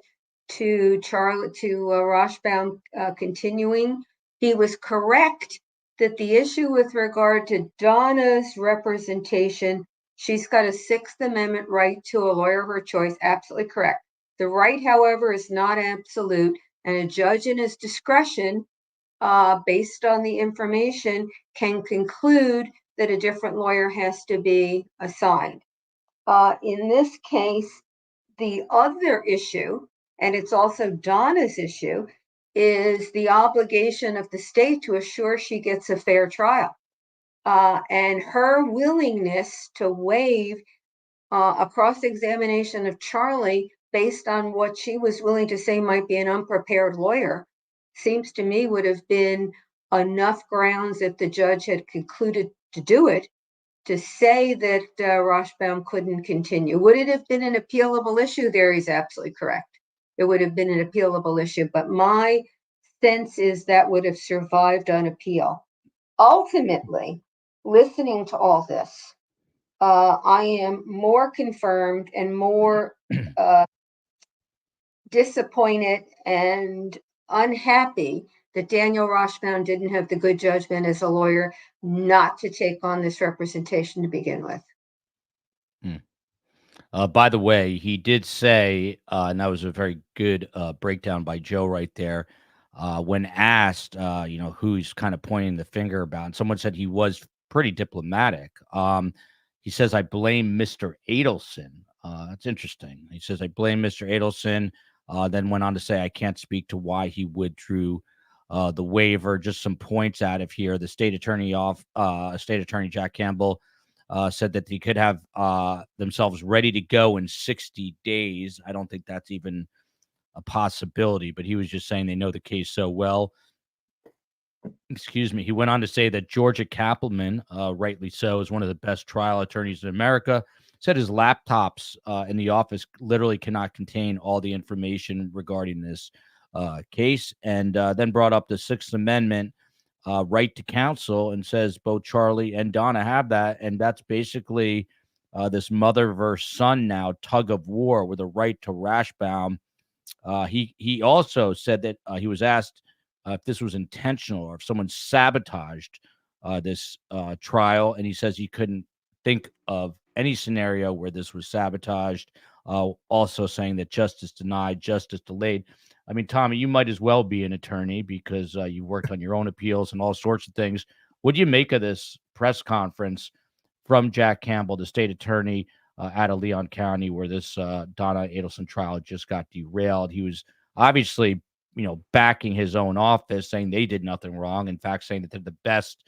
to Rashbaum continuing. He was correct that the issue with regard to Donna's representation, she's got a Sixth Amendment right to a lawyer of her choice, absolutely correct. The right, however, is not absolute. And a judge in his discretion, based on the information, can conclude that a different lawyer has to be assigned. In this case, the other issue, and it's also Donna's issue, is the obligation of the state to assure she gets a fair trial. And her willingness to waive a cross-examination of Charlie based on what she was willing to say might be an unprepared lawyer seems to me would have been enough grounds if the judge had concluded to do it, to say that Rashbaum couldn't continue. Would it have been an appealable issue there? He's absolutely correct. It would have been an appealable issue, but my sense is that would have survived on appeal. Ultimately, listening to all this, I am more confirmed and more disappointed and unhappy that Daniel Rashbaum didn't have the good judgment as a lawyer not to take on this representation to begin with. By the way, he did say, and that was a very good breakdown by Joe right there, when asked, who he's kind of pointing the finger about, and someone said he was pretty diplomatic. He says, I blame Mr. Adelson. That's interesting. He says, I blame Mr. Adelson, then went on to say, I can't speak to why he withdrew the waiver. Just some points out of here. The state attorney Jack Campbell said that they could have themselves ready to go in 60 days. I don't think that's even a possibility, but he was just saying they know the case so well. Excuse me. He went on to say that Georgia Kappelman, rightly so, is one of the best trial attorneys in America. Said his laptops in the office literally cannot contain all the information regarding this case, and then brought up the Sixth Amendment right to counsel, and says both Charlie and Donna have that, and that's basically this mother versus son now tug of war with a right to Rashbaum. He also said that he was asked if this was intentional or if someone sabotaged this trial, and he says he couldn't think of any scenario where this was sabotaged. Also saying that justice denied, justice delayed. I mean, Tommy, you might as well be an attorney because you worked on your own appeals and all sorts of things. What do you make of this press conference from Jack Campbell, the state attorney out of Leon County, where this Donna Adelson trial just got derailed? He was obviously, backing his own office, saying they did nothing wrong. In fact, saying that they're the best,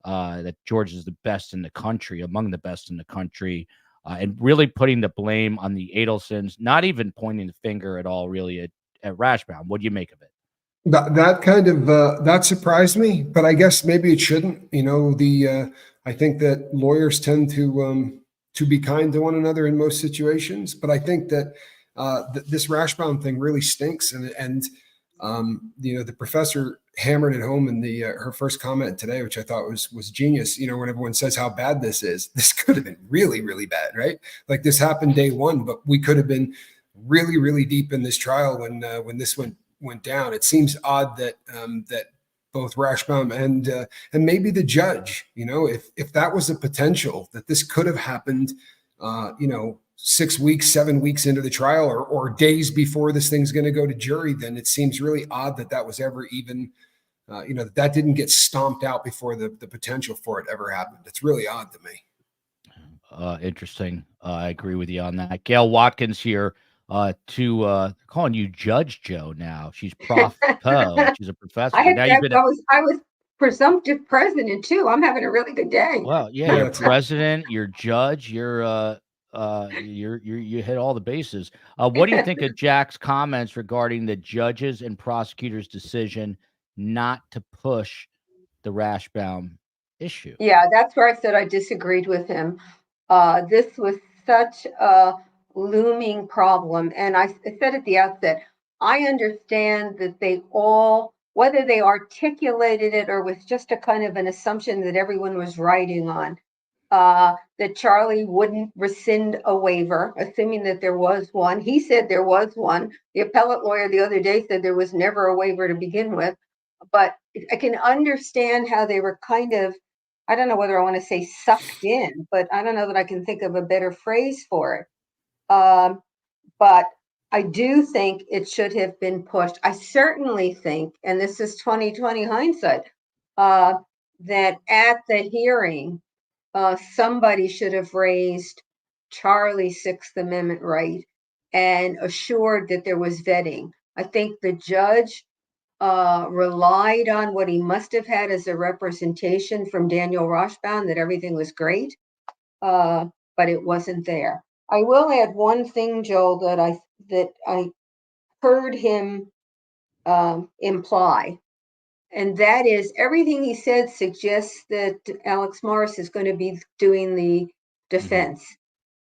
that Georgia is the best in the country, among the best in the country, and really putting the blame on the Adelsons, not even pointing the finger at all, really, at Rashbaum. What do you make of it? That kind of that surprised me, but I guess maybe it shouldn't. I think that lawyers tend to be kind to one another in most situations, but I think that this Rashbaum thing really stinks, and the professor hammered it home in her first comment today, which I thought was genius. When everyone says how bad this is, this could have been really, really bad, right? Like this happened day one, but we could have been really, really deep in this trial when this went down. It seems odd that that both Rashbaum and maybe the judge, if that was a potential that this could have happened, 6 weeks, 7 weeks into the trial, or days before this thing's going to go to jury, then it seems really odd that was ever even, that didn't get stomped out before the potential for it ever happened. It's really odd to me. Interesting. I agree with you on that. Gail Watkins here calling you Judge Joe now. She's Prof. Poe. She's a professor. I was presumptive president too. I'm having a really good day. Well, yeah, you're president, you're judge, you hit all the bases. What do you think of Jack's comments regarding the judges and prosecutors' decision not to push the Rashbaum issue? Yeah, that's where I said I disagreed with him. This was such a looming problem, and I said at the outset, I understand that they all, whether they articulated it or with just a kind of an assumption that everyone was writing on, that Charlie wouldn't rescind a waiver, assuming that there was one. He said there was one. The appellate lawyer the other day said there was never a waiver to begin with. But I can understand how they were kind of, I don't know whether I want to say sucked in, but I don't know that I can think of a better phrase for it. But I do think it should have been pushed. I certainly think, and this is 2020 hindsight, that at the hearing, somebody should have raised Charlie's Sixth Amendment right and assured that there was vetting. I think the judge relied on what he must have had as a representation from Daniel Roshbaum that everything was great, but it wasn't there. I will add one thing, Joel, that I heard him imply, and that is everything he said suggests that Alex Morris is going to be doing the defense.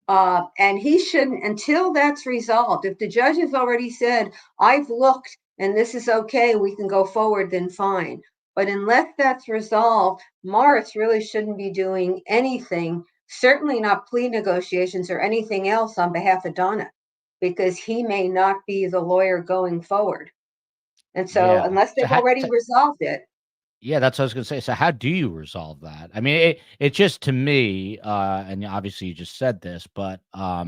And he shouldn't, until that's resolved. If the judge has already said, I've looked and this is okay, we can go forward, then fine. But unless that's resolved, Morris really shouldn't be doing anything, certainly not plea negotiations or anything else on behalf of Donna, because he may not be the lawyer going forward. And so Yeah. unless they've already resolved it. Yeah, that's what I was gonna say. So how do you resolve that? I mean, it just to me, and obviously you just said this, but how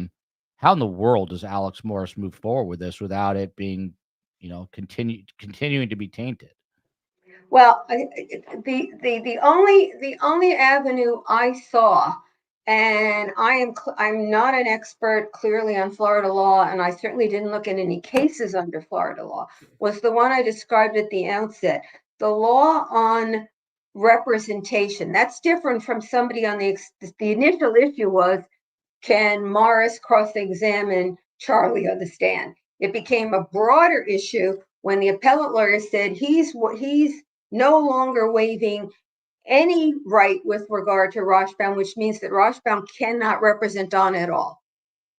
in the world does Alex Morris move forward with this without it being, continuing to be tainted? Well, the only avenue I saw, and I'm not an expert clearly on Florida law, and I certainly didn't look at any cases under Florida law, was the one I described at the outset. The law on representation. That's different from somebody on the initial issue was, can Morris cross-examine Charlie on the stand? It became a broader issue when the appellate lawyer said he's no longer waiving any right with regard to Roshbaum, which means that Roshbaum cannot represent Donna at all.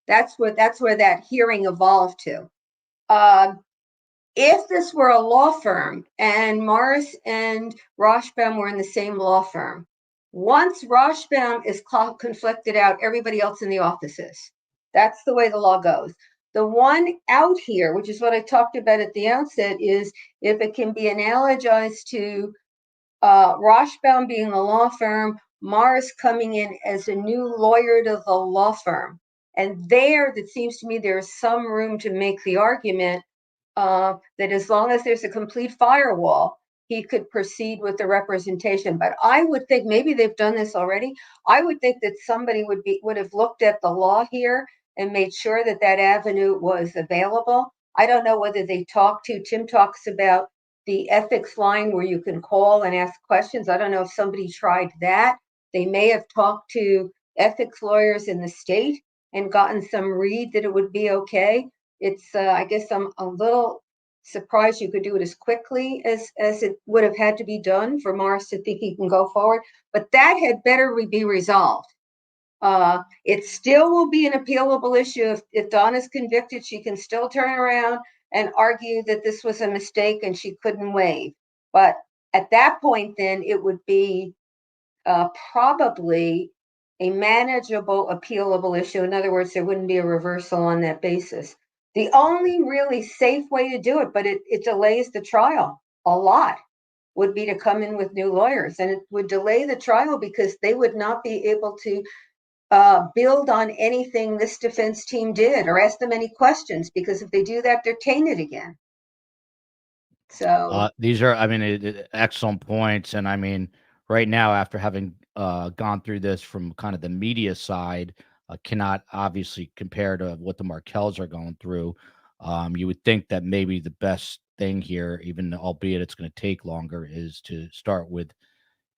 That's where that hearing evolved to. If this were a law firm and Morris and Roshbaum were in the same law firm, once Roshbaum is conflicted out, everybody else in the office is. That's the way the law goes. The one out here, which is what I talked about at the outset, is if it can be analogized to Roshbaum being a law firm, Morris coming in as a new lawyer to the law firm. And there, that seems to me there's some room to make the argument that as long as there's a complete firewall, he could proceed with the representation. But I would think, maybe they've done this already, I would think that somebody would have looked at the law here and made sure that that avenue was available. I don't know whether they talked to, Tim talks about the ethics line where you can call and ask questions. I don't know if somebody tried that. They may have talked to ethics lawyers in the state and gotten some read that it would be okay. It's, I guess I'm a little surprised you could do it as quickly as it would have had to be done for Morris to think he can go forward, but that had better be resolved. It still will be an appealable issue. If Donna's convicted, she can still turn around and argue that this was a mistake and she couldn't waive. But at that point, then it would be probably a manageable, appealable issue. In other words, there wouldn't be a reversal on that basis. The only really safe way to do it, but it delays the trial a lot, would be to come in with new lawyers. And it would delay the trial because they would not be able to build on anything this defense team did or ask them any questions, because if they do that, they're tainted again. So These are, I mean, excellent points. And I mean, right now, after having gone through this from kind of the media side, cannot obviously compare to what the Markells are going through. You would think that maybe the best thing here, even albeit it's going to take longer, is to start with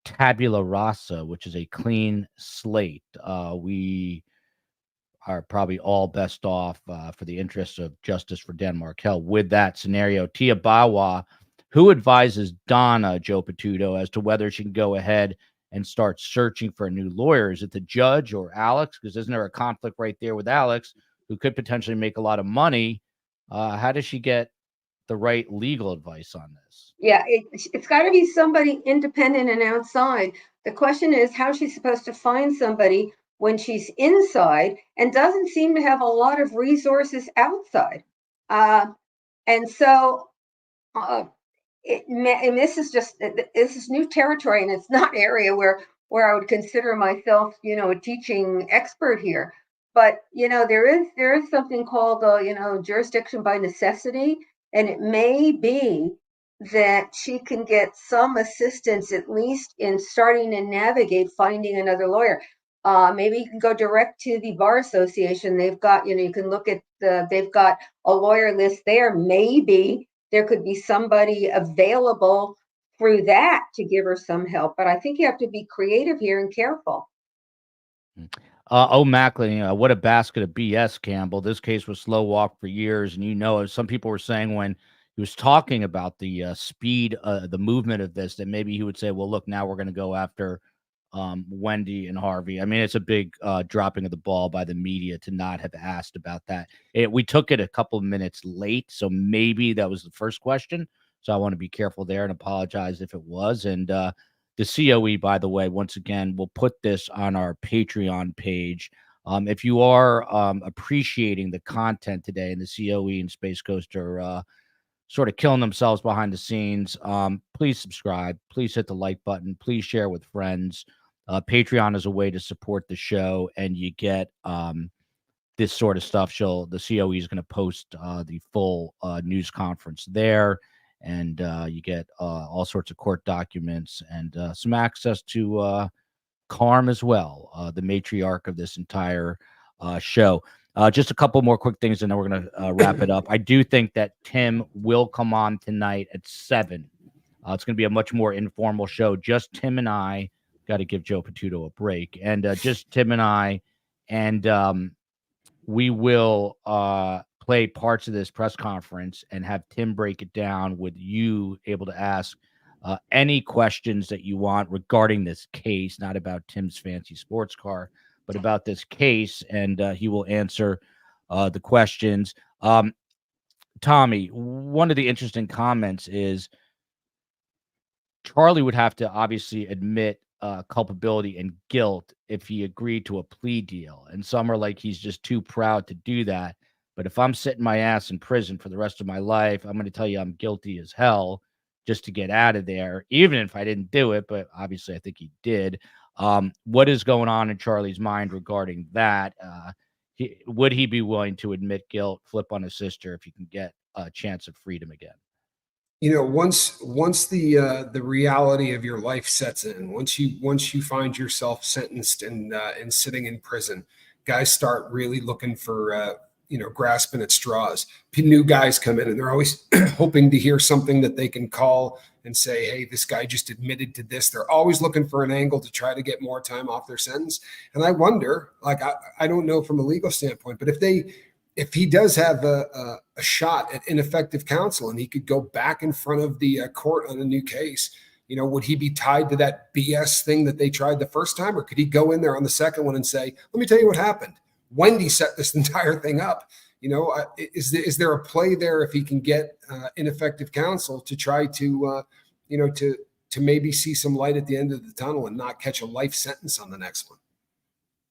tabula rasa, which is a clean slate. We are probably all best off for the interests of justice for Dan Markel with that scenario. Tia Bawa, who advises Donna, Joe Patuto, as to whether she can go ahead and start searching for a new lawyer? Is it the judge or Alex? Because isn't there a conflict right there with Alex, who could potentially make a lot of money? How does she get the right legal advice on this? Yeah, it's got to be somebody independent and outside. The question is how she's supposed to find somebody when she's inside and doesn't seem to have a lot of resources outside. And so and this is new territory, and it's not area where I would consider myself, a teaching expert here. But there is something called jurisdiction by necessity, and it may be that she can get some assistance at least in starting to navigate finding another lawyer. Maybe you can go direct to the bar association. They've got, you can look at they've got a lawyer list there. Maybe there could be somebody available through that to give her some help. But I think you have to be creative here and careful. Macklin, what a basket of BS, Campbell. This case was slow walk for years. And some people were saying when he was talking about the speed, the movement of this, that maybe he would say, well, look, now we're going to go after Wendy and Harvey. I mean, it's a big dropping of the ball by the media to not have asked about that. We took it a couple of minutes late, so maybe that was the first question. So I want to be careful there and apologize if it was. And the COE, by the way, once again, we'll put this on our Patreon page. If you are appreciating the content today, and the COE and Space Coast are sort of killing themselves behind the scenes, please subscribe. Please hit the like button. Please share with friends. Patreon is a way to support the show, and you get this sort of stuff. The COE is going to post the full news conference there, and you get all sorts of court documents and some access to Carm as well, the matriarch of this entire show. Just a couple more quick things, and then we're going to wrap it up. I do think that Tim will come on tonight at 7. It's going to be a much more informal show. Just Tim and I. Got to give Joe Patuto a break. And just Tim and I. And we will play parts of this press conference and have Tim break it down with you able to ask any questions that you want regarding this case, not about Tim's fancy sports car, but about this case, and he will answer the questions. Tommy, one of the interesting comments is Charlie would have to obviously admit culpability and guilt if he agreed to a plea deal. And some are like, he's just too proud to do that. But if I'm sitting my ass in prison for the rest of my life, I'm going to tell you I'm guilty as hell just to get out of there, even if I didn't do it. But obviously I think he did. What is going on in Charlie's mind regarding that? Would he be willing to admit guilt, flip on his sister if he can get a chance of freedom again? Once the reality of your life sets in, once you find yourself sentenced and sitting in prison, guys start really looking for grasping at straws. New guys come in and they're always hoping to hear something that they can call and say, hey, this guy just admitted to this. They're always looking for an angle to try to get more time off their sentence. And I wonder, I don't know from a legal standpoint, but if he does have a shot at ineffective counsel and he could go back in front of the court on a new case, would he be tied to that BS thing that they tried the first time? Or could he go in there on the second one and say, let me tell you what happened. Wendy set this entire thing up. Is there a play there if he can get ineffective counsel to try to maybe see some light at the end of the tunnel and not catch a life sentence on the next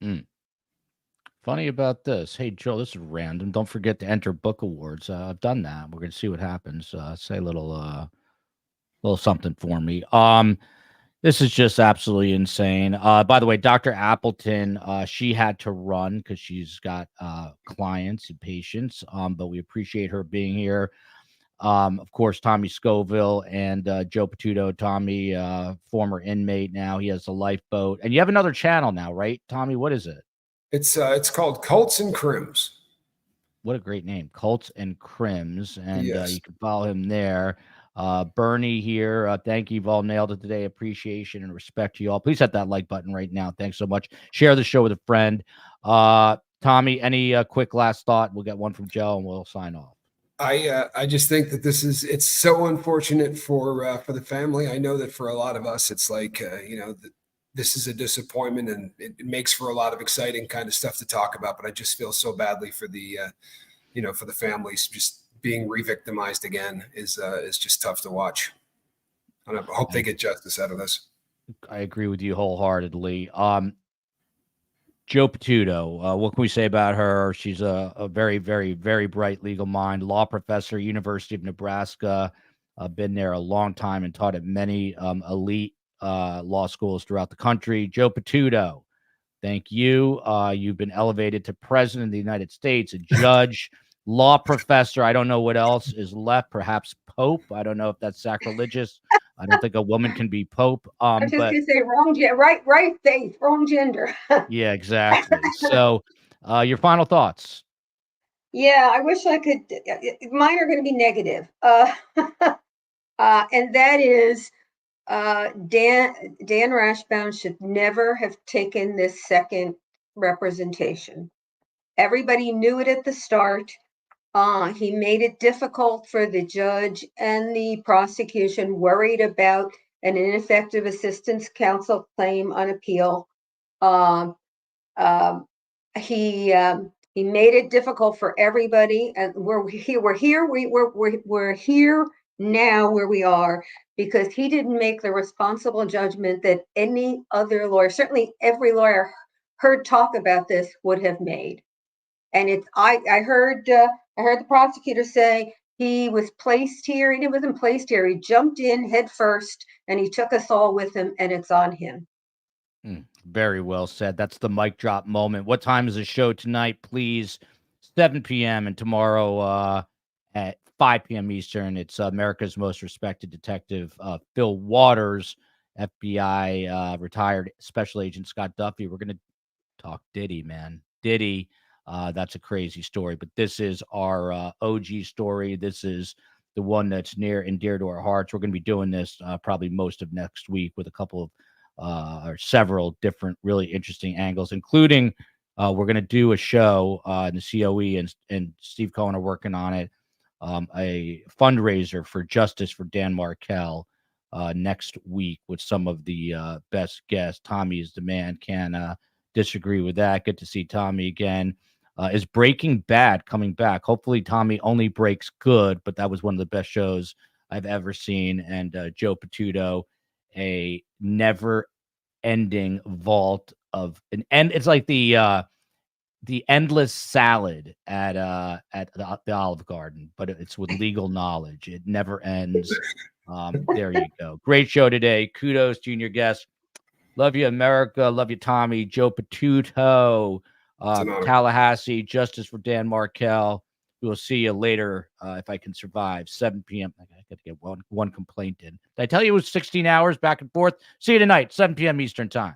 one? Funny about this. Hey, Joe, this is random. Don't forget to enter book awards. I've done that. We're going to see what happens. Say a little something for me. This is just absolutely insane. By the way, Dr. Appleton, she had to run because she's got clients and patients, but we appreciate her being here. Of course, Tommy Scoville and Joe Patuto. Tommy, former inmate now. He has a lifeboat. And you have another channel now, right, Tommy? What is it? It's called Cults and Crims. What a great name, Cults and Crims. And Yes. you can follow him there. Bernie here. Thank you. You've all nailed it today. Appreciation and respect to you all. Please hit that like button right now. Thanks so much. Share the show with a friend. Tommy, any quick last thought? We'll get one from Joe and we'll sign off. I just think that it's so unfortunate for the family. I know that for a lot of us, it's like, this is a disappointment and it makes for a lot of exciting kind of stuff to talk about. But I just feel so badly for the families. Just being re-victimized again is just tough to watch. And I hope they get justice out of this. I agree with you wholeheartedly. Joe Patuto, what can we say about her? She's a very, very, very bright legal mind, law professor, University of Nebraska, been there a long time and taught at many elite law schools throughout the country. Joe Patuto, Thank you. You've been elevated to president of the United States, a judge, law professor. I don't know what else is left. Perhaps Pope. I don't know if that's sacrilegious. I don't think a woman can be Pope. I was just But gonna say wrong, right faith, wrong gender. yeah, exactly. So, your final thoughts. Yeah, I wish I could. Mine are going to be negative, and that is Dan Rashbaum should never have taken this second representation. Everybody knew it at the start. He made it difficult for the judge and the prosecution, worried about an ineffective assistance counsel claim on appeal. Um, um, he made it difficult for everybody, and we're here now where we are because he didn't make the responsible judgment that any other lawyer, certainly every lawyer heard talk about this, would have made. And I heard the prosecutor say he was placed here. He wasn't placed here. He jumped in head first, and he took us all with him, and it's on him. Very well said. That's the mic drop moment. What time is the show tonight? Please, 7 p.m. and tomorrow at 5 p.m. Eastern. It's America's most respected detective, Phil Waters, FBI retired Special Agent Scott Duffy. We're going to talk Diddy, man. Diddy. That's a crazy story, but this is our OG story. This is the one that's near and dear to our hearts. We're going to be doing this probably most of next week with a couple of or several different really interesting angles, including we're going to do a show in the COE, and Steve Cohen are working on it, a fundraiser for justice for Dan Markel next week with some of the best guests. Tommy is the man. Can disagree with that. Good to see Tommy again. Is Breaking Bad coming back? Hopefully Tommy only breaks good, but that was one of the best shows I've ever seen. And Joe Patuto, a never-ending vault of and it's like the endless salad at the Olive Garden, but it's with legal knowledge. It never ends. There you go. Great show today. Kudos to your guests. Love you, America. Love you, Tommy. Joe Patuto, Tallahassee, Justice for Dan Markel. We will see you later if I can survive. 7 p.m. I got to get one complaint in. Did I tell you it was 16 hours back and forth? See you tonight, 7 p.m. Eastern time.